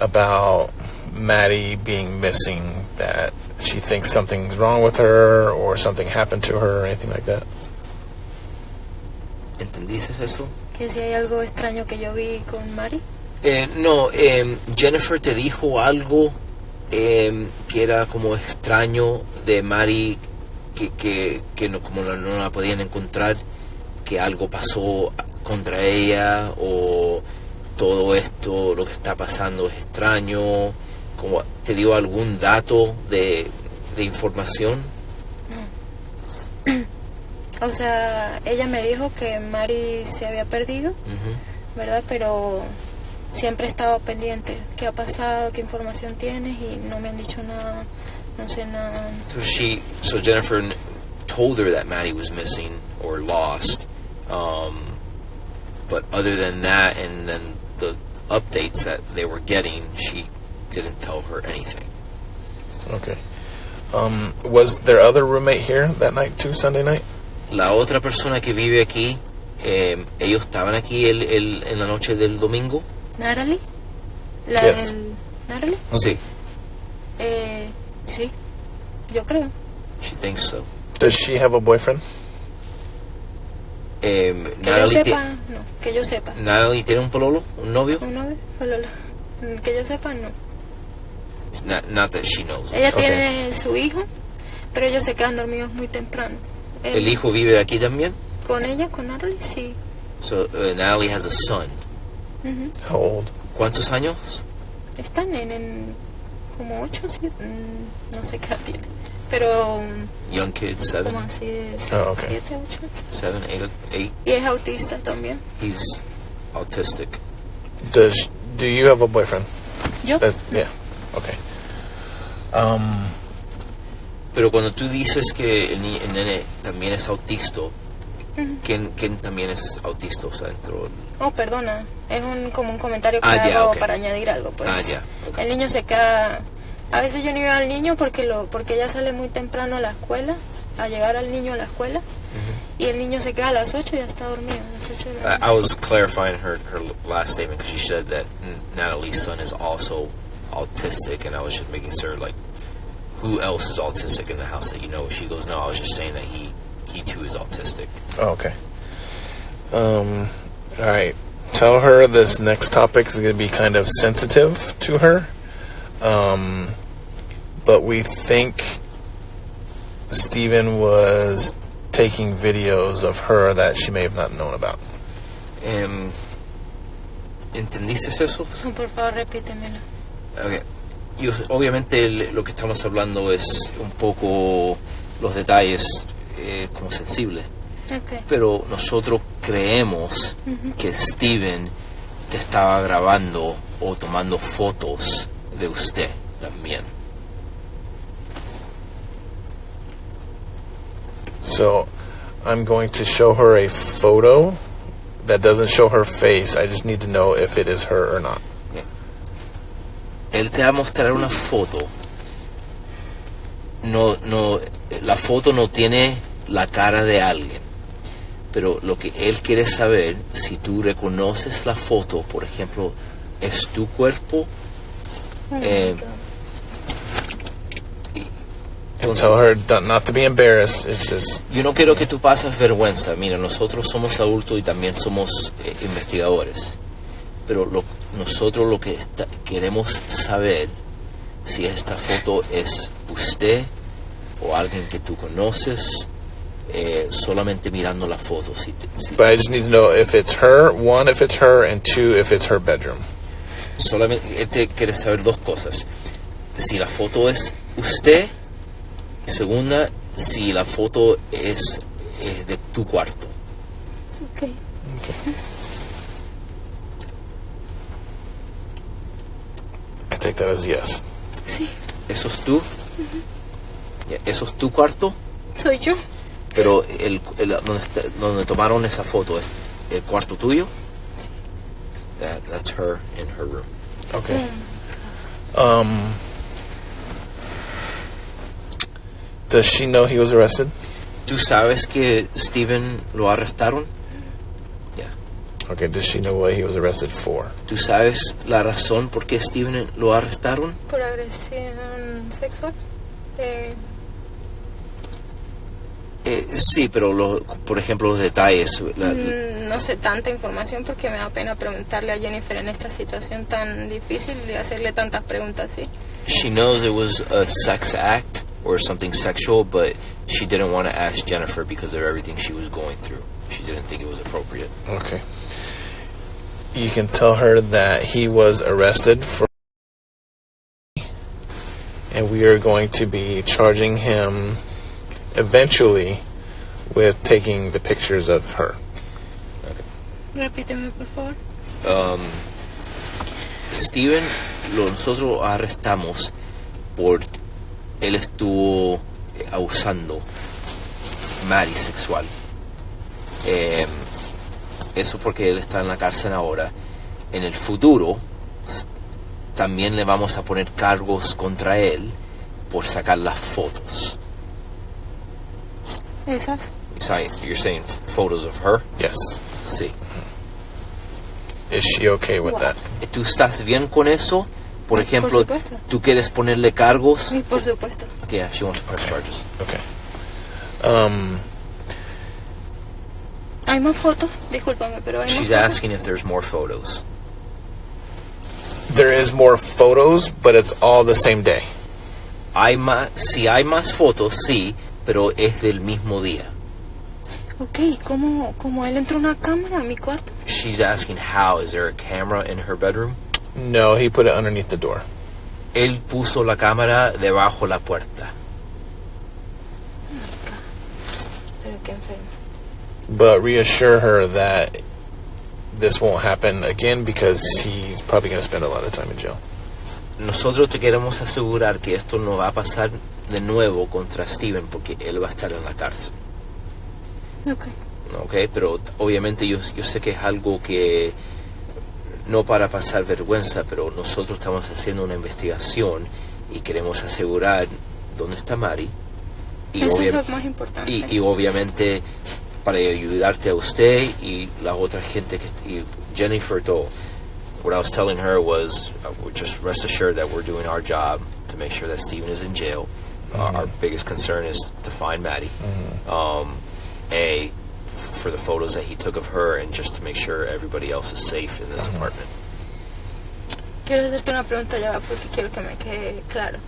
about Maddie being missing, that she thinks something's wrong with her or something happened to her or anything like that? ¿Entendiste eso? Que si hay algo extraño que yo vi con Mari. No, Jennifer te dijo algo que era como extraño de Maddie, que no, como no la podían encontrar, que algo pasó contra ella, o todo esto, lo que está pasando es extraño. Como ¿te dio algún dato de información? O sea, ella me dijo que Mari se había perdido, ¿verdad? Pero siempre he estado pendiente. ¿Qué ha pasado? ¿Qué información tienes? Y no me han dicho nada. No sé nada. So Jennifer told her that Maddie was missing or lost. But other than that, and then the updates that they were getting, she didn't tell her anything. Okay. Was their other roommate here that night too, Sunday night? La otra persona que vive aquí, ellos estaban aquí en la noche del domingo. ¿Nathalie? ¿La Yes. del Nathalie? Sí. Sí, yo creo. She thinks so. Does she have a boyfriend? Que yo Nathalie sepa, no. Que yo sepa. Nathalie tiene un pololo, un novio. ¿Un novio? Pololo. Que yo sepa, no. Not that she knows. Ella Okay. tiene su hijo, pero ellos se quedan dormidos muy temprano. El hijo vive aquí también. ¿Con ella? ¿Con Nathalie? Sí. So Nathalie has a son. How old? ¿Cuántos años? Están en como 8, 7, no sé qué edad tiene. Pero Young kid, 7, como así es, Oh, okay. 7, 8. 7, 8. Y es autista también. He's autistic. Do you have a boyfriend? ¿Yo? Yeah. Okay. Pero cuando tú dices que el nene también es autista, ¿quién también es autista? O sea, dentro del... Oh, perdona. Es como un comentario que ya, hago okay. para añadir algo, pues. Ya. Okay. El niño se queda... A veces yo no iba al niño porque ella sale muy temprano a la escuela, a llevar al niño a la escuela, y el niño se queda a las 8 y ya está dormido. A las 8 de la noche. I was clarifying her last statement because she said that Natalie's son is also autistic, and I was just making sure, like, who else is autistic in the house that you know? She goes, no, I was just saying that he too is autistic. Oh, okay. All right. Tell her this next topic is going to be kind of sensitive to her. But we think Stephen was taking videos of her that she may have not known about. ¿Entendiste eso? No, por favor, repítemelo. Okay. Obviamente lo que estamos hablando es un poco los detalles como sensibles. Okay. Pero nosotros creemos que Stephen te estaba grabando o tomando fotos de usted también. So I'm going to show her a photo that doesn't show her face. I just need to know if it is her or not. Él te va a mostrar una foto. No, la foto no tiene la cara de alguien. Pero lo que él quiere saber, si tú reconoces la foto, por ejemplo, es tu cuerpo. Tell her not to be embarrassed. It's just... Yo no quiero que tú pases vergüenza. Mira, nosotros somos adultos y también somos investigadores. Pero nosotros lo que queremos saber si esta foto es usted o alguien que tú conoces, solamente mirando la foto. But I just need to know if it's her, one, if it's her, and two, if it's her bedroom. Solamente él te quiere saber dos cosas. Si la foto es usted, y segunda, si la foto es de tu cuarto. Okay. I take that as yes. Sí, ¿Eso es tú? ¿Eso es tu cuarto? soy yo. Pero donde tomaron esa foto, ¿es el cuarto tuyo? That's her in her room. Okay. Does she know he was arrested? ¿Tú sabes que Stephen lo arrestaron? Okay, does she know what he was arrested for? ¿Tú sabes la razón por qué Stephen lo arrestaron? Por agresión sexual. Sí, pero por ejemplo los detalles. No sé tanta información porque me da pena preguntarle a Jennifer en esta situación tan difícil y hacerle tantas preguntas así. She knows it was a sex act or something sexual, but she didn't want to ask Jennifer because of everything she was going through. She didn't think it was appropriate. Okay. You can tell her that he was arrested for, and we are going to be charging him eventually with taking the pictures of her. Repíteme, por favor. Stephen, nosotros arrestamos por él estuvo abusando Maddie sexual. Eso porque él está en la cárcel ahora. En el futuro también le vamos a poner cargos contra él por sacar las fotos. ¿Esas? You're saying photos of her? Yes. Sí. Is she okay with that? ¿Tú estás bien con eso? Por ejemplo, supuesto. ¿tú quieres ponerle cargos? Sí, por supuesto. Okay, yeah, she wants to press charges. Okay. ¿Hay más fotos? Discúlpame, pero hay más She's fotos. asking if there's more photos. There is more photos, but it's all the same day. Si hay más fotos, sí, pero es del mismo día. Ok, ¿cómo él entró una cámara a mi cuarto? She's asking how. Is there a camera in her bedroom? No, he put it underneath the door. Él puso la cámara debajo la puerta. Pero qué enfermo. But reassure her that this won't happen again because he's probably going to spend a lot of time in jail. Nosotros te queremos asegurar que esto no va a pasar de nuevo contra Stephen porque él va a estar en la cárcel. Ok. Ok, pero obviamente yo sé que es algo que no para pasar vergüenza, pero nosotros estamos haciendo una investigación y queremos asegurar dónde está Maddie. Y Eso es lo más importante. y obviamente para ayudarte a usted y la otra gente y Jennifer todo. What I was telling her was just rest assured that we're doing our job to make sure that Stephen is in jail. Our biggest concern is to find Maddie. For the photos that he took of her and just to make sure everybody else is safe in this apartment. Quiero hacerte una pregunta ya porque quiero que me quede claro.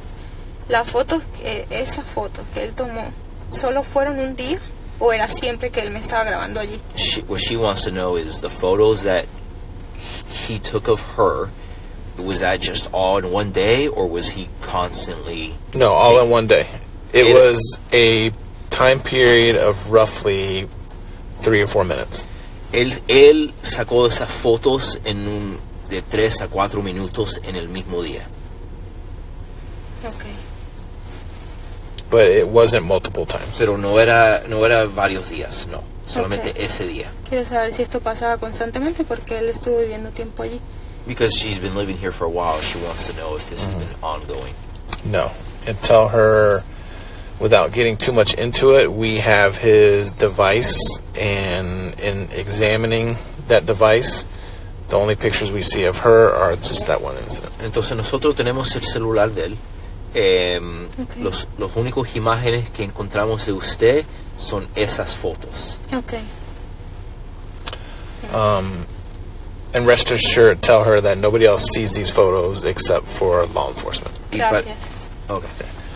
Esas fotos que él tomó, ¿solo fueron un día o era siempre que él me estaba grabando allí? What she wants to know is the photos that he took of her, was that just all in one day or was he constantly... No, all in one day. It was a time period of roughly 3 or 4 minutes. Él sacó esas fotos de 3 a 4 minutos en el mismo día. Ok. But it wasn't multiple times. Pero no era varios días, no. Solamente ese día. Quiero saber si esto pasaba constantemente porque él estuvo viviendo tiempo allí. Because she's been living here for a while, she wants to know if this has been ongoing. No. And tell her, without getting too much into it, we have his device, and in examining that device, the only pictures we see of her are just that one incident. Entonces nosotros tenemos el celular de él. Okay. Los únicos imágenes que encontramos de usted son esas fotos. Ok. And rest assured, tell her that nobody else sees these photos except for law enforcement. Gracias. Okay.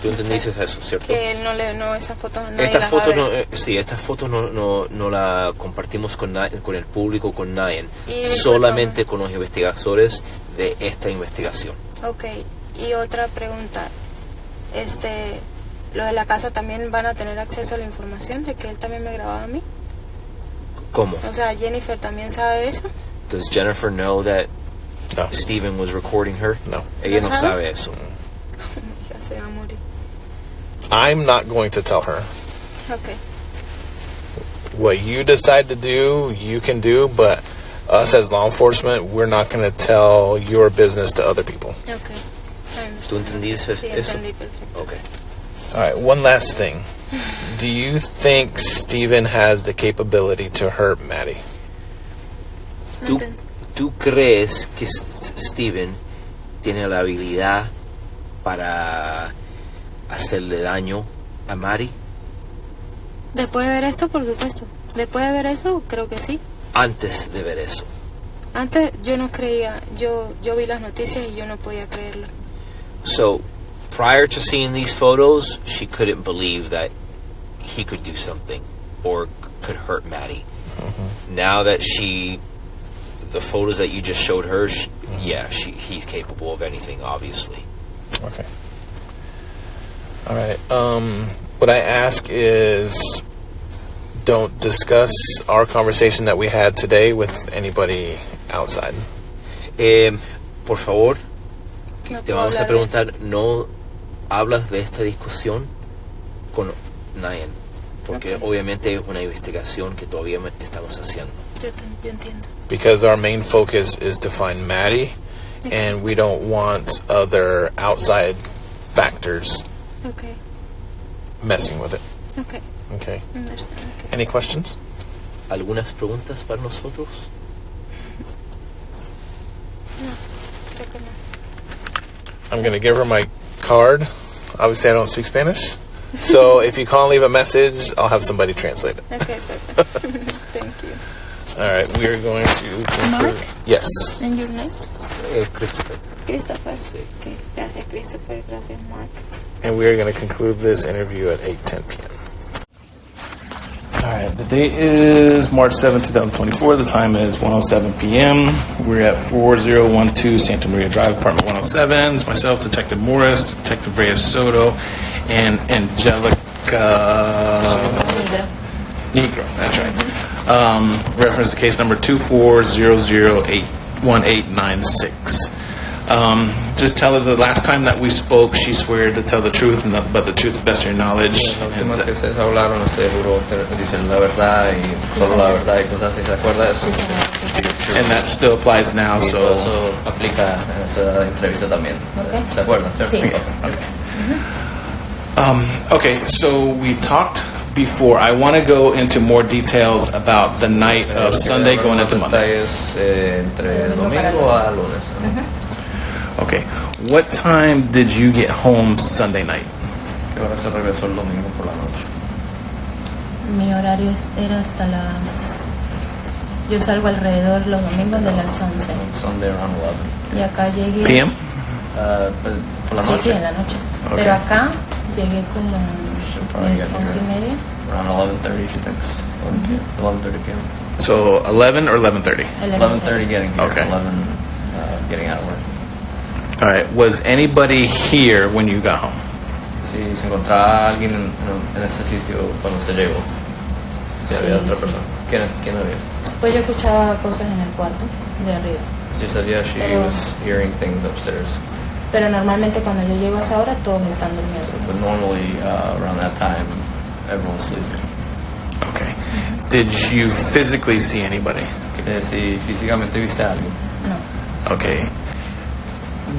¿Tú entendiste eso, cierto? Que él no esas fotos nadie Estas las fotos va a ver. estas fotos no la compartimos con el público, con nadie. Y Solamente con los investigadores de esta investigación. Ok. Y otra pregunta. Lo de la casa, ¿también van a tener acceso a la información de que él también me grababa a mí? ¿Cómo? O sea, Jennifer también sabe eso. Does Jennifer know that No. Stephen was recording her? No. Ella ¿No no sabe? sabe eso. Ya se va a morir. I'm not going to tell her. Ok. What you decide to do, you can do, but us as law enforcement, we're not going to tell your business to other people. Ok. ¿Tú entendiste Sí, eso? entendí perfecto. Okay. All right, one last thing. Do you think Stephen has the capability to hurt Maddie? ¿Tú crees que Stephen tiene la habilidad para hacerle daño a Maddie? Después de ver esto, por supuesto. Después de ver eso, creo que sí. Antes de ver eso. Antes yo no creía, yo vi las noticias y yo no podía creerlo. So, prior to seeing these photos, she couldn't believe that he could do something or could hurt Maddie. Now that the photos that you just showed her, he's capable of anything, obviously. Okay. All right. What I ask is, don't discuss our conversation that we had today with anybody outside. por favor, No te puedo vamos a hablar de eso. preguntar, no hablas de esta discusión con nadie, porque Ok. obviamente es una investigación que todavía estamos haciendo. Yo entiendo. Because our main focus is to find Maddie, and we don't want other outside factors Okay. messing with it. Okay. Okay. Understand. Okay. Any questions? ¿Algunas preguntas para nosotros? Creo que no. I'm going to give her my card. Obviously, I don't speak Spanish. So if you call and leave a message, I'll have somebody translate it. Okay, perfect. Thank you. All right, we are going to... Mark? Yes. And your name? Christopher. Christopher. Sí. Okay. Gracias, Christopher. Gracias, Mark. And we are going to conclude this interview at 8:10 p.m. All right, the date is March 7, 2024. The time is 1:07 p.m. We're at 4012 Santa Maria Drive, apartment 107. It's myself, Detective Morris, Detective Reyes Soto, and Angelica Negro. That's right. Reference to case number 24001896. Just tell her the last time that we spoke, she swore to tell the truth, and nothing but the truth, to the best of your knowledge. La última vez que ustedes hablaron, ustedes juró dicen la verdad y solo la verdad y cosas así. ¿Se acuerda de eso? And that still applies now, Y so... todo eso aplica en esa entrevista también. ¿Se acuerdan? Sí. Okay, so we talked before. I want to go into more details about the night of Sunday going into Monday. Detalles entre el domingo a lunes. Okay, what time did you get home Sunday night? ¿Qué hora se regresó el domingo por la noche? Mi horario era hasta las... Yo salgo alrededor los domingos de las 11. Sunday around 11. Y acá llegué... PM? Pues, por la Sí, noche. sí, en la noche. Ok. Pero acá llegué como Should probably get 11:30. around 11:30, she thinks. 11:30 p.m. So 11 or 11:30? 11:30 getting here. Okay. 11 getting out of work. All right, was anybody here when you got home? Si se encontraba alguien en ese sitio cuando usted llegó. Si Sí, había otra sí. persona. ¿Quién había? Pues yo escuchaba cosas en el cuarto de arriba. She said, yeah, she Pero- was hearing things upstairs. Pero normalmente cuando yo llego a esa hora todos están durmiendo. But normally, around that time, everyone's sleeping. Okay. Did you physically see anybody? Si físicamente viste a alguien. No. Okay.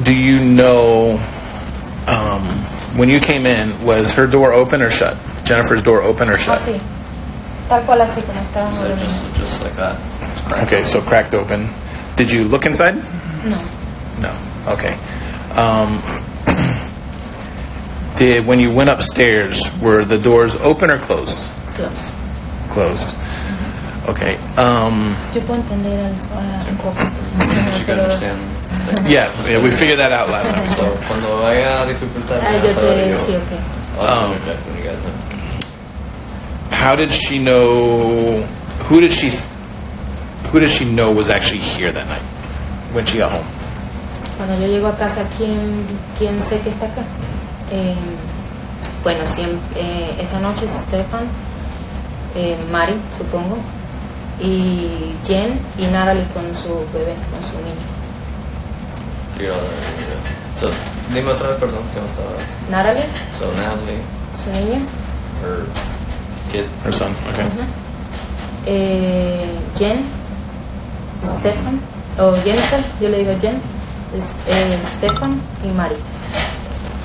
Do you know, when you came in, was her door open or shut? Jennifer's door open or shut? Así. Tal cual así como estábamos So durmiendo. just like that. It's cracked. Okay, so cracked open. Did you look inside? No. No. Okay. When you went upstairs, were the doors open or closed? Close. Closed. Okay. Yo puedo entender un poco. She could understand. Yeah, we figured that out last time. So, cuando haya dificultad, Ah, yo te sí, ok. I'll interject when you guys know. How did she know? Who did she know was actually here that night when she got home? Cuando yo llego a casa, ¿quién sé que está acá? Bueno, esa noche Stephan, Maddie, supongo, y Jenn y Nathalie con su bebé, con su niño. So, dime otra vez, perdón, que no estaba. Nathalie, So, Natalie, su niño, her kid. Her son. Okay. Jenn, Stephan, o Jennifer, yo le digo Jenn, Stephan y Maddie.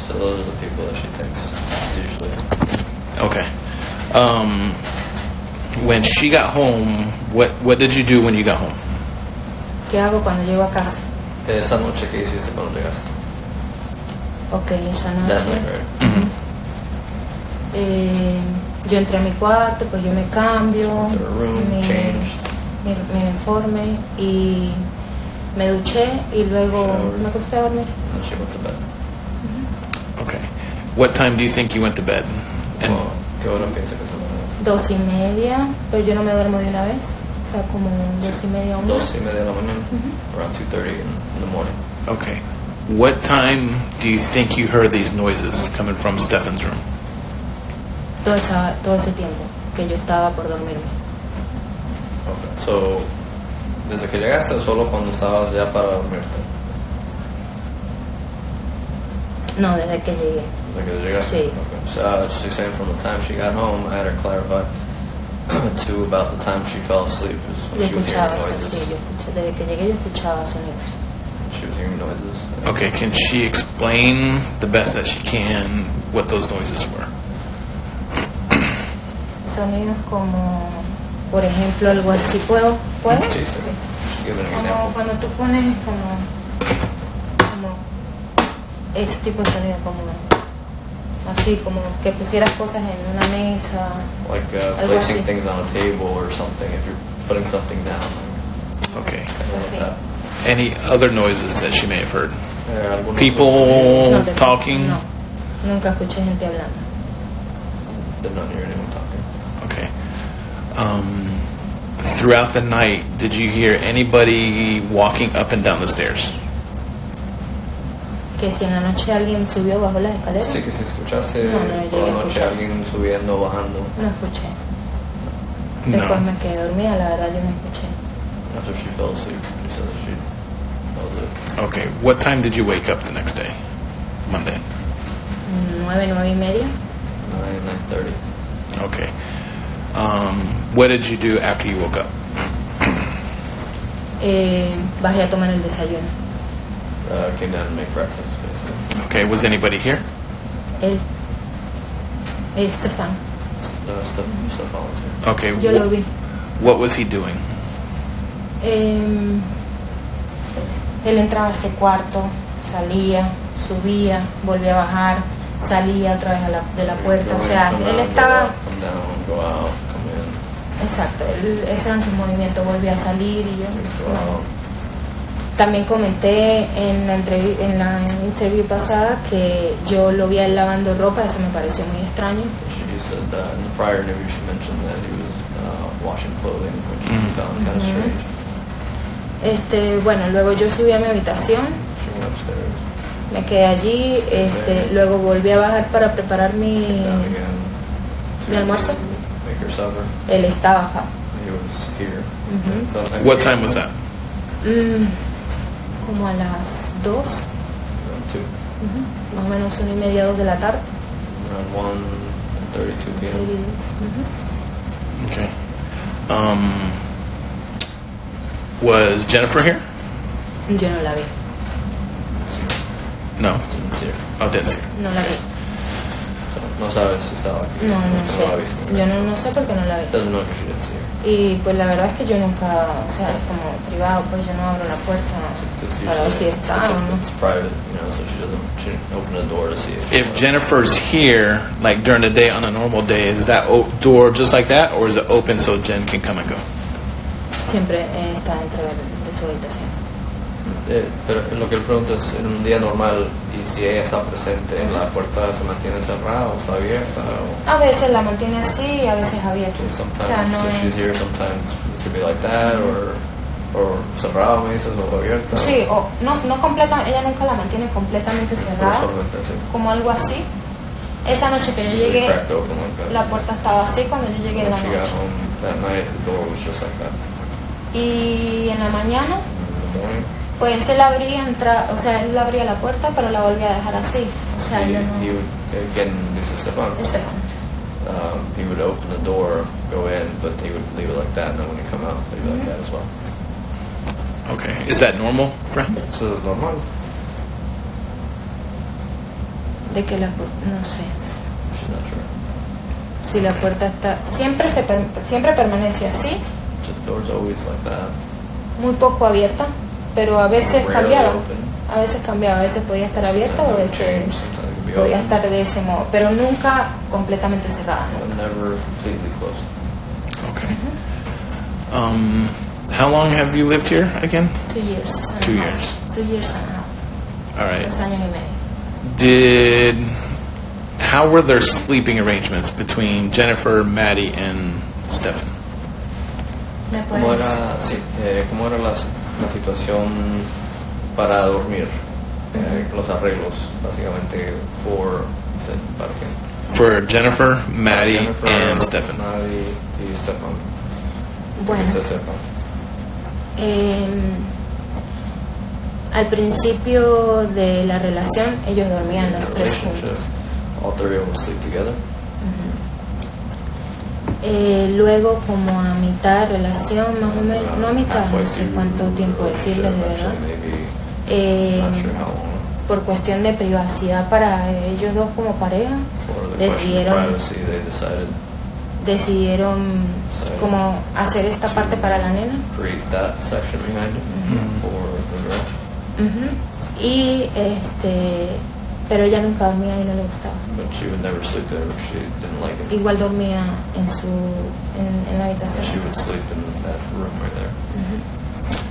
So, those are the people that she thinks usually. Okay. When she got home, what did you do when you got home? ¿Qué hago cuando llego a casa? Esa noche que hiciste cuando llegaste. Ok, esa That noche. night, right? Yo entré a mi cuarto, pues yo me cambio, To her room, changed. mi uniforme y me duché y luego Showered. me acosté a dormir. And then she went to bed. Okay. What time do you think you went to bed? And Well, ¿qué hora piensa que se va? 2:30, pero yo no me duermo de una vez, o sea, como 2:30, 1. 2:30 de la mañana. Around 2:30 in the morning. okay. What time do you think you heard these noises coming from Stephan's room? Todo ese tiempo que yo estaba por dormirme. Okay. So, desde que llegaste o solo cuando estabas ya para dormirte? No, desde que llegué. Like, Sí. Okay. So she's saying from the time she got home, I had her clarify to about the time she fell asleep. Yo She was hearing escuchaba, noises. sí, yo escuché, desde que llegué yo escuchaba sonidos. She was hearing noises. Okay, can she explain the best that she can what those noises were? Sonidos como, por ejemplo, algo así. ¿Puedo? Sí, sí. Give an Como example. cuando tú pones como ese tipo de sonido, como así, como que pusieras cosas en una mesa. Like Algo placing así. things on a table or something. If you're putting something down, Okay. kind of Sí. like that. Any other noises that she may have heard? Algunos People No, talking? No, nunca escuché gente hablando. did not hear anyone talking. Okay. Throughout the night, did you hear anybody walking up and down the stairs? Que si en la noche alguien subió bajo las escaleras. Sí, que si escuchaste No, no, por la yo noche escuché. alguien subiendo o bajando. No escuché. Después No. me quedé dormida, la verdad yo no escuché. After she fell asleep, she said that she that was it. Okay. What time did you wake up the next day? Monday. 9:30. 9:30. Okay. What did you do after you woke up? Bajé a tomar el desayuno. Came down to make breakfast. Basically. Okay. Was anybody here? Él. Stephan. Stuff volunteer. Okay. Yo lo vi. What was he doing? Él entraba a este cuarto, salía, subía, volvía a bajar, salía otra vez de la puerta. O sea, Come él out, estaba... Go up, come down, go out, come in, Exacto, esos eran sus movimientos, volvía a salir y yo... go no. out. También comenté en la interview pasada que yo lo vi a él lavando ropa, eso me pareció muy extraño. She said that in the prior interview she mentioned that he was washing clothing, which she found kind of strange. Bueno, luego yo subí a mi habitación, She went upstairs, me quedé allí, luego volví a bajar para preparar mi down again ¿Mi almuerzo? make her supper. Él estaba acá. He was here. What time was that? Como a las 2, Around 2. más o menos 1:30, 2 de la tarde. Around 1:32 p.m. Okay. Was Jennifer here? Yo no la vi, No. Didn't see her. Oh, didn't see her. no la vi. So, no sabes si estaba aquí. No la sé. viste. Yo no sé por qué no la vi. Doesn't know because she didn't see her. Y pues la verdad es que yo nunca, o sea, es como privado, pues yo no abro la puerta 'Cause para ver si usually está o no. it's private, so she didn't open the door to see If Jennifer's here, like during the day on a normal day, is that door just like that, or is it open so Jen can come and go? Siempre está dentro de su habitación. Pero lo que él pregunta es en un día normal y si ella está presente, la puerta se mantiene cerrada o está abierta o A veces la mantiene así y a veces abierta. sometimes O sea, no if she's es... here sometimes it could be like that or cerrada me dices o abierta. Sí, o no completa, ella nunca la mantiene completamente Pero cerrada, solamente así. como algo así. Esa noche que yo llegué, Cracked open like that. la puerta estaba así cuando yo llegué en la When she got noche. home that night, the door was just like that. Y en la mañana, In the morning, pues él abría la puerta, pero la volvía a dejar así. O sea, he yo no... would, again, this is Stephan. Stephan. He would open the door, go in, but he would leave it like that, and then when he come out, leave it like that as well. Okay. Is that normal for him? Eso es normal. De que la puerta, no sé. She's not sure. Si la puerta está... Siempre permanece así, The door's always like that. muy poco abierta, pero a veces Rarely cambiaba. open. A veces podía estar abierta o a Sometimes it veces would change, sometimes it would be podía open, estar de ese modo, pero nunca completamente cerrada. ¿no? but never completely closed. Okay. How long have you lived here again? 2 years. and 2 a years. half. 2 years and a half. All right. 2 años y medio. How were their sleeping arrangements between Jennifer, Maddie, and Stephan? ¿Me ¿Cómo puedes? era, cómo era la situación para dormir? Los arreglos, básicamente, ¿para qué? For Jennifer, Maddie, Jennifer, and Stephan. Maddie y Stephan. Bueno, Que usted sepa. Al principio de la relación, ellos dormían los tres juntos. All three of them sleep together. Luego, como a mitad de relación, más o menos, no a mitad, no sé cuánto tiempo decirles de verdad. Not sure how long. Por cuestión de privacidad para ellos dos como pareja, For the question of privacy, they decidieron como hacer esta parte para la nena. create that section behind it for the girl. Y pero ella nunca dormía y no le gustaba. But she would never sleep there. She didn't like it. Igual dormía en la habitación. She would sleep in that room right there.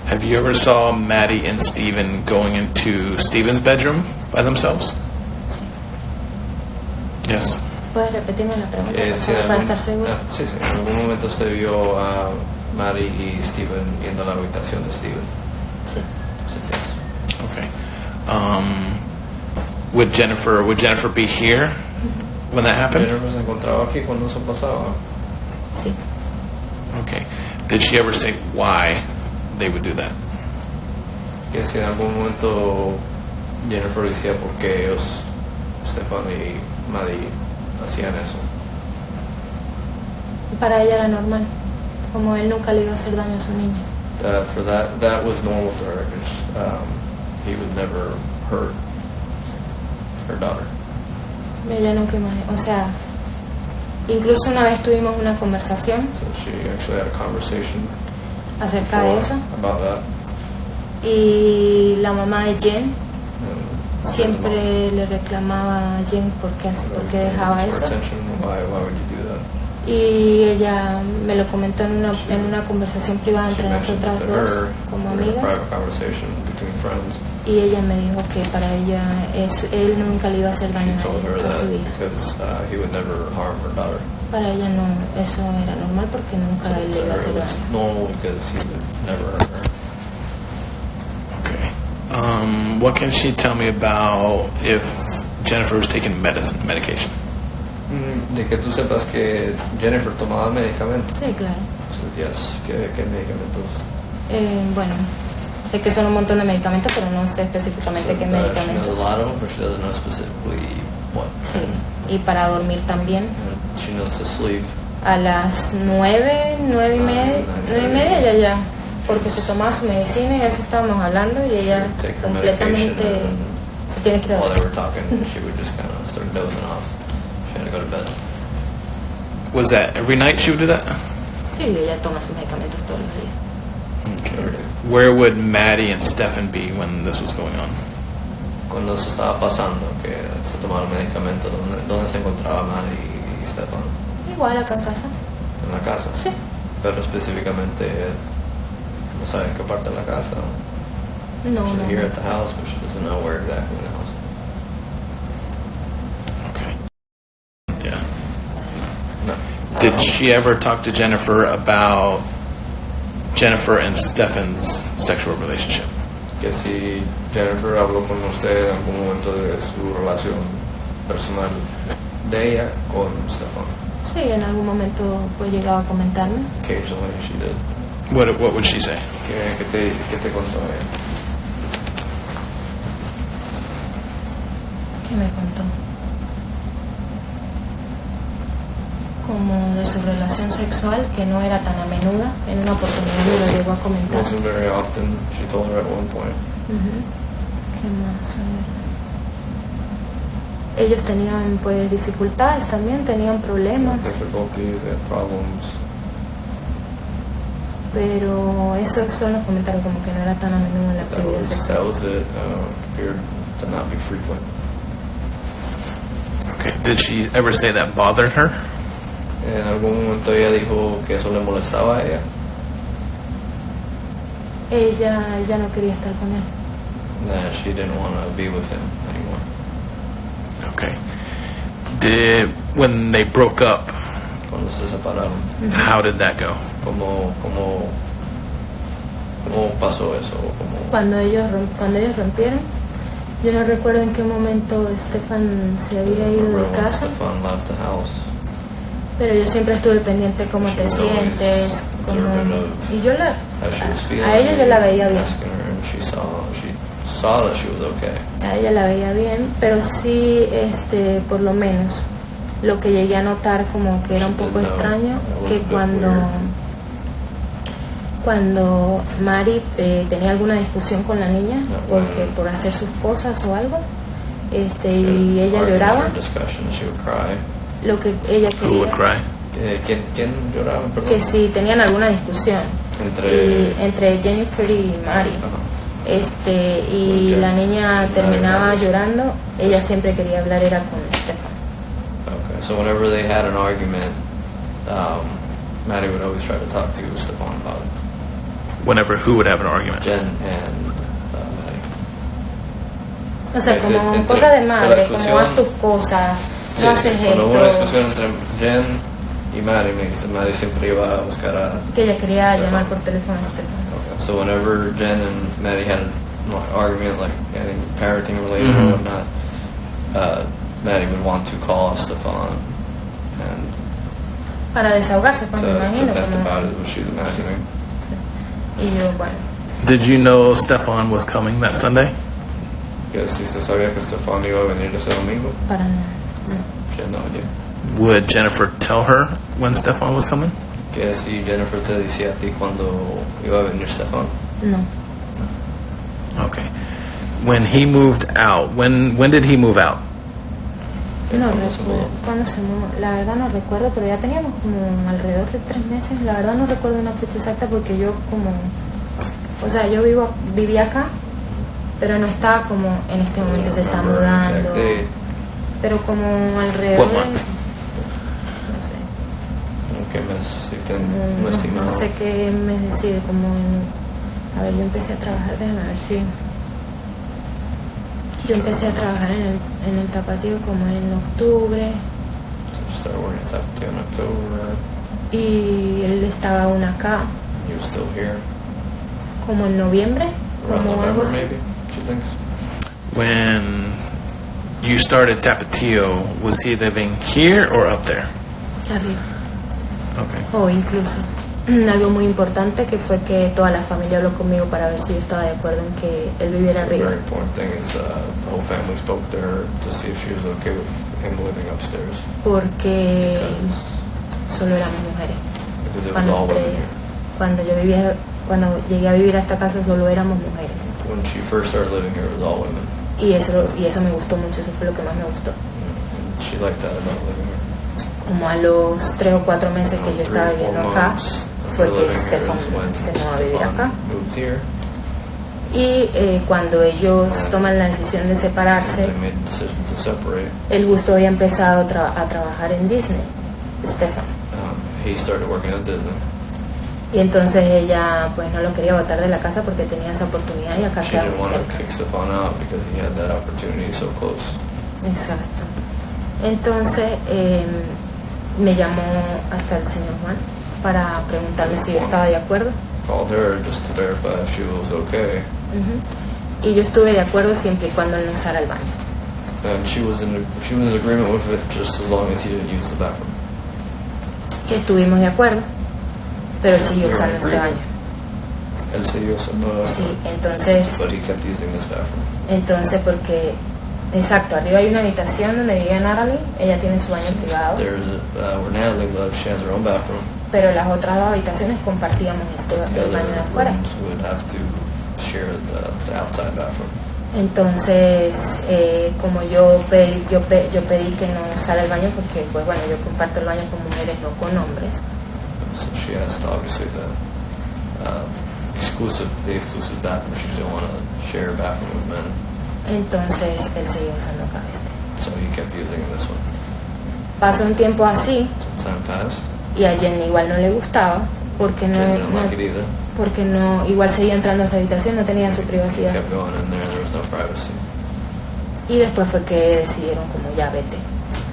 Have you ever saw Maddie and Stephen going into Stephen's bedroom by themselves? Yes. ¿Puedes repetirme la pregunta por Si favor, para estar seguro? sí. En algún momento usted vio a Maddie y Stephen yendo a la habitación de Stephen. Sí. Sí, yes. Okay. Would Jennifer be here when that happened? Jennifer se encontraba aquí cuando eso pasaba. Sí. Okay. Did she ever say why they would do that? Que si en algún momento Jennifer decía por qué ellos, Stephan y Maddie, hacían eso. Para ella era normal, como él nunca le iba a hacer daño a su niña. For that was normal to her because he would never hurt her daughter. Ella nunca imaginó, o sea, incluso una vez tuvimos una conversación So she actually had a conversation acerca de eso about that. y la mamá de Jenn And siempre le reclamaba a Jenn por qué dejaba eso. Why would you do that? Y ella me lo comentó en una conversación privada entre She mentioned nosotras it to dos her como in a amigas, private conversation between friends. y ella me dijo que para ella él nunca le iba a hacer She daño told her a su that hija. because he would never harm her daughter. Para ella no, eso era normal porque nunca So él le to iba a her hacer it was daño. normal because he would never hurt her. Okay. What can she tell me about if Jennifer was taking medication? De que tú sepas que Jennifer tomaba medicamentos. Sí, claro. So, yes, ¿qué medicamentos? Bueno, sé que son un montón de medicamentos, pero no sé específicamente qué She knows medicamentos. a lot of them, but she doesn't know specifically what. Sí, y para dormir también. And she knows to sleep. A las 9:30 ya, porque se tomaba su medicina y a veces estábamos hablando y ella Take her medication completamente and se tiene que ir a while they dormir. were talking, she would just kind of start dozing off. She had to go to bed. Was that every night she would do that? Sí, ella toma sus medicamentos todos los días. Okay. Where would Maddie and Stephan be when this was going on? Cuando eso estaba pasando, que se tomaron medicamentos, ¿dónde se encontraba Maddie y Stephan? Igual acá en casa. En la casa. Sí. Pero específicamente, no sabe en qué parte de la casa. No, She's no. here at the house, but she doesn't know where exactly in the house. Okay. Yeah. No. Did she ever talk to Jennifer about Jennifer and Stephan's sexual relationship? Que si Jennifer habló con usted en algún momento de su relación personal de ella con Stephan. Sí, en algún momento pues llegaba a comentarme. Occasionally she did. What would she say? ¿Qué te contó ella? ¿Qué me contó? Como de su relación sexual, que no era tan a menuda. En una oportunidad me lo llegó a It comentar. wasn't very often, she told her at one point. ¿Qué más? A ver. Ellos tenían pues dificultades también, tenían problemas, Difficulties, they had problems. pero esos son los comentarios como que no era tan a menudo la actividad That sexual. was it. Appeared to not be frequent. Okay. Did she ever say that bothered her? En algún momento ella dijo que eso le molestaba a ella. Ella no quería estar con él. That she didn't want to be with him anymore. Okay. When they broke up, Cuando se separaron, how did that go? ¿cómo pasó eso? Cuando ellos rompieron, yo no recuerdo en qué momento Stephan se había ido de casa, Stephan left the house. pero yo siempre estuve pendiente cómo te sientes, y yo How she was feeling. a ella yo la veía bien. Asking her, and she saw that she was okay. A ella la veía bien, pero sí, por lo menos, lo que llegué a notar como que era un poco extraño, que cuando Maddie tenía alguna discusión con la niña, porque por hacer sus cosas o algo, y ella lloraba, lo que ella Who would quería, cry? ¿Quién lloraba? Perdón. que si tenían alguna discusión entre Jennifer y Maddie, y la niña terminaba llorando, ella siempre quería hablar era con Stephan. Okay, so whenever they had an argument, Maddie would always try to talk to Stephan about it. Whenever who would have an argument? Jen and Maddie. O sea, Este, como entre- cosas de la madre, discusión- como haz tus cosas, Sí, no haces cuando hubo una esto, discusión entre Jen y Maddie, Maddie siempre iba a buscar a... que ella quería Stephan. llamar por teléfono a Stephan. Okay. So whenever Jen and Maddie had an argument, like anything parenting related or whatnot, Maddie would want to call Stephan and Para desahogarse, pues me to imagino. vent Como, about it, what she was imagining. y yo, bueno, Did you know Stephan was coming that Sunday? Que si usted sabía que Stephan iba a venir ese domingo, para nada. No. she had no idea. Would Jennifer tell her when Stephan was coming? Que si Jennifer te decía a ti cuando iba a venir Stephan. No. Okay. When he moved out, when did he move out? No ¿Cuándo se recuerdo. mudó? ¿Cuándo se mudó? La verdad no recuerdo, pero ya teníamos como alrededor de 3 meses. La verdad no recuerdo una fecha exacta porque yo o sea, yo vivía acá, pero no estaba como en este momento se está Remember mudando. exact date. Pero como alrededor What de, month? no sé, ¿En qué mes? Si ten un no estimado. sé qué mes decir, como a ver, yo empecé a trabajar, déjame ver si yo empecé a trabajar en el tapatío como en octubre Started working at Tapatio in October. y él estaba aún acá He was still here. como en noviembre, Around como algo November, así. maybe, she thinks. When you started Tapatio, was he living here or up there? Arriba. Okay. O incluso algo muy importante que fue que toda la familia habló conmigo para ver si yo estaba de acuerdo en que él viviera The arriba. very important thing is the whole family spoke to her to see if she was okay with him living upstairs. Porque Because solo éramos mujeres. it was all women here. Cuando llegué a vivir a esta casa solo éramos mujeres. When she first started living here, it was all women. Y eso me gustó mucho, eso fue lo que más me gustó. And she liked that about living here. Como a los 3 o 4 meses que yo estaba 3 or 4 viviendo acá, months fue after que living here Stephan is when se mudó a vivir Stephan acá. moved here. Y cuando ellos toman la decisión de separarse, They made the decision to separate. el gusto había empezado a trabajar en Disney, Stephan. He started working at Disney. Y entonces ella pues no lo quería botar de la casa porque tenía esa oportunidad y acá She quedaba didn't muy want to cerca. kick Stephan out because he had that opportunity so close. Exacto. Entonces me llamó hasta el señor Juan para preguntarme si yo estaba de acuerdo. Called her just to verify if she was okay. Y yo estuve de acuerdo siempre y cuando él no usara el baño. And she was in agreement with it just as long as he didn't use the bathroom. Que estuvimos de acuerdo, pero él siguió They were usando in este baño. agreement. Él siguió usando Sí, entonces but he kept using this bathroom. porque, exacto, arriba hay una habitación donde vivía Nathalie, ella tiene su baño privado, There's where Natalie lives, she has her own bathroom. pero las otras 2 habitaciones compartíamos The el baño de other afuera. rooms would have to share the outside bathroom. Entonces, como yo pedí que no usara el baño porque, pues bueno, yo comparto el baño con mujeres, no con hombres. So she asked obviously the exclusive bathroom. She didn't want to share a bathroom with men. Entonces, él seguía usando acá So he kept using this one. Pasó un tiempo así Some time passed. y a Jenn igual no le gustaba porque Jen didn't like it either. igual seguía entrando a esa habitación, no tenía su He privacidad. kept going in there was no privacy. Y después fue que decidieron como ya vete,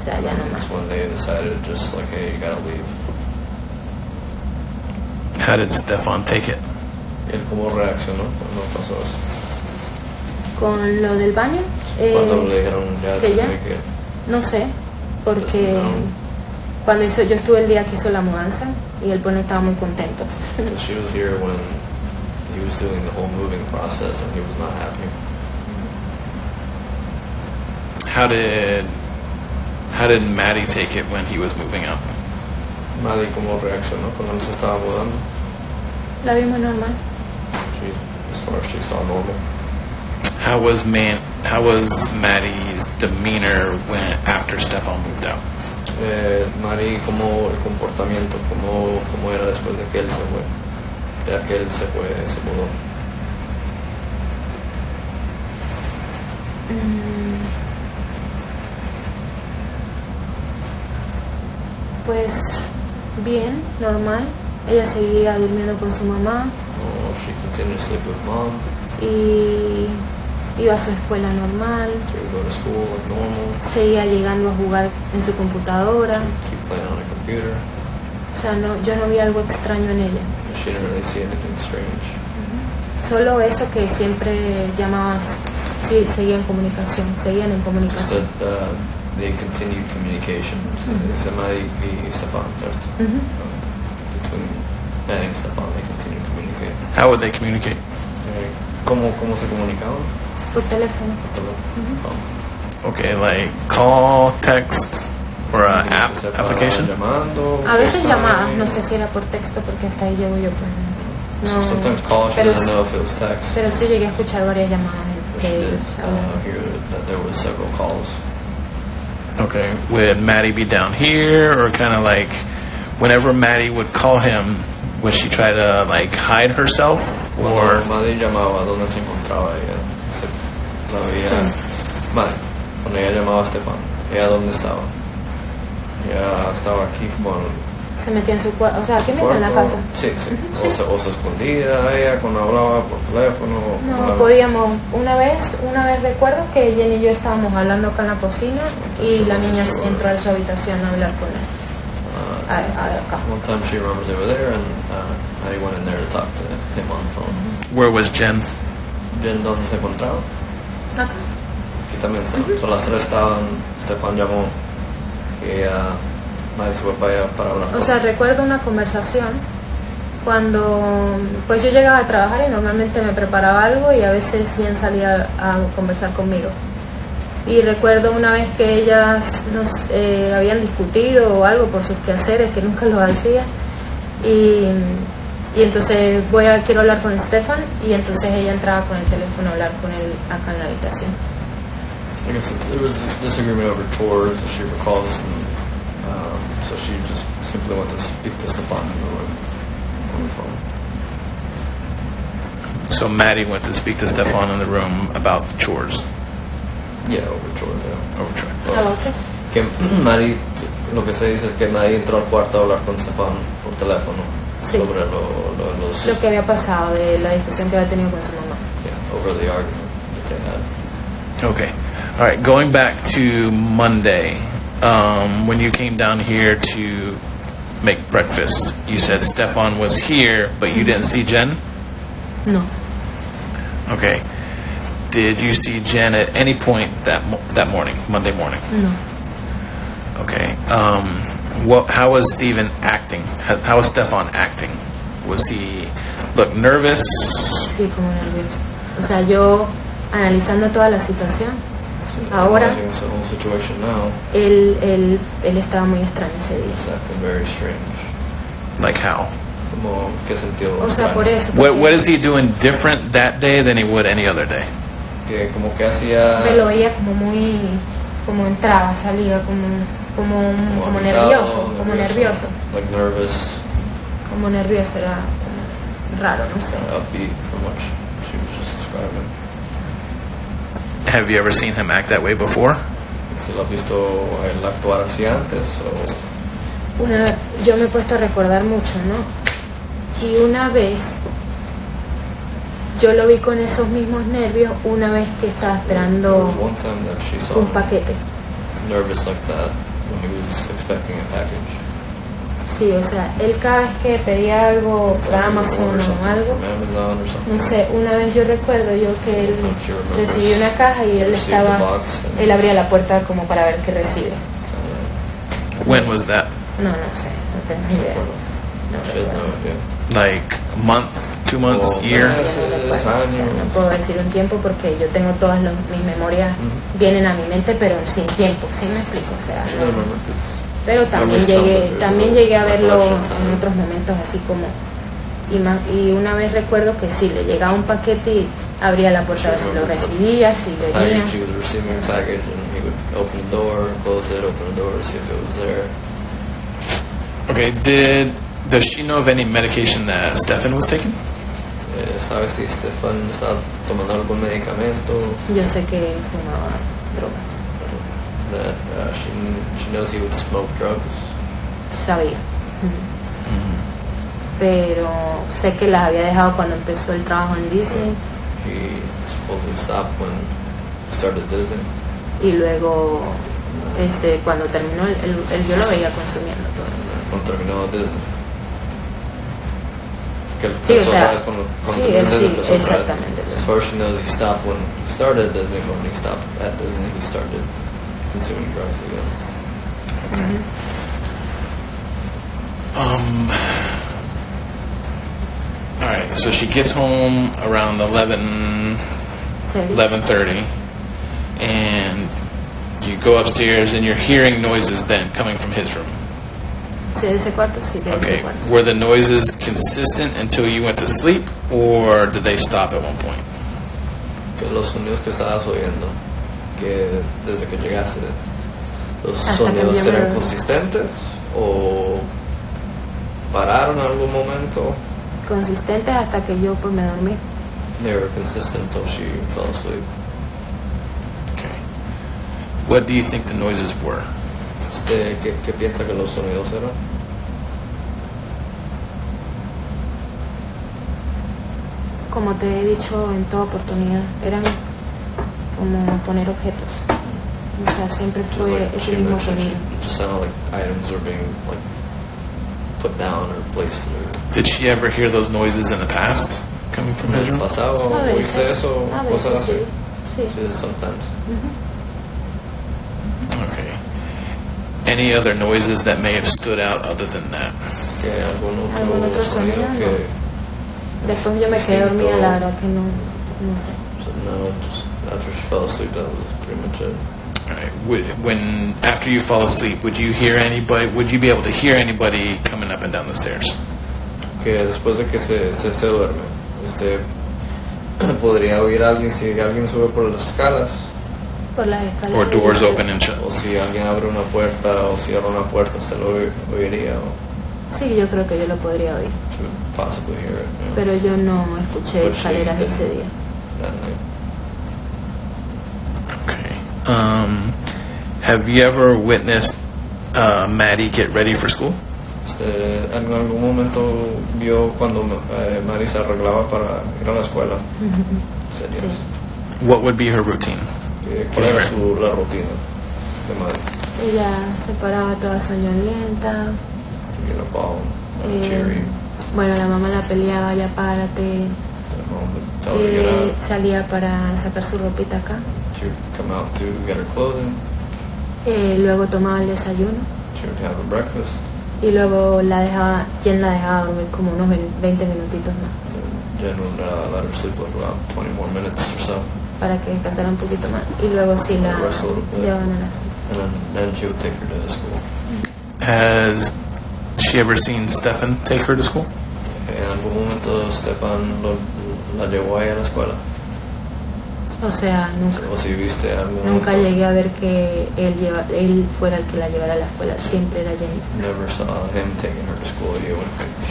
o sea, ya no más. That's when they decided just like, hey, you gotta leave. How did Stephan take it? ¿Y él cómo reaccionó cuando pasó eso? Con lo del baño, Cuando le dijeron ya que se ya, tiene que ir. no sé, porque No. cuando yo estuve el día que hizo la mudanza y él pues no estaba muy contento. Because she was here when he was doing the whole moving process and he was not happy. How did Maddie take it when he was moving out? Maddie, ¿cómo reaccionó cuando se estaba mudando? La vimos normal. She, as far as she saw normal. How was Maddie's demeanor after Stephan moved out? Maddie, ¿cómo el comportamiento, cómo era después de que él se fue? Ya que él se mudó. Pues bien, normal. Ella seguía durmiendo con su mamá. Oh, she continued to sleep with mom. Y iba a su escuela normal. She would go to school like normal. Seguía llegando a jugar en su computadora. Keep playing on a computer. O sea, yo no vi algo extraño en ella. She didn't really see anything strange. Solo eso que siempre llamaba, sí, seguían en comunicación. Just that they continued communication. Se Maddie y Stephan, ¿cierto? Between Maddie and Stephan, they continued communicating. How would they communicate? ¿Cómo se comunicaban? Por teléfono. Okay, like call, text, or an app application? Llamando, A veces FaceTime. llamadas, no sé si era por texto porque hasta ahí llego yo, pues no. Sometimes calls, she pero, doesn't know if it was text. pero sí llegué a escuchar varias llamadas But que she did ellos hablaban. hear that there were several calls. Okay, would Maddie be down here, or kind of like whenever Maddie would call him, would she try to like hide herself, or? Cuando Maddie llamaba, ¿dónde se encontraba ella? La veía. Maddie, cuando ella llamaba a Stephan, ¿ella dónde estaba? Ella estaba aquí como en Se metía en su cuarto, o sea, aquí mismo en la casa. Sí. O se escondía ella cuando hablaba por teléfono. No, podíamos, una vez recuerdo que Jenn y yo estábamos hablando acá en la cocina y la niña entró a su habitación a hablar con él. Acá. One time she remembers they were there and Maddie went in there to talk to him on the phone. Where was Jenn? Jenn, ¿dónde se encontraba? Acá. Aquí también estaban. Son las tres estaban, Stephan llamó y Maddie se fue para allá para hablar. O sea, recuerdo una conversación cuando pues yo llegaba a trabajar y normalmente me preparaba algo y a veces Jenn salía a conversar conmigo. Y recuerdo una vez que ellas nos habían discutido o algo por sus quehaceres, que nunca lo hacía. Y entonces quiero hablar con Stephan y entonces ella entraba con el teléfono a hablar con él acá en la habitación. I guess there was a disagreement over chores, as she recalls, and so she just simply went to speak to Stephan on the phone. So Maddie went to speak to Stephan in the room about chores. Yeah, over chores, yeah. Over chores. Okay. Que Maddie, lo que se dice es que Maddie entró al cuarto a hablar con Stephan por teléfono Sí. sobre los Lo que había pasado de la discusión que había tenido con su mamá. yeah, over the argument that they had. Okay. All right. Going back to Monday, when you came down here to make breakfast, you said Stephan was here, but you didn't see Jenn? No. Okay. Did you see Jenn at any point that morning, Monday morning? No. Okay. How was Stephen acting? How was Stephan acting? Was he look nervous? Sí, como nervioso. O sea, yo analizando toda la situación, ahora Analyzing the whole situation now, él estaba muy extraño ese día. it's acting very strange. Like how? Como, ¿qué sentido? O sea, por eso. What porque is he doing different that day than he would any other day? Que como que hacía... me lo veía como entraba, salía, como agitado, nervioso. Like nervous, Como nervioso, era como raro, no sé. upbeat, from what she was just describing. Have you ever seen him act that way before? ¿Se lo has visto él actuar así antes? O... Yo me he puesto a recordar mucho, ¿no? Y una vez yo lo vi con esos mismos nervios una vez que estaba esperando One time that she saw un him paquete. nervous like that when he was expecting a package. Sí, o sea, él cada vez que pedía algo por Amazon o algo, From Amazon or something. no sé, una vez yo recuerdo que él recibió una caja y él abría la puerta como para ver qué recibe. When was that? No sé, no tengo idea. No She has recuerdo. no idea. Like a month, 2 months, year? Meses, años. No puedo decir un tiempo porque yo tengo todas mis memorias vienen a mi mente, pero sin tiempo, ¿sí me explico? O sea, I no. remember 'cause Pero también llegué a verlo en otros momentos así como y una vez recuerdo que sí, le llegaba un paquete y abría la puerta a ver si lo recibía, si venía. she was receiving a package and he would open the door, close it, open the door, see if it was there. Okay, does she know of any medication that Stephan was taking? ¿Sabes si Stephan estaba tomando algún medicamento? Yo sé que él fumaba drogas, That she knows he would smoke drugs. sabía. Pero sé que las había dejado cuando empezó el trabajo en Disney He supposedly stopped when he started Disney. y luego cuando terminó yo lo veía consumiendo todo. Cuando terminó Disney. Que Sí, o sea, cuando sí, terminó él Disney, sí, empezó otra vez. exactamente. As far as she knows, he stopped when he started Disney. When he stopped at Disney, he started consuming drugs again. All right, so she gets home around 11:30, and you go upstairs and you're hearing noises then coming from his room. Sí, de ese cuarto, sí, de ese Okay, cuarto. were the noises consistent until you went to sleep, or did they stop at one point? Que los sonidos que estabas oyendo, que desde que llegaste, los Hasta sonidos que yo eran me- consistentes o pararon en algún momento. Consistentes hasta que yo pues me dormí. They were consistent until she fell asleep. Okay. What do you think the noises were? ¿Qué piensa que los sonidos eran? Como te he dicho en toda oportunidad, eran como poner objetos. O sea, siempre fue Like ese she mismo mentioned, sonido. it just sounded like items were being like put down or placed. Did she ever hear those noises in the past coming from his ¿En el room? pasado A oíste veces, eso? a Cosas veces así. sí. Sí. Sí, sometimes. Okay. Any other noises that may have stood out other than that? Que algún ¿Algún otro sonido? que Después yo me quedé dormida, la verdad que no sé. so no, just after she fell asleep, that was pretty much it. All right. When after you fall asleep, would you hear anybody? Would you be able to hear anybody coming up and down the stairs? Que después de que se duerme, podría oír a alguien si alguien sube por las escalas, Por las escaleras. Or doors open and shut? o si alguien abre una puerta o cierra una puerta, usted lo oiría, o Sí, yo creo que yo lo podría oír. she would possibly hear it. You know, Pero yo no escuché But she escaleras didn't. ese día. that night. Okay. Have you ever witnessed Maddie get ready for school? En algún momento vio cuando Maddie se arreglaba para ir a la escuela. Sería así. What would be her routine? ¿Cuál era la rutina de Maddie? Ella se paraba toda soñolienta. Get a ball, Eh, cheery, Bueno, la mamá la peleaba, ya párate. at home, but tell her to get out. Salía para sacar su ropita acá. She would come out to get her clothing. Luego tomaba el desayuno. She would have a breakfast. Y luego Jenn la dejaba dormir como unos 20 minutitos más. And Jenn would let her sleep like about 20 more minutes or so. Para que descansara un poquito más. Y luego sí la Rest a little bit. llevaban a la... And then she would take her to school. Has she ever seen Stephan take her to school? En algún momento Stephan la llevó ahí a la escuela. O sea, O si viste algún nunca momento. llegué a ver que él fuera el que la llevara a la escuela. Siempre era Jennifer. Never saw him taking her to school.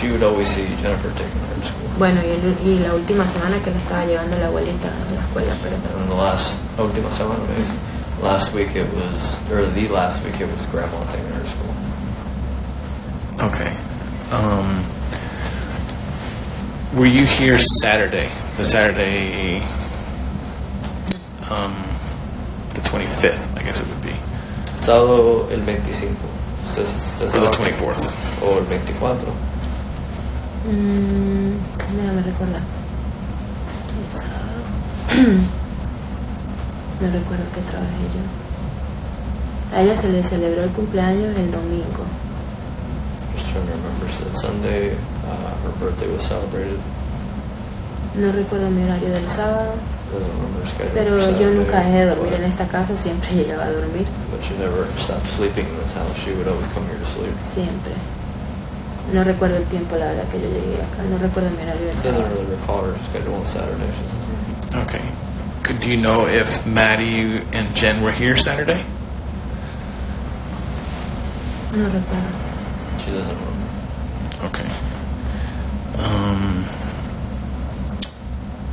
She would always see Jennifer taking her to school. Bueno, y la última semana que le estaba llevando la abuelita a la escuela, pero... And then the última semana, maybe, last week it was Grandma taking her to school. Okay. Were you here Saturday? The Saturday, the 25th, I guess it would be, Sábado el 25. ¿Usted or the estaba- 24th. O el 24. Déjame recordar. El sábado. No recuerdo qué trabajé yo. A ella se le celebró el cumpleaños el domingo. trying to remember. She said Sunday, her birthday was celebrated. No recuerdo mi horario del sábado, Doesn't remember her schedule. pero for yo Saturday, nunca dejé de dormir but- en esta casa, siempre llegaba a dormir, But she never stopped sleeping in this house. She would always come here to sleep. siempre. No recuerdo el tiempo, la verdad, que yo llegué acá, no recuerdo mi horario del Doesn't sábado. really recall her schedule on Saturday. She says. Okay. Do you know if Maddie and Jenn were here Saturday? No recuerdo. She doesn't remember. Okay.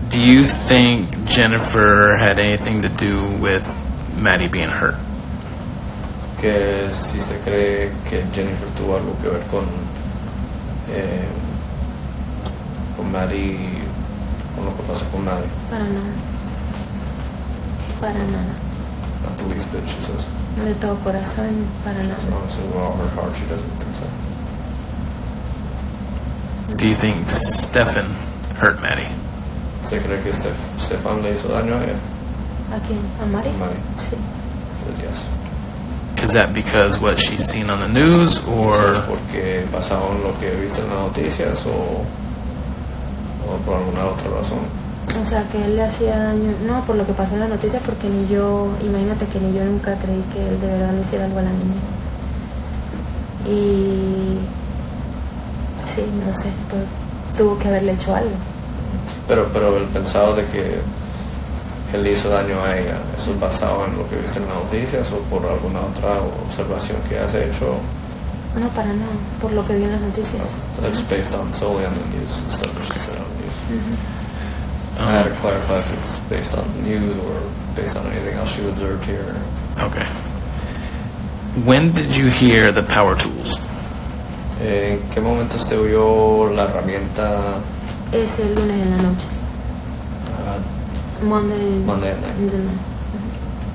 Do you think Jennifer had anything to do with Maddie being hurt? Que si usted cree que Jennifer tuvo algo que ver con Maddie, con lo que pasó con Maddie. Para nada. Para nada. Not the least bit, she says. De todo corazón, para nada. Honestly, with all her heart, she doesn't think so. Do you think Stephan hurt Maddie? ¿Se cree que Stephan le hizo daño a ella? ¿A quién? ¿A Mari? Maddie. Sí. Pues yes. Is that because what she's seen on the news, ¿Es or porque basado en lo que viste en las noticias o por alguna otra razón? O sea, que él le hacía daño, no por lo que pasó en las noticias, porque ni yo, imagínate que ni yo nunca creí que él de verdad le hiciera algo a la niña. Y sí, no sé, pues, tuvo que haberle hecho algo. Pero el pensado de que él le hizo daño a ella, ¿eso es basado en lo que viste en las noticias o por alguna otra observación que has hecho? No, para nada, por lo que vi en las noticias. So it's based on solely on the news and stuff that she said on the news. Mm-hmm. I had to clarify if it was based on the news or based on anything else she's observed here. okay? When did you hear the power tools? ¿En qué momento usted oyó la herramienta Es el lunes en la noche. Monday. Monday at night?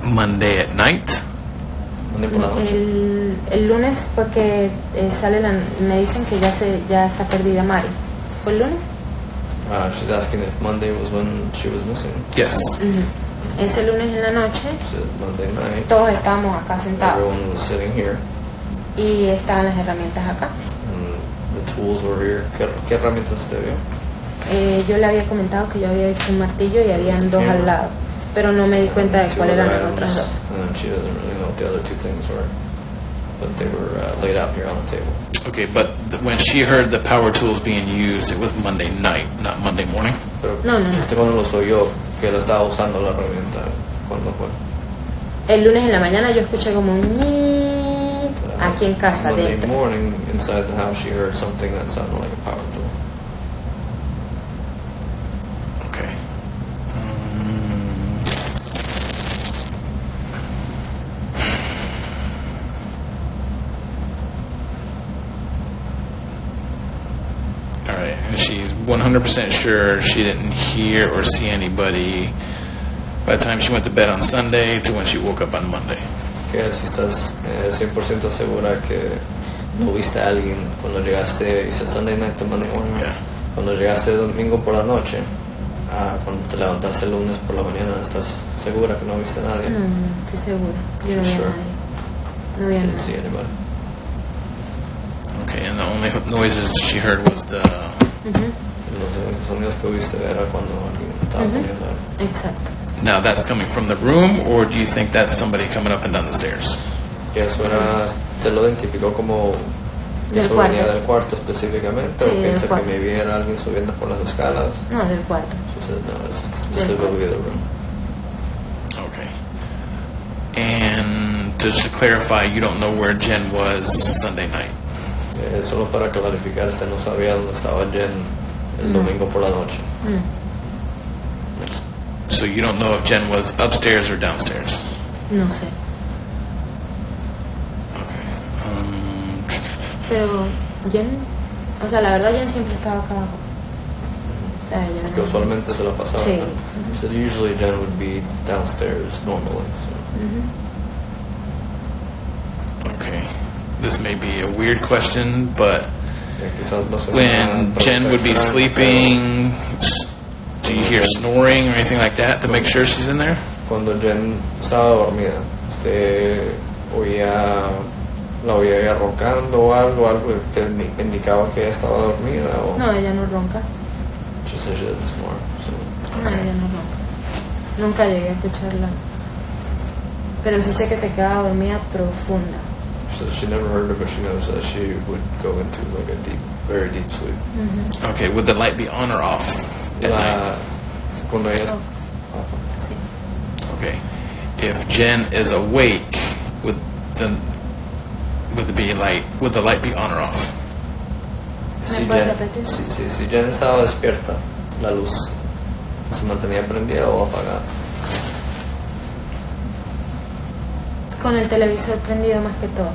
Monday at night. Monday por la noche? El lunes porque sale me dicen que ya está perdida Mari. ¿Fue el lunes? She's asking if Monday was when she was missing. Yes. Ese lunes en la noche She said Monday night. todos estábamos acá sentados Everyone was sitting here. y estaban las herramientas acá. And the tools were here. ¿Qué herramientas usted vio? Yo le había comentado que yo había visto un martillo y habían dos al lado, pero no me di cuenta de Two cuáles other eran las items, otras dos. and she doesn't really know what the other two things were. But they were laid out here on the table. Okay, but when she heard the power tools being used, it was Monday night, not Monday morning. Pero No. usted cuando los oyó, que la estaba usando la herramienta, ¿cuándo fue? El lunes en la mañana yo escuché como un ñiit aquí en casa Monday dentro. morning, inside the house, she heard something that sounded like a power tool. Okay. All right, and she's 100% sure she didn't hear or see anybody by the time she went to bed on Sunday to when she woke up on Monday. Que si estás 100% segura que no viste a alguien cuando llegaste, hice Sunday night to Monday morning, Yeah. cuando llegaste domingo por la noche, cuando te levantaste el lunes por la mañana, ¿estás segura que no viste a nadie? No, estoy segura. Yo no vi a Sure. nadie. No vi a Didn't see nadie. anybody. Okay, and the only noises she heard was the... Los sonidos que oíste era cuando alguien estaba poniendo algo. Exacto. Now, that's coming from the room, or do you think that's somebody coming up and down the stairs? Que eso era, te lo identificó como Del eso cuarto. venía del cuarto específicamente, Sí, o del piensa que cuarto. maybe era alguien subiendo por las escalas. No, del cuarto. She said no, it's specifically the room. Okay. And just to clarify, you don't know where Jenn was Sunday night? Solo para clarificar, usted no sabía dónde estaba Jenn el domingo por la noche. So you don't know if Jenn was upstairs or downstairs? No sé. Okay. Pero Jenn, o sea, la verdad Jenn siempre estaba acá abajo. O sea, ella Que no. usualmente se la pasaba. Sí. She said usually Jenn would be downstairs normally. So. Okay. This may be a weird question, but Quizás no sea when una Jenn pregunta would be extraña, sleeping, do you hear snoring or anything like that to make sure she's in there? pero cuando Jenn estaba dormida, usted oía la oía ella roncando o algo que indicaba que ella estaba dormida o... No, ella no ronca. She said she doesn't snore. So. No, ella no ronca. Nunca llegué a escucharla. Pero sí sé que se quedaba dormida profunda. So she never heard her, but she knows that she would go into like a deep, very deep sleep. Mm-hmm. Okay, would the light be on or off? Cuando ella... Sí. Okay. If Jenn is awake, would the light be on or off? Si puedes Jenn, repetir? si Jenn estaba despierta, la luz se mantenía prendida o apagada. Con el televisor prendido más que todo.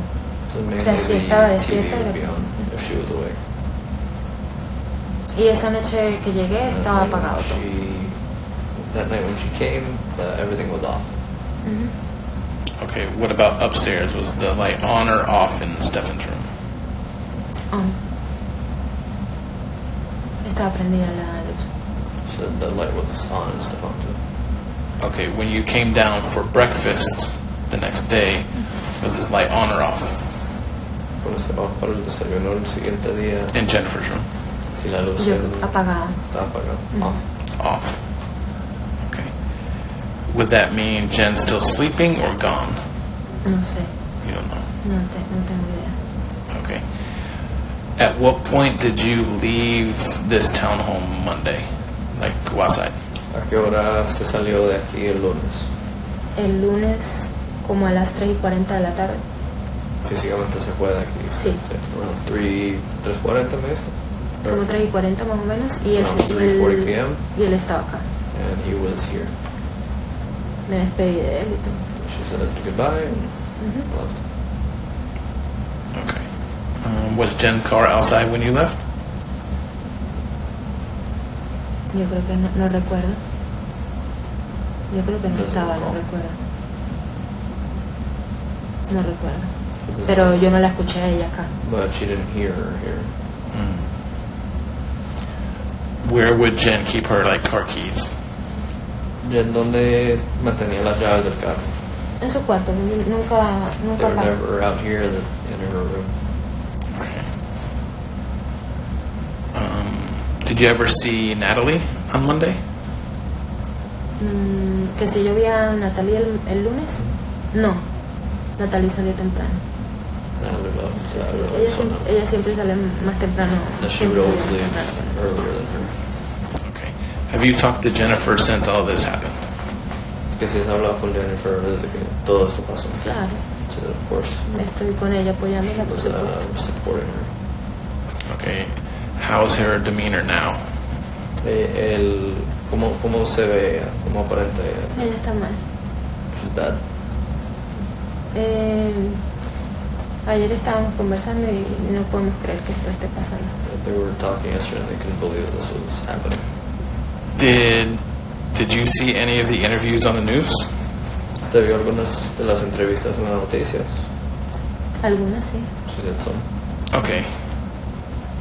So O sea, si estaba despierta. TV would be on if she was awake. Y esa noche que llegué estaba apagado todo. That night when she came, everything was off. Mm-hmm. Okay, what about upstairs? Was the light on or off in Stephan's room? Estaba prendida la luz. So the light was on in Stephan's room. Okay, when you came down for breakfast the next day, was this light on or off? Cuando estaba para el desayuno el siguiente día, In Jennifer's room? si la luz Apagada. estaba apagada. Off. Off. Okay. Would that mean Jen's still sleeping or gone? No sé. You don't know. No tengo idea. Okay. At what point did you leave this townhome Monday? Like, go outside? ¿A qué hora se salió de aquí el lunes? El lunes, como a las 3:40 de la tarde. Físicamente se fue de aquí. Sí. Bueno, 3:40 me dijo. Como 3:40 más o menos. Y Around 3:40 p.m. y él estaba acá. And he was here. Me despedí de él y todo. She said goodbye and left. Okay. Was Jen's car outside when you left? Yo creo que no recuerdo. Yo creo que no estaba, no recuerdo. No recuerdo. Pero yo no la escuché a ella acá. But she didn't hear her here. Where would Jenn keep her, like, car keys? ¿En dónde mantenía las llaves del carro? En su cuarto, nunca They were acá. never out here in her room. Okay. Did you ever see Nathalie on Monday? Que si yo vi a Nathalie el lunes, no. Nathalie salió temprano. Natalie left Sí, early, so no. ella siempre sale más temprano. That she siempre would always sale leave temprano. earlier than her. Okay. Have you talked to Jennifer since all this happened? Que si has hablado con Jennifer desde que todo esto pasó. Claro, So, of course, estoy con ella apoyándola, por was supuesto. supporting her. Okay. How's her demeanor now? ¿Cómo se ve ella? ¿Cómo aparenta ella? Ella está mal. She's bad. Ayer estábamos conversando y no podemos creer que esto esté pasando. They were talking yesterday and they couldn't believe that this was happening. Did you see any of the interviews on the news? ¿Usted vio algunas de las entrevistas en las noticias? Algunas sí. She did some. Okay.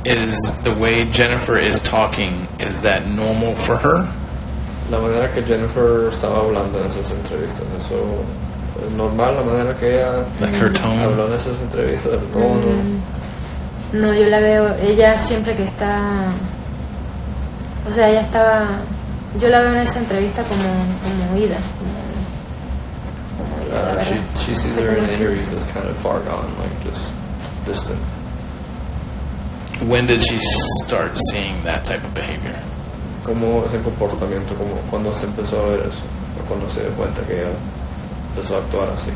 Is the way Jennifer is talking, is that normal for her? La manera que Jennifer estaba hablando en esas entrevistas, eso es normal, la manera que ella Like her tone? habló en esas entrevistas, el tono. No, yo la veo, ella siempre que está, o sea, ella estaba, yo la veo en esa entrevista como ida, como ida, la verdad. She sees her in interviews as kind of far gone, like just distant. When did she start seeing that type of behavior? ¿Cómo ese comportamiento, como cuando se empezó a ver eso? O cuando se dio cuenta que ella empezó a actuar así.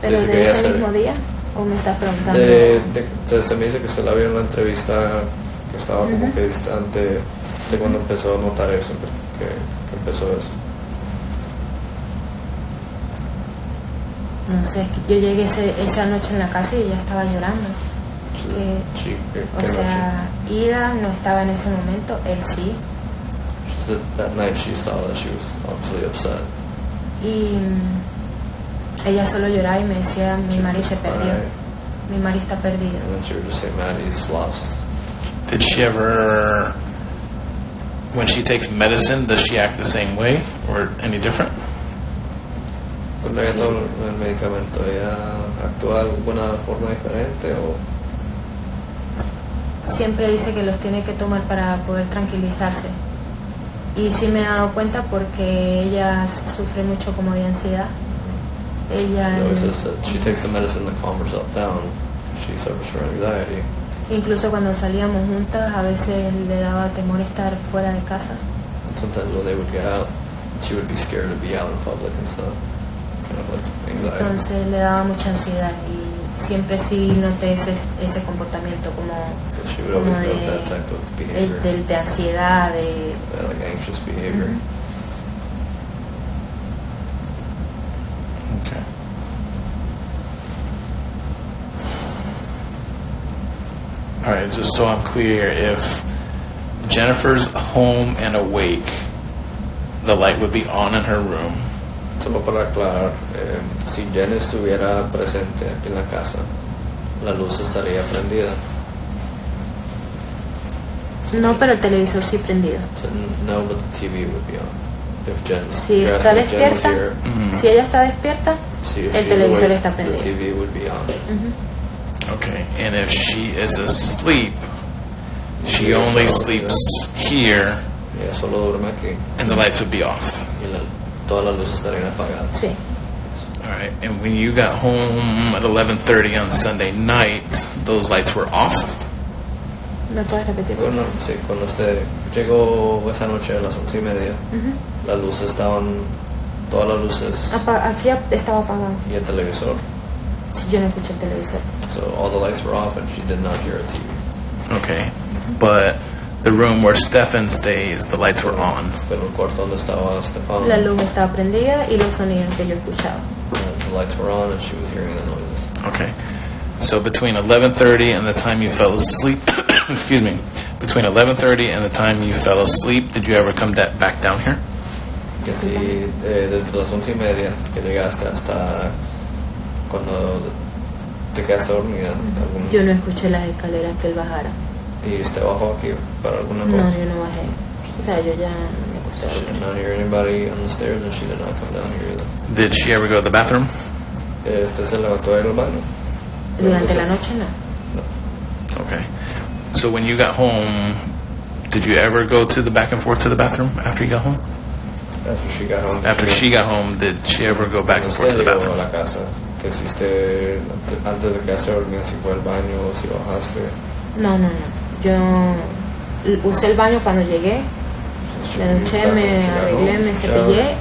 ¿Pero Desde que de ella ese se- mismo día? ¿O me estás preguntando? Se me dice que usted la vio en la entrevista que estaba como que distante de cuando empezó a notar eso, que empezó eso. No sé, es que yo llegué esa noche en la casa y ella estaba llorando. ¿Qué O sea, Ida no estaba en ese momento, él sí. She said that night she saw that she was obviously upset. Y ella solo lloraba y me decía, mi Mari se perdió. Mi Mari está perdida. And then she would just say, Maddie's lost. Did she ever, when she takes medicine, does she act the same way or any different? Cuando ella toma el medicamento, ¿ella actúa de alguna forma diferente o...? Siempre dice que los tiene que tomar para poder tranquilizarse. Y sí me he dado cuenta porque ella sufre mucho como de ansiedad. Ella... she takes the medicine to calm herself down. She suffers from anxiety. Incluso cuando salíamos juntas, a veces le daba temor estar fuera de casa. Sometimes when they would get out, she would be scared to be out in public and stuff. Kind of like anxiety. Entonces le daba mucha ansiedad y siempre sí noté ese comportamiento como So she would always note that type of behavior. de ansiedad, de... Like anxious behavior. Okay. All right, just so I'm clear, if Jennifer's home and awake, the light would be on in her room. Solo para aclarar, si Jenn estuviera presente aquí en la casa, la luz estaría prendida. No, pero el televisor sí prendido. So no, but the TV would be on. If Jenn, Si you're está asking if Jenn was despierta, here, si ella está despierta, see if el she's televisor awake, está prendido. the TV would be on. Okay, and if she is asleep, she Sí, only está sleeps dormida. here, Y ella solo duerme aquí and the lights would be off. y todas las luces estarían apagadas. Sí. All right, and when you got home at 11:30 on Sunday night, those lights were off? ¿Me puedes repetir? Cuando usted llegó esa noche a las 11:30, las luces estaban, todas las luces Aquí estaba apagado. y el televisor. Si yo no escuché el televisor. So all the lights were off and she did not hear a TV. Okay, but the room where Stephan stays, the lights were on. Pero el cuarto donde estaba Stephan, La luz estaba prendida y los sonidos que yo escuchaba. the lights were on and she was hearing the noises. Okay, so between 11:30 and the time you fell asleep, excuse me, between 11:30 and the time you fell asleep, did you ever come back down here? Que si desde las 11:30 que llegaste hasta cuando te quedaste dormida Yo no escuché las escaleras que él bajara. y usted bajó aquí para alguna No, cosa. yo no bajé. O sea, yo ya me acosté a She dormir. did not hear anybody on the stairs and she did not come down here either. Did she ever go to the bathroom? Se levantó a ir al baño. Durante la noche no. No. Okay, so when you got home, did you ever go to the back and forth to the bathroom after you got home? After she got home. After she got home, did she ever go back and forth to the Usted llegó bathroom? a la casa, que si usted antes de quedarse dormida si fue al baño o si bajaste. No. Yo usé el baño cuando llegué, me duché, me arreglé, me cepillé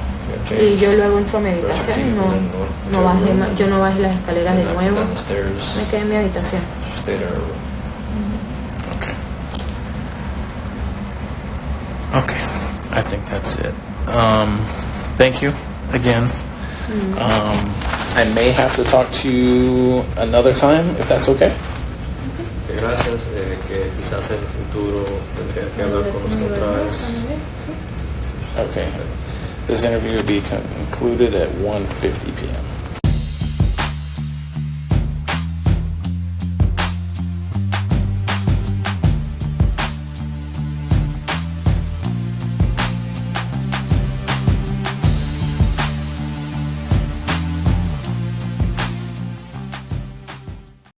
y yo luego entro a mi habitación y no bajé más, yo no bajé las escaleras de nuevo, me quedé en mi habitación. Okay. Okay, I think that's it. Thank you again. I may have to talk to you another time, if that's okay. Gracias, que quizás en el futuro tendría que hablar con usted otra vez. Okay. This interview will be concluded at 1:50 p.m.